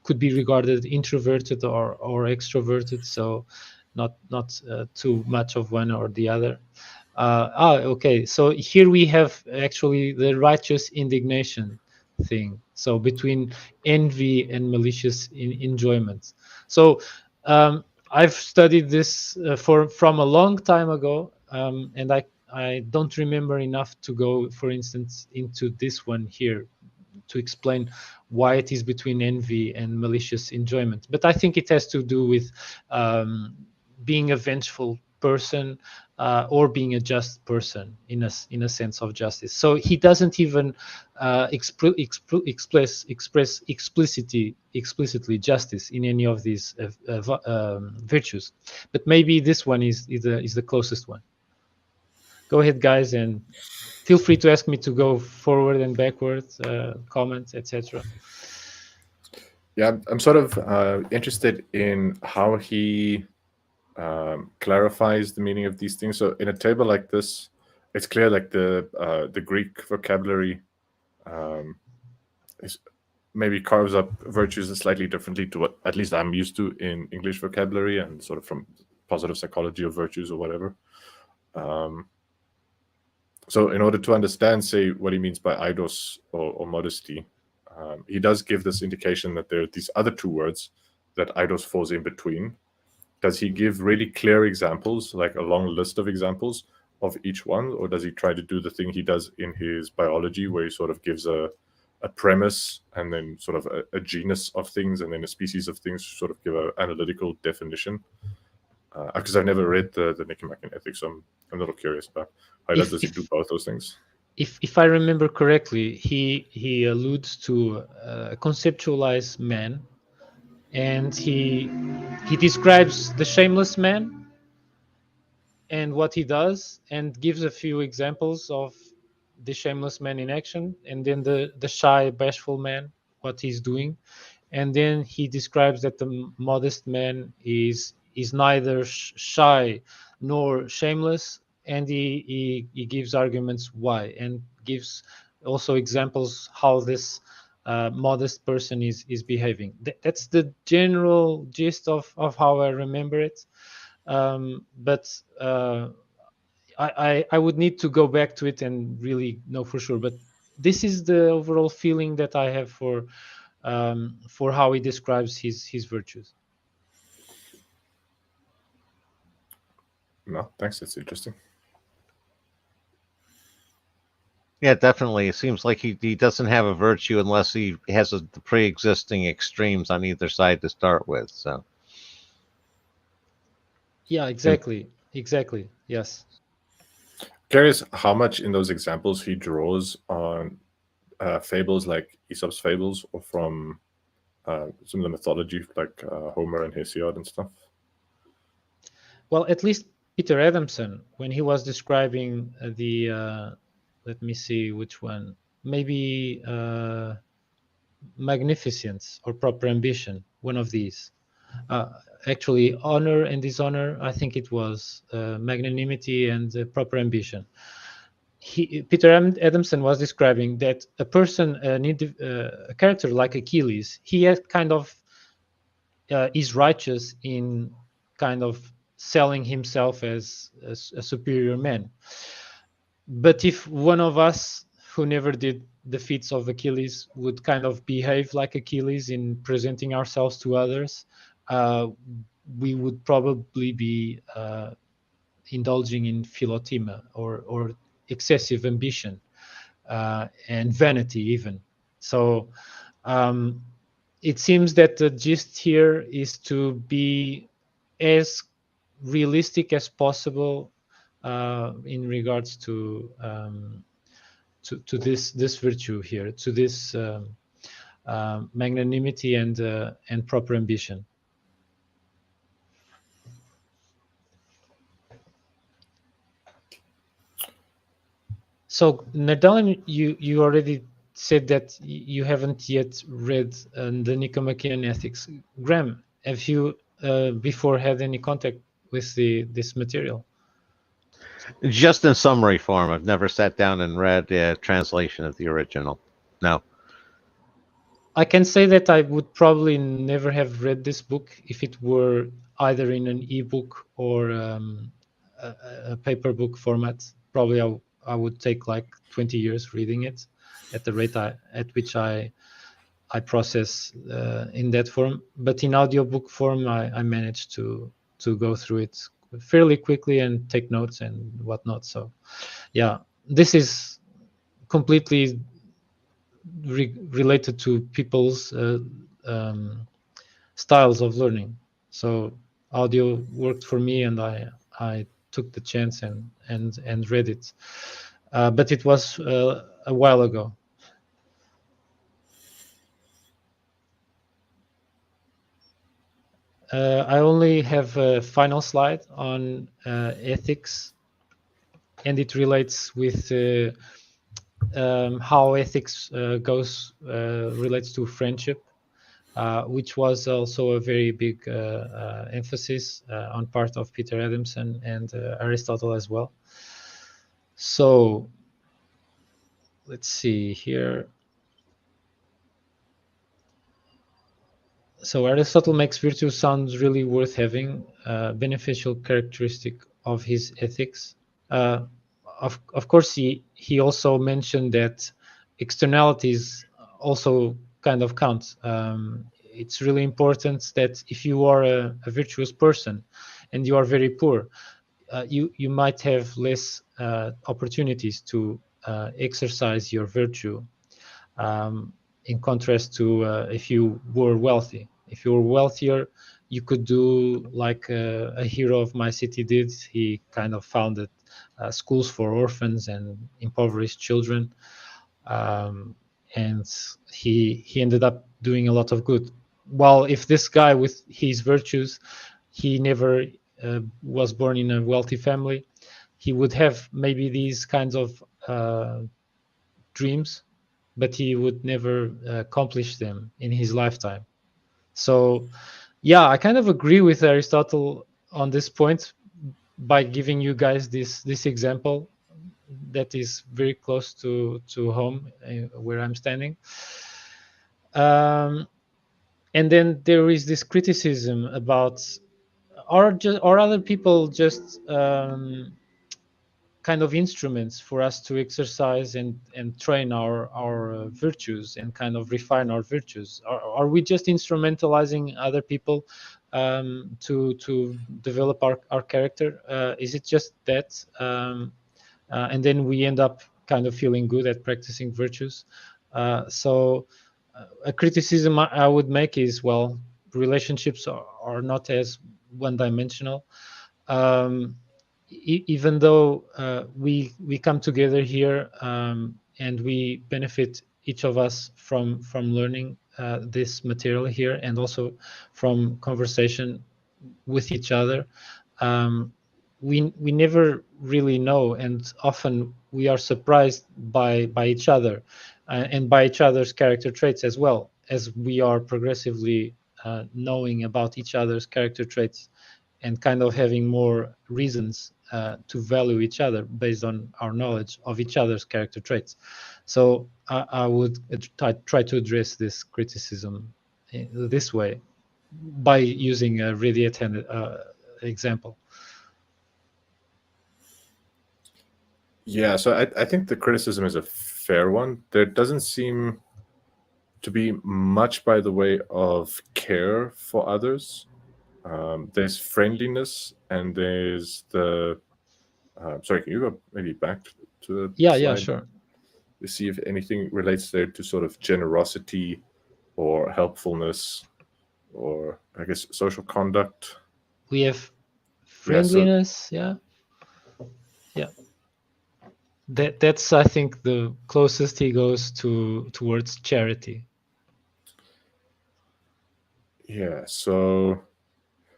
could be regarded introverted or extroverted. So not too much of one or the other. Okay, so here we have actually the righteous indignation thing, so between envy and malicious enjoyment. So I've studied this from a long time ago, and I don't remember enough to go, for instance, into this one here to explain why it is between envy and malicious enjoyment. But I think it has to do with being a vengeful person or being a just person in a sense of justice. So he doesn't even express explicitly justice in any of these virtues. But maybe this one is the closest one. Go ahead, guys, and feel free to ask me to go forward and backwards, comments, etc. Yeah, I'm sort of interested in how he clarifies the meaning of these things. So in a table like this, it's clear like the Greek vocabulary is maybe carves up virtues slightly differently to what at least I'm used to in English vocabulary and sort of from positive psychology of virtues or whatever. So in order to understand, say, what he means by eidos or modesty, he does give this indication that there are these other two words that eidos falls in between. Does he give really clear examples, like a long list of examples of each one, or does he try to do the thing he does in his biology, where he sort of gives a premise and then sort of a genus of things and then a species of things, sort of give an analytical definition? Because I've never read the Nicomachean Ethics, so I'm a little curious about how does he do both those things. If I remember correctly, he alludes to a conceptualized man, and he describes the shameless man and what he does, and gives a few examples of the shameless man in action, and then the shy, bashful man, what he's doing, and then he describes that the modest man is neither shy nor shameless, and he gives arguments why, and gives also examples how this modest person is behaving. That's the general gist of how I remember it. But I would need to go back to it and really know for sure. But this is the overall feeling that I have for how he describes his virtues. No, thanks. It's interesting. Yeah, definitely. It seems like he doesn't have a virtue unless he has the pre-existing extremes on either side to start with. So. Yeah, exactly. Yes. Curious how much in those examples he draws on fables like Aesop's fables, or from some of the mythology like Homer and Hesiod and stuff. Well, at least Peter Adamson, when he was describing the let me see which one, maybe magnificence or proper ambition, one of these. Actually, honor and dishonor, I think it was magnanimity and proper ambition. Peter Adamson was describing that a person, a character like Achilles, he had kind of is righteous in kind of selling himself as a superior man. But if one of us who never did the feats of Achilles would kind of behave like Achilles in presenting ourselves to others, we would probably be indulging in philotima or excessive ambition and vanity even. So it seems that the gist here is to be as realistic as possible in regards to this virtue here, to this magnanimity and proper ambition. So Nerdalim, you already said that you haven't yet read the Nicomachean Ethics. Graham, have you before had any contact with this material? Just in summary form. I've never sat down and read a translation of the original. No. I can say that I would probably never have read this book if it were either in an ebook or a paper book format. Probably I would take like 20 years reading it at the rate at which I process in that form. But in audiobook form, I managed to go through it fairly quickly and take notes and whatnot. So yeah, this is completely related to people's styles of learning. So audio worked for me, and I took the chance and read it. But it was a while ago. I only have a final slide on ethics, and it relates with how ethics relates to friendship, which was also a very big emphasis on part of Peter Adamson and Aristotle as well. So let's see here. So Aristotle makes virtue sound really worth having, beneficial characteristic of his ethics. Of course, he also mentioned that externalities also kind of count. It's really important that if you are a virtuous person and you are very poor, you might have less opportunities to exercise your virtue, in contrast to if you were wealthy. If you were wealthier, you could do like a hero of my city did. He kind of founded schools for orphans and impoverished children, and he ended up doing a lot of good. While if this guy with his virtues, he never was born in a wealthy family, he would have maybe these kinds of dreams, but he would never accomplish them in his lifetime. So yeah, I kind of agree with Aristotle on this point by giving you guys this example that is very close to home where I'm standing. And then there is this criticism about are other people just kind of instruments for us to exercise and train our virtues and kind of refine our virtues? Are we just instrumentalizing other people to develop our character? Is it just that? And then we end up kind of feeling good at practicing virtues. So a criticism I would make is, well, relationships are not as one-dimensional. Even though we come together here and we benefit each of us from learning this material here and also from conversation with each other, we never really know, and often we are surprised by each other and by each other's character traits, as well as we are progressively knowing about each other's character traits and kind of having more reasons to value each other based on our knowledge of each other's character traits. So I would try to address this criticism this way by using a really attended example. Yeah, so I think the criticism is a fair one. There doesn't seem to be much by the way of care for others. There's friendliness, and there's the sorry, can you go maybe back to the Yeah, slide? sure. To see if anything relates there to sort of generosity or helpfulness or I guess social conduct. We have friendliness. Yeah. That's I think the closest he goes towards charity. Yeah, so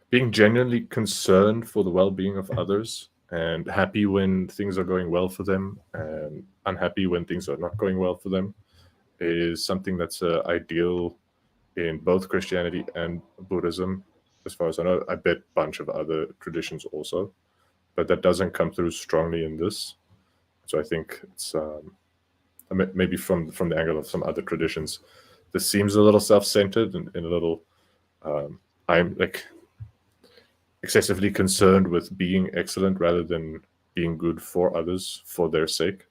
being genuinely concerned for the well-being of others and happy when things are going well for them, and unhappy when things are not going well for them is something that's ideal in both Christianity and Buddhism, as far as I know. I bet a bunch of other traditions also, but that doesn't come through strongly in this. So I think it's maybe from the angle of some other traditions, this seems a little self-centered and a little I'm like excessively concerned with being excellent rather than being good for others for their sake.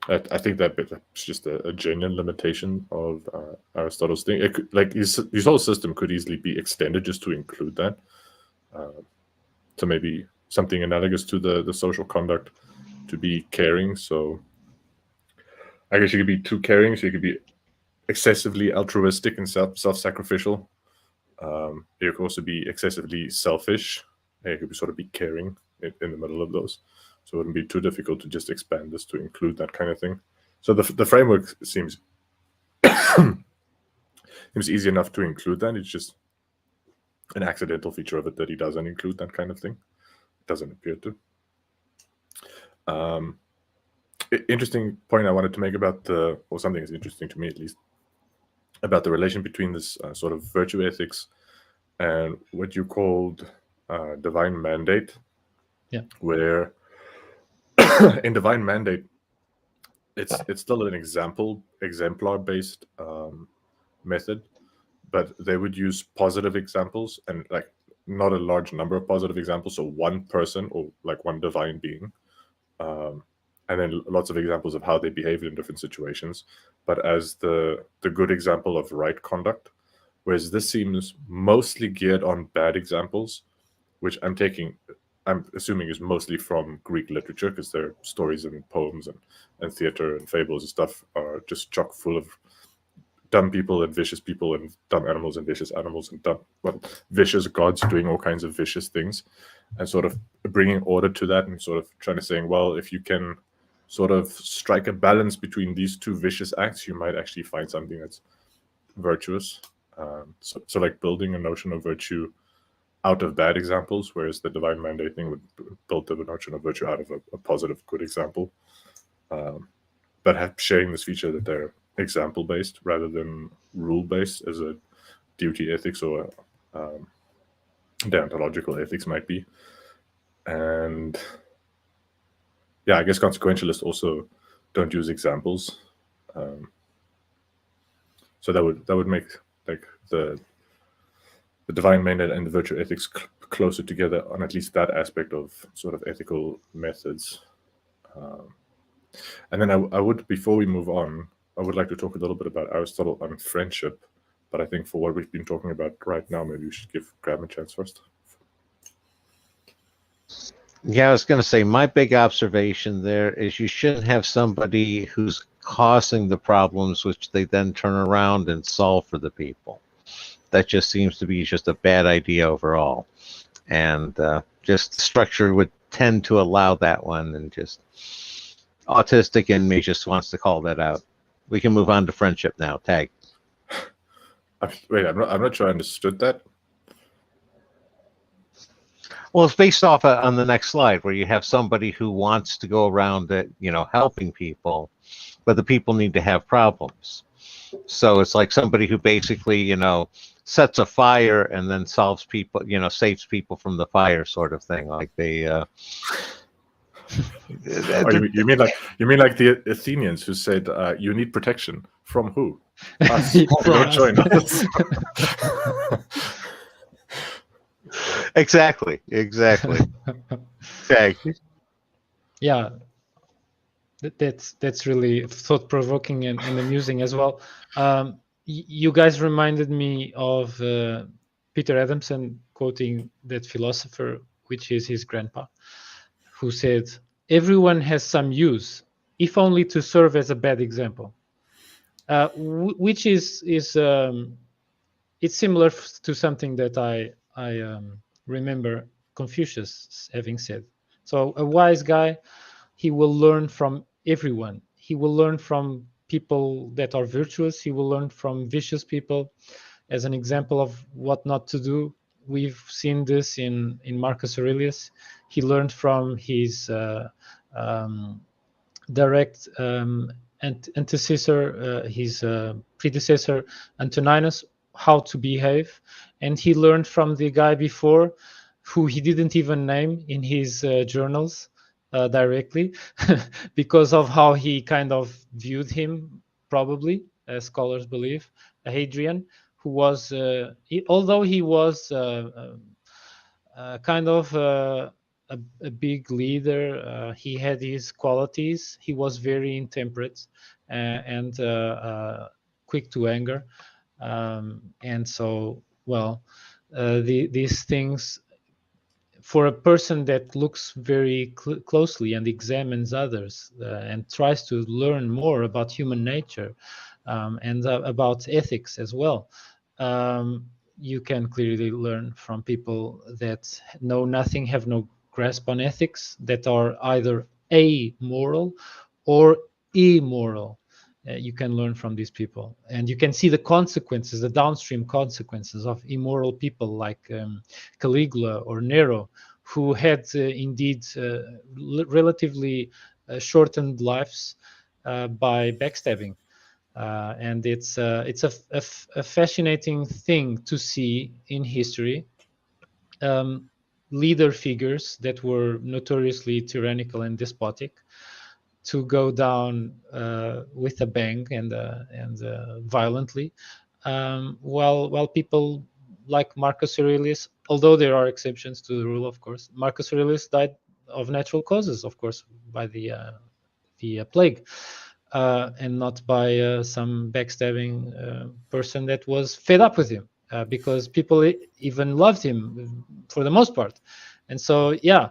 I think that's just a genuine limitation of Aristotle's thing. It could, like his whole system could easily be extended just to include that. So maybe something analogous to the social conduct to be caring. So I guess you could be too caring. So you could be excessively altruistic and self-sacrificial. You could also be excessively selfish. You could sort of be caring in the middle of those. So it wouldn't be too difficult to just expand this to include that kind of thing. So the framework seems easy enough to include that. It's just an accidental feature of it that he doesn't include that kind of thing. It doesn't appear to. Interesting point I wanted to make about or something is interesting to me at least, about the relation between this sort of virtue ethics and what you called divine mandate. Yeah. Where in divine mandate, it's still an exemplar-based method, but they would use positive examples and like not a large number of positive examples, so one person or like one divine being, and then lots of examples of how they behaved in different situations, but as the good example of right conduct, whereas this seems mostly geared on bad examples, which I'm assuming is mostly from Greek literature, because their stories and poems and theater and fables and stuff are just chock full of dumb people and vicious people and dumb animals and vicious animals and vicious gods doing all kinds of vicious things, and sort of bringing order to that and sort of trying to saying, well, if you can sort of strike a balance between these two vicious acts, you might actually find something that's virtuous. So like building a notion of virtue out of bad examples, whereas the divine mandate thing would build the notion of virtue out of a positive, good example. But sharing this feature that they're example-based rather than rule-based, as a duty ethics or deontological ethics might be. And yeah, I guess consequentialists also don't use examples. So that would make like the divine mandate and the virtue ethics closer together on at least that aspect of sort of ethical methods. And then I would, before we move on, I would like to talk a little bit about Aristotle on friendship. But I think for what we've been talking about right now, maybe we should give Graham a chance first. Yeah, I was going to say, my big observation there is you shouldn't have somebody who's causing the problems, which they then turn around and solve for the people. That just seems to be just a bad idea overall. And just the structure would tend to allow that one, and just autistic in me just wants to call that out. We can move on to friendship now. Tag. Wait, I'm not sure I understood that. Well, it's based off on the next slide, where you have somebody who wants to go around it, helping people, but the people need to have problems. So it's like somebody who basically, sets a fire and then solves people, saves people from the fire, sort of thing. Like they. You mean like the Athenians who said you need protection from who? Us. Don't join us. Exactly. Tag. Yeah, that's really thought-provoking and amusing as well. You guys reminded me of Peter Adamson quoting that philosopher, which is his grandpa, who said, "Everyone has some use, if only to serve as a bad example," which is it's similar to something that I remember Confucius having said. So a wise guy, he will learn from everyone. He will learn from people that are virtuous. He will learn from vicious people as an example of what not to do. We've seen this in Marcus Aurelius. He learned from his direct antecessor, his predecessor Antoninus, how to behave, and he learned from the guy before, who he didn't even name in his journals directly, because of how he kind of viewed him, probably, as scholars believe, Hadrian, who was, although he was kind of a big leader, he had his qualities. He was very intemperate and quick to anger, and so, well, these things, for a person that looks very closely and examines others and tries to learn more about human nature, and about ethics as well, you can clearly learn from people that know nothing, have no grasp on ethics, that are either amoral or immoral. You can learn from these people, and you can see the consequences, the downstream consequences of immoral people like Caligula or Nero, who had indeed relatively shortened lives by backstabbing. And it's a fascinating thing to see in history, leader figures that were notoriously tyrannical and despotic to go down with a bang and violently, while people like Marcus Aurelius, although there are exceptions to the rule, of course, Marcus Aurelius died of natural causes, of course, by the plague, and not by some backstabbing person that was fed up with him, because people even loved him for the most part. And so, yeah,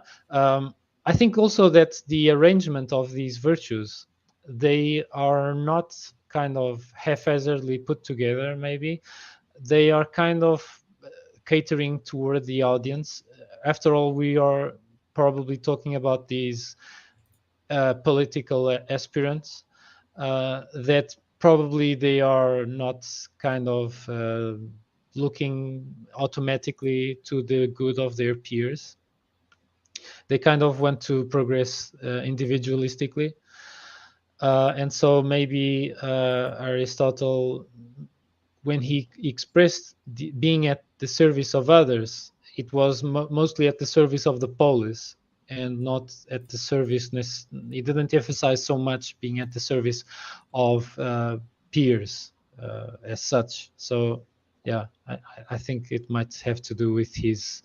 I think also that the arrangement of these virtues, they are not kind of haphazardly put together. Maybe they are kind of catering toward the audience. After all, we are probably talking about these political aspirants that probably they are not kind of looking automatically to the good of their peers. They kind of want to progress individualistically. And so maybe Aristotle, when he expressed being at the service of others, it was mostly at the service of the polis, and not at the service. He didn't emphasize so much being at the service of peers as such. So, yeah, I think it might have to do with his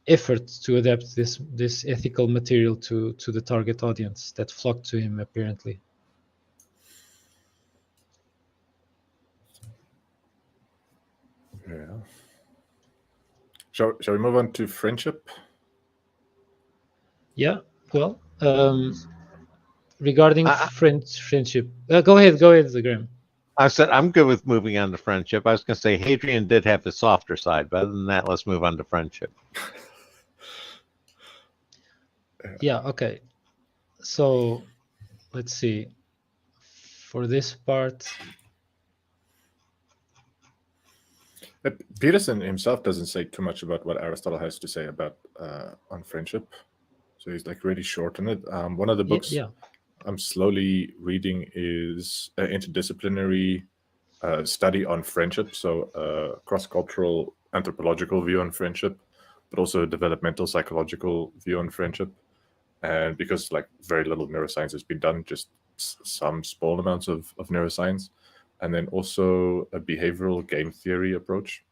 effort to adapt this ethical material to the target audience that flocked to him, apparently. Yeah. Shall we move on to friendship? Yeah. Well, regarding friendship, go ahead, Graham. I said I'm good with moving on to friendship. I was going to say Hadrian did have the softer side, but other than that, let's move on to friendship. Yeah. Okay. So let's see. For this part, Peterson himself doesn't say too much about what Aristotle has to say about on friendship, so he's like really short on it. One of the books I'm slowly reading is an interdisciplinary study on friendship, so cross-cultural anthropological view on friendship, but also a developmental psychological view on friendship. And because like very little neuroscience has been done, just some small amounts of neuroscience, and then also a behavioral game theory approach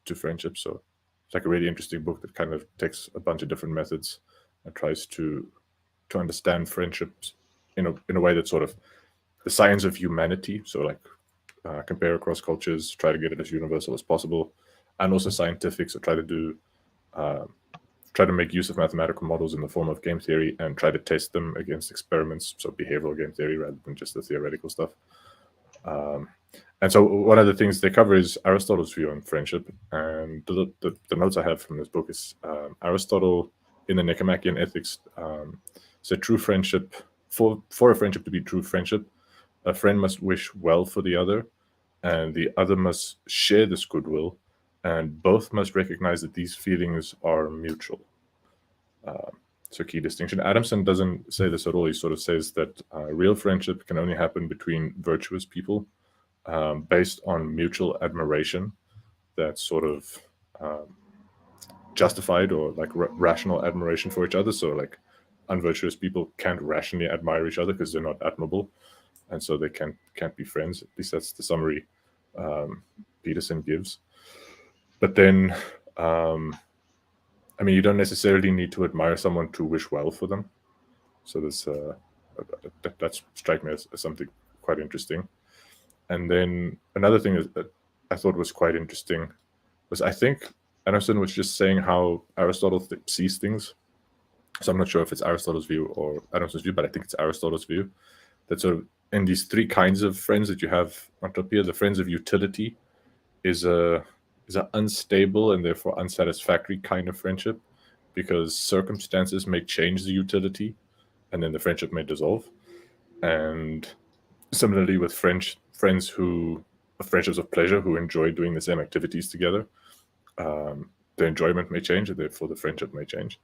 to friendship. So it's like a really interesting book that kind of takes a bunch of different methods and tries to understand friendships in a way that's sort of the science of humanity. So like compare across cultures, try to get it as universal as possible, and also scientific. So try to make use of mathematical models in the form of game theory and try to test them against experiments. So behavioral game theory rather than just the theoretical stuff. And so one of the things they cover is Aristotle's view on friendship. And the notes I have from this book is Aristotle in the Nicomachean Ethics said true friendship, for a friendship to be true friendship, a friend must wish well for the other, and the other must share this goodwill, and both must recognize that these feelings are mutual. So key distinction. Adamson doesn't say this at all. He sort of says that real friendship can only happen between virtuous people based on mutual admiration that's sort of justified or like rational admiration for each other. So like unvirtuous people can't rationally admire each other because they're not admirable, and so they can't be friends. At least that's the summary Peterson gives. But then, I mean, you don't necessarily need to admire someone to wish well for them. So this that strikes me as something quite interesting. And then another thing that I thought was quite interesting was, I think Adamson was just saying how Aristotle sees things. So I'm not sure if it's Aristotle's view or Adamson's view, but I think it's Aristotle's view that sort of in these three kinds of friends that you have on top here, the friends of utility is an unstable and therefore unsatisfactory kind of friendship, because circumstances may change the utility and then the friendship may dissolve. And similarly with friendships of pleasure who enjoy doing the same activities together, the enjoyment may change and therefore the friendship may change.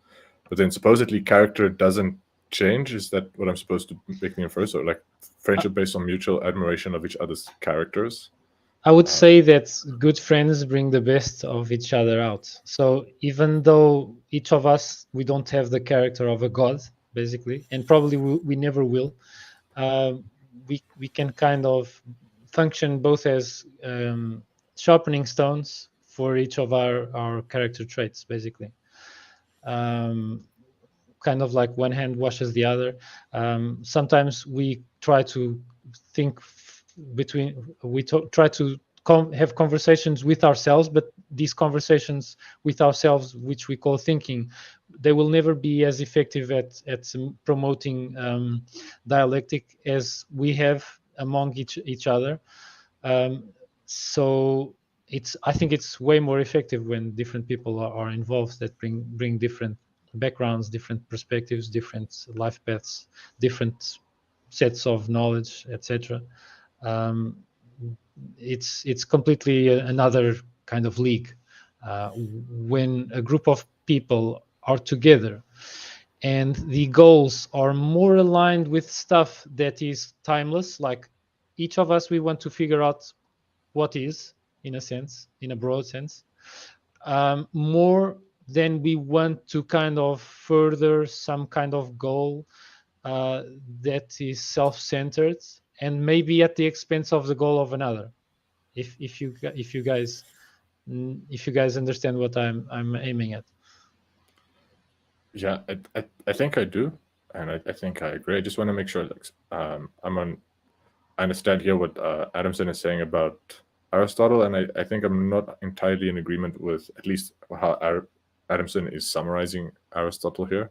But then supposedly character doesn't change. Is that what I'm supposed to make me infer? So like friendship based on mutual admiration of each other's characters? I would say that good friends bring the best of each other out. So even though each of us, we don't have the character of a god, basically, and probably we never will, we can kind of function both as sharpening stones for each of our character traits, basically. Kind of like one hand washes the other. Sometimes we try to think try to have conversations with ourselves, but these conversations with ourselves, which we call thinking, they will never be as effective at promoting dialectic as we have among each other. So I think it's way more effective when different people are involved that bring different backgrounds, different perspectives, different life paths, different sets of knowledge, etc. It's completely another kind of league when a group of people are together and the goals are more aligned with stuff that is timeless. Like each of us, we want to figure out what is, in a sense, in a broad sense, more than we want to kind of further some kind of goal that is self-centered and maybe at the expense of the goal of another. If you guys understand what I'm aiming at. Yeah, I think I do, and I think I agree. I just want to make sure I understand here what Adamson is saying about Aristotle, and I think I'm not entirely in agreement with at least how Adamson is summarizing Aristotle here.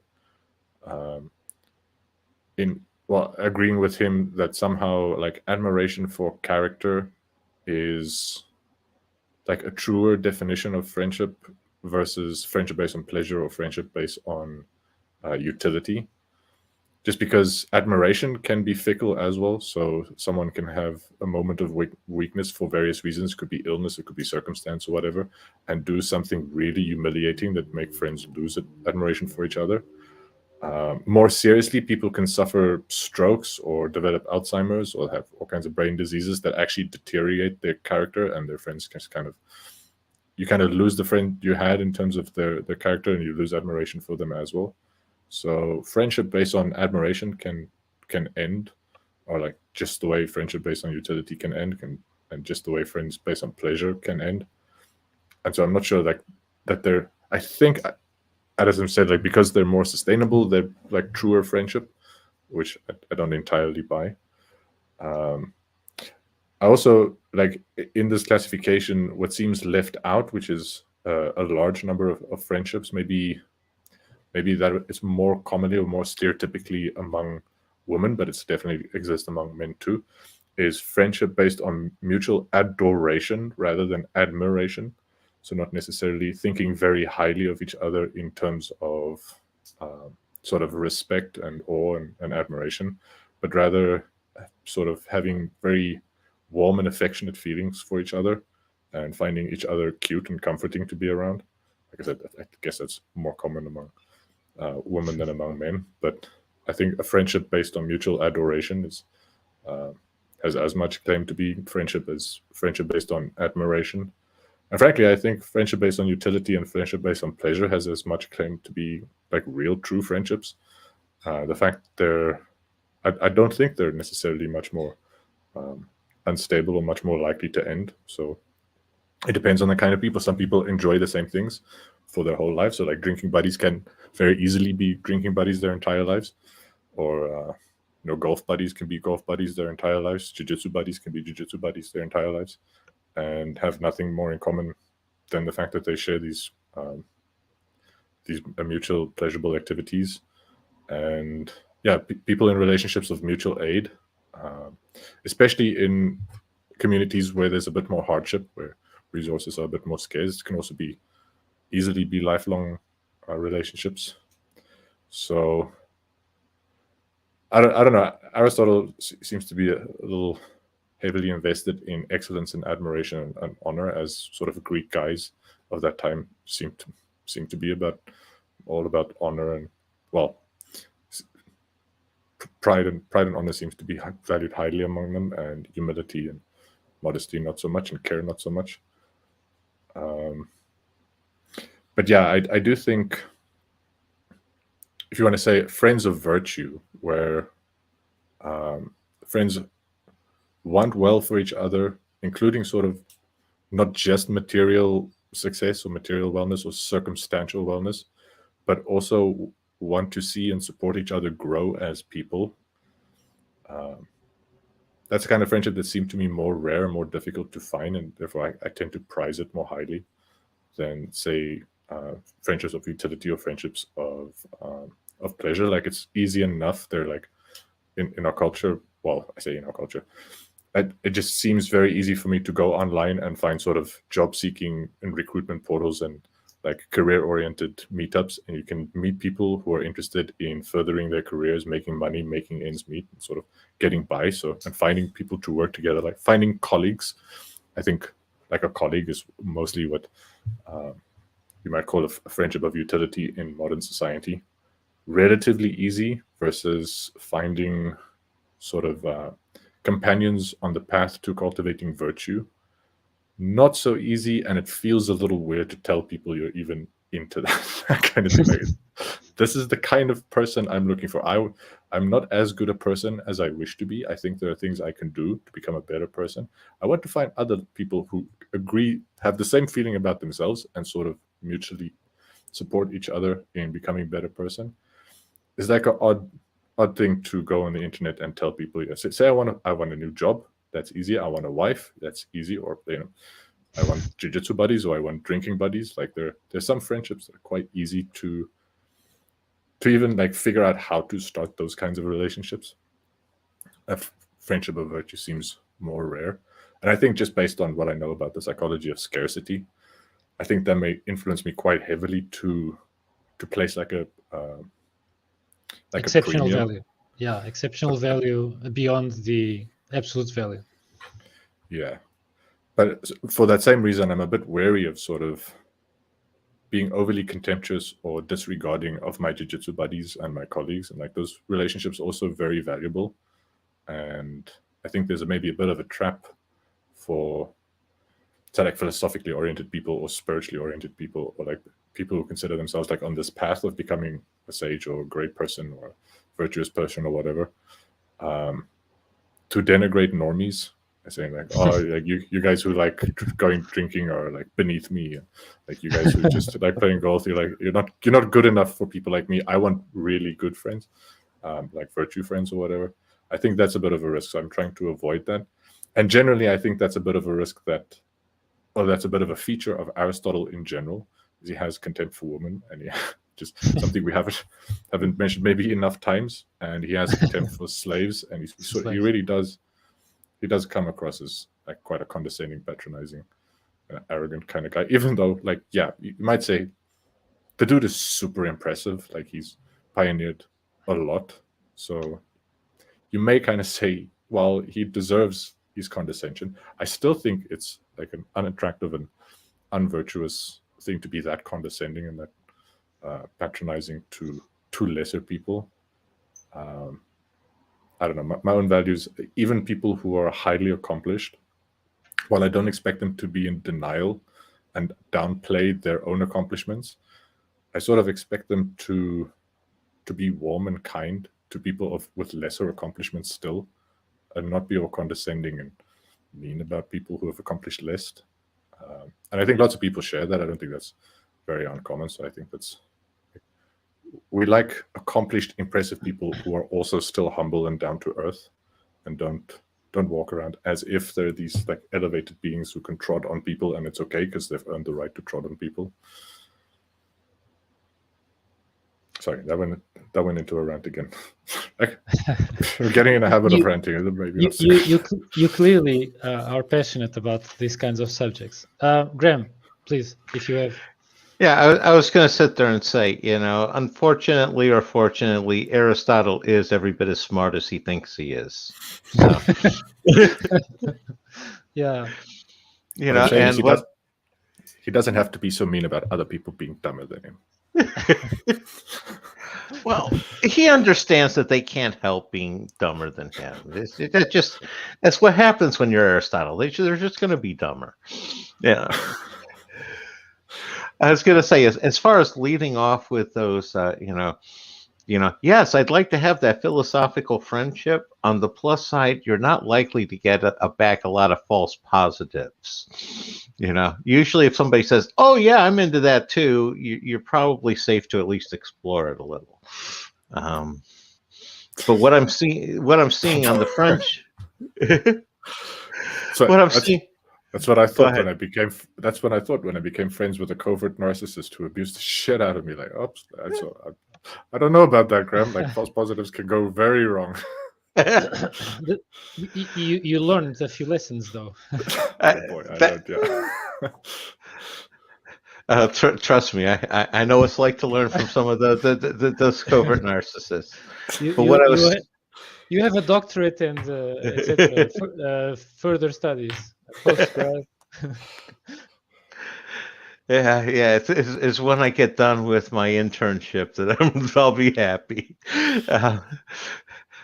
Agreeing with him that somehow like admiration for character is like a truer definition of friendship versus friendship based on pleasure or friendship based on utility. Just because admiration can be fickle as well. So someone can have a moment of weakness for various reasons. It could be illness, it could be circumstance or whatever, and do something really humiliating that make friends lose admiration for each other. More seriously, people can suffer strokes or develop Alzheimer's or have all kinds of brain diseases that actually deteriorate their character, and their friends can you kind of lose the friend you had in terms of their character, and you lose admiration for them as well. So friendship based on admiration can end, or like just the way friendship based on utility can end, and just the way friends based on pleasure can end. And so I'm not sure that they're, I think Adamson said like because they're more sustainable, they're like truer friendship, which I don't entirely buy. I also like in this classification what seems left out, which is a large number of friendships, maybe that it's more commonly or more stereotypically among women, but it's definitely exists among men too, is friendship based on mutual adoration rather than admiration. So not necessarily thinking very highly of each other in terms of sort of respect and awe and admiration, but rather sort of having very warm and affectionate feelings for each other and finding each other cute and comforting to be around. Like I said, I guess that's more common among women than among men. But I think a friendship based on mutual adoration has as much claim to be friendship as friendship based on admiration. And frankly, I think friendship based on utility and friendship based on pleasure has as much claim to be like real, true friendships. The fact I don't think they're necessarily much more unstable or much more likely to end. So it depends on the kind of people. Some people enjoy the same things for their whole life. So like drinking buddies can very easily be drinking buddies their entire lives, or golf buddies can be golf buddies their entire lives. Jiu-jitsu buddies can be jiu-jitsu buddies their entire lives, and have nothing more in common than the fact that they share these mutual pleasurable activities. And yeah, people in relationships of mutual aid, especially in communities where there's a bit more hardship, where resources are a bit more scarce, can also easily be lifelong relationships. So I don't know. Aristotle seems to be a little heavily invested in excellence and admiration and honor, as sort of Greek guys of that time seem to be all about honor, and well, pride and honor seems to be valued highly among them, and humility and modesty not so much, and care not so much. But yeah, I do think, if you want to say friends of virtue, where friends want well for each other, including sort of not just material success or material wellness or circumstantial wellness, but also want to see and support each other grow as people. That's the kind of friendship that seemed to me more rare, more difficult to find, and therefore I tend to prize it more highly than, say, friendships of utility or friendships of pleasure. Like, it's easy enough. They're like in our culture. Well, I say in our culture, it just seems very easy for me to go online and find sort of job seeking and recruitment portals and like career oriented meetups, and you can meet people who are interested in furthering their careers, making money, making ends meet, and sort of getting by. So, and finding people to work together, like finding colleagues. I think like a colleague is mostly what you might call a friendship of utility in modern society. Relatively easy versus finding sort of companions on the path to cultivating virtue. Not so easy, and it feels a little weird to tell people you're even into that kind of thing. Like, this is the kind of person I'm looking for. I'm not as good a person as I wish to be. I think there are things I can do to become a better person. I want to find other people who agree, have the same feeling about themselves, and sort of mutually support each other in becoming a better person. It's like an odd thing to go on the internet and tell people, say I want a new job. That's easy. I want a wife. That's easy. Or I want jiu-jitsu buddies, or I want drinking buddies. Like there's some friendships that are quite easy to even like figure out how to start those kinds of relationships. A friendship of virtue seems more rare, and I think just based on what I know about the psychology of scarcity, I think that may influence me quite heavily to place like a exceptional value. Yeah, exceptional value beyond the absolute value. Yeah, but for that same reason, I'm a bit wary of sort of being overly contemptuous or disregarding of my jiu-jitsu buddies and my colleagues, and like those relationships are also very valuable. And I think there's maybe a bit of a trap for, say, like philosophically oriented people or spiritually oriented people, or like people who consider themselves like on this path of becoming a sage or a great person or a virtuous person or whatever, to denigrate normies, saying like, oh, like you guys who like going drinking are like beneath me, like you guys who just like playing golf, you're not good enough for people like me. I want really good friends, like virtue friends or whatever. I think that's a bit of a risk, so I'm trying to avoid that. And generally, I think that's a bit of a risk that's a bit of a feature of Aristotle in general, is he has contempt for women, and just something we haven't mentioned maybe enough times. And he has contempt for slaves, and he really does. He does come across as like quite a condescending, patronizing, arrogant kind of guy. Even though, like, yeah, you might say the dude is super impressive. Like, he's pioneered a lot. So you may kind of say, well, he deserves his condescension. I still think it's like an unattractive and unvirtuous thing to be that condescending and that patronizing to lesser people. I don't know, my own values, even people who are highly accomplished, while I don't expect them to be in denial and downplay their own accomplishments, I sort of expect them to be warm and kind to people with lesser accomplishments still, and not be all condescending and mean about people who have accomplished less. And I think lots of people share that. I don't think that's very uncommon. So I think we like accomplished, impressive people who are also still humble and down to earth, and don't walk around as if they're these like elevated beings who can trod on people and it's okay because they've earned the right to trod on people. Sorry, that went into a rant again. We're getting in a habit of ranting. Maybe you clearly are passionate about these kinds of subjects. Graham, please, if you have. Yeah, I was going to sit there and say, unfortunately or fortunately, Aristotle is every bit as smart as he thinks he is. So, yeah. And he doesn't have to be so mean about other people being dumber than him. Well, he understands that they can't help being dumber than him. That's what happens when you're Aristotle. They're just going to be dumber. Yeah. I was going to say, as far as leading off with those, yes, I'd like to have that philosophical friendship. On the plus side, you're not likely to get back a lot of false positives. Usually if somebody says, "Oh yeah, I'm into that too," you're probably safe to at least explore it a little. But what I'm seeing on the French, That's what I thought when I became. That's what I thought when I became friends with a covert narcissist who abused the shit out of me. Like, oops, I don't know about that, Graham. Like, false positives can go very wrong. You learned a few lessons, though. Oh boy, trust me, I know what it's like to learn from some of those covert narcissists. You have a doctorate and etc. Further studies. Yeah. It's when I get done with my internship that I'll be happy.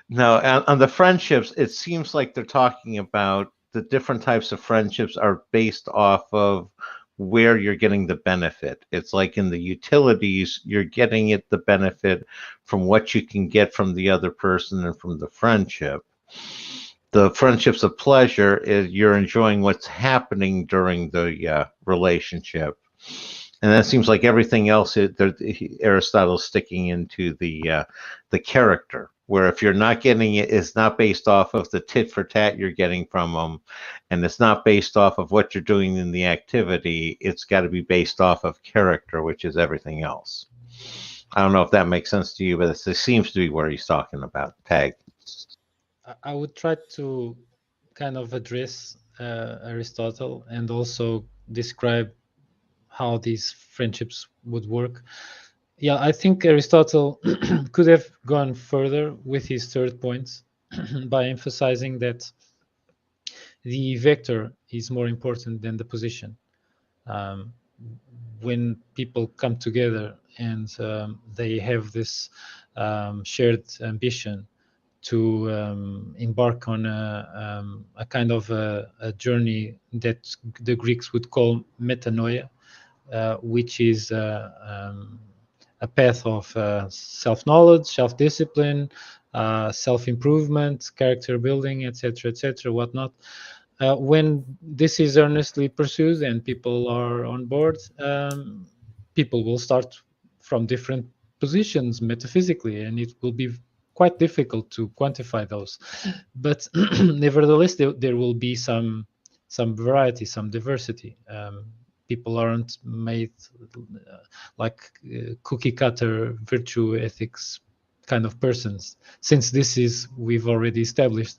No, on the friendships, it seems like they're talking about the different types of friendships are based off of where you're getting the benefit. It's like in the utilities, you're getting the benefit from what you can get from the other person and from the friendship. The friendships of pleasure is you're enjoying what's happening during the relationship. And that seems like everything else, Aristotle's sticking into the character, where if you're not getting it, it's not based off of the tit for tat you're getting from them, and it's not based off of what you're doing in the activity. It's got to be based off of character, which is everything else. I don't know if that makes sense to you, but it seems to be where he's talking about. Tag. I would try to kind of address Aristotle and also describe how these friendships would work. Yeah, I think Aristotle could have gone further with his third point by emphasizing that the vector is more important than the position. When people come together and they have this shared ambition to embark on a kind of a journey that the Greeks would call metanoia, which is a path of self-knowledge, self-discipline, self-improvement, character building, etc., whatnot. When this is earnestly pursued and people are on board, people will start from different positions metaphysically, and it will be quite difficult to quantify those. But nevertheless, there will be some variety, some diversity. People aren't made like cookie cutter virtue ethics kind of persons, since this is, we've already established,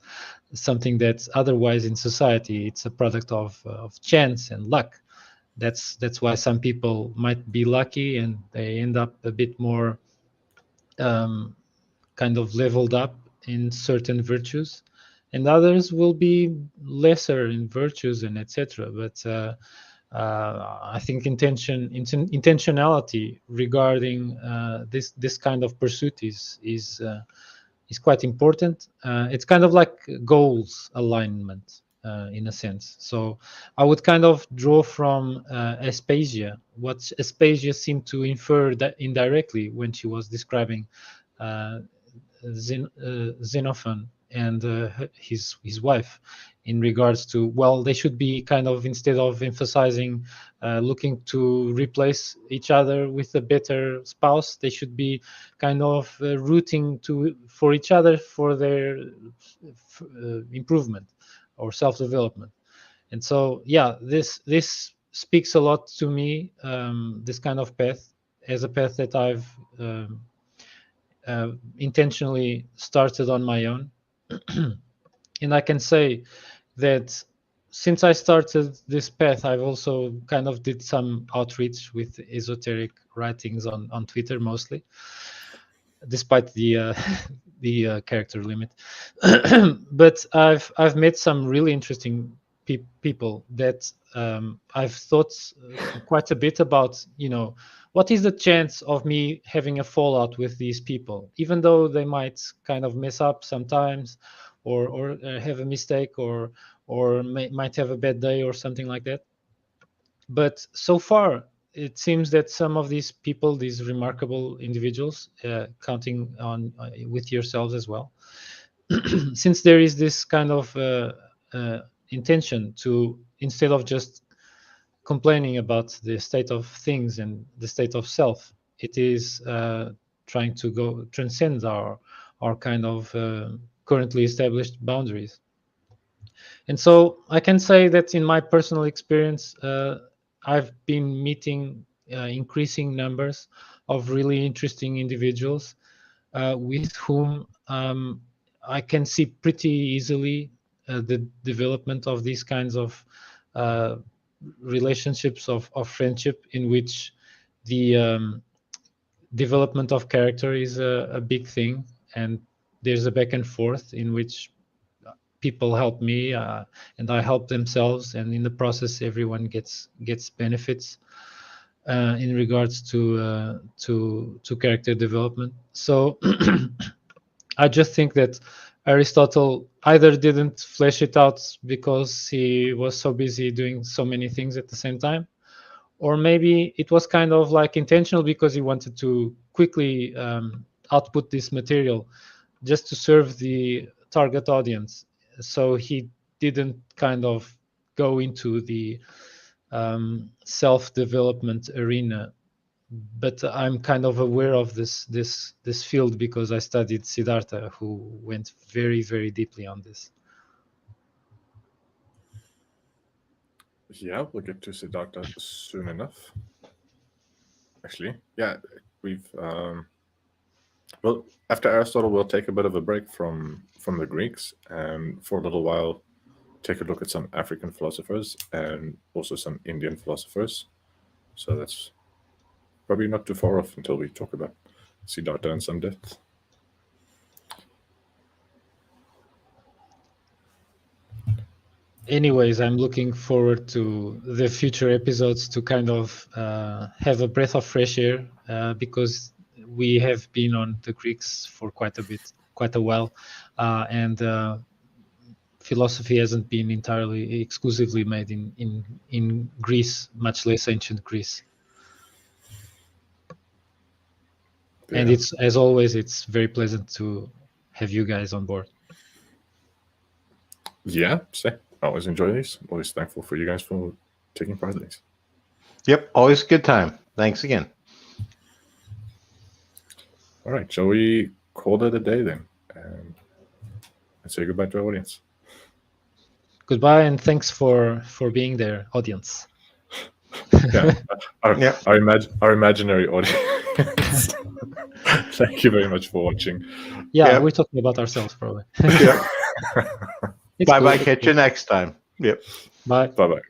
something that's otherwise in society, it's a product of chance and luck. That's why some people might be lucky and they end up a bit more kind of leveled up in certain virtues, and others will be lesser in virtues and etc. But I think intentionality regarding this kind of pursuit is quite important. It's kind of like goals alignment in a sense. So I would kind of draw from Aspasia, what Aspasia seemed to infer that indirectly when she was describing Xenophon and his wife, in regards to, well, they should be kind of, instead of emphasizing looking to replace each other with a better spouse, they should be kind of rooting for each other for their improvement or self-development. And so, yeah, this speaks a lot to me, this kind of path, as a path that I've intentionally started on my own. And I can say that since I started this path, I've also kind of did some outreach with esoteric writings on Twitter mostly, despite the character limit. But I've met some really interesting people that I've thought quite a bit about, what is the chance of me having a fallout with these people, even though they might kind of mess up sometimes, or have a mistake, or might have a bad day or something like that. But so far, it seems that some of these people, these remarkable individuals, counting on with yourselves as well, since there is this kind of intention to, instead of just complaining about the state of things and the state of self, it is trying to transcend our kind of currently established boundaries. And so I can say that in my personal experience, I've been meeting increasing numbers of really interesting individuals with whom I can see pretty easily the development of these kinds of relationships of friendship, in which the development of character is a big thing, and there's a back and forth in which people help me and I help themselves, and in the process everyone gets benefits in regards to character development. So I just think that Aristotle either didn't flesh it out because he was so busy doing so many things at the same time, or maybe it was kind of like intentional because he wanted to quickly output this material just to serve the target audience. So he didn't kind of go into the self-development arena. But I'm kind of aware of this field because I studied Siddhartha, who went very, very deeply on this. Yeah, we'll get to Siddhartha soon enough. Actually, yeah, we've well, after Aristotle, we'll take a bit of a break from the Greeks, and for a little while take a look at some African philosophers and also some Indian philosophers. So that's probably not too far off until we talk about Siddhartha in some depth. Anyways, I'm looking forward to the future episodes to kind of have a breath of fresh air because we have been on the Greeks for quite a while, and philosophy hasn't been entirely exclusively made in Greece, much less ancient Greece. Yeah. And it's, as always, it's very pleasant to have you guys on board. Yeah, I always enjoy these. Always thankful for you guys for taking part in these. Yep, always a good time. Thanks again. All right, shall we call it a day then? And say goodbye to our audience. Goodbye, and thanks for being there, audience. Yeah, our imaginary audience. Thank you very much for watching. Yeah, we're talking about ourselves probably. Yeah. Bye-bye. Catch you next time. Yep. Bye. Bye-bye.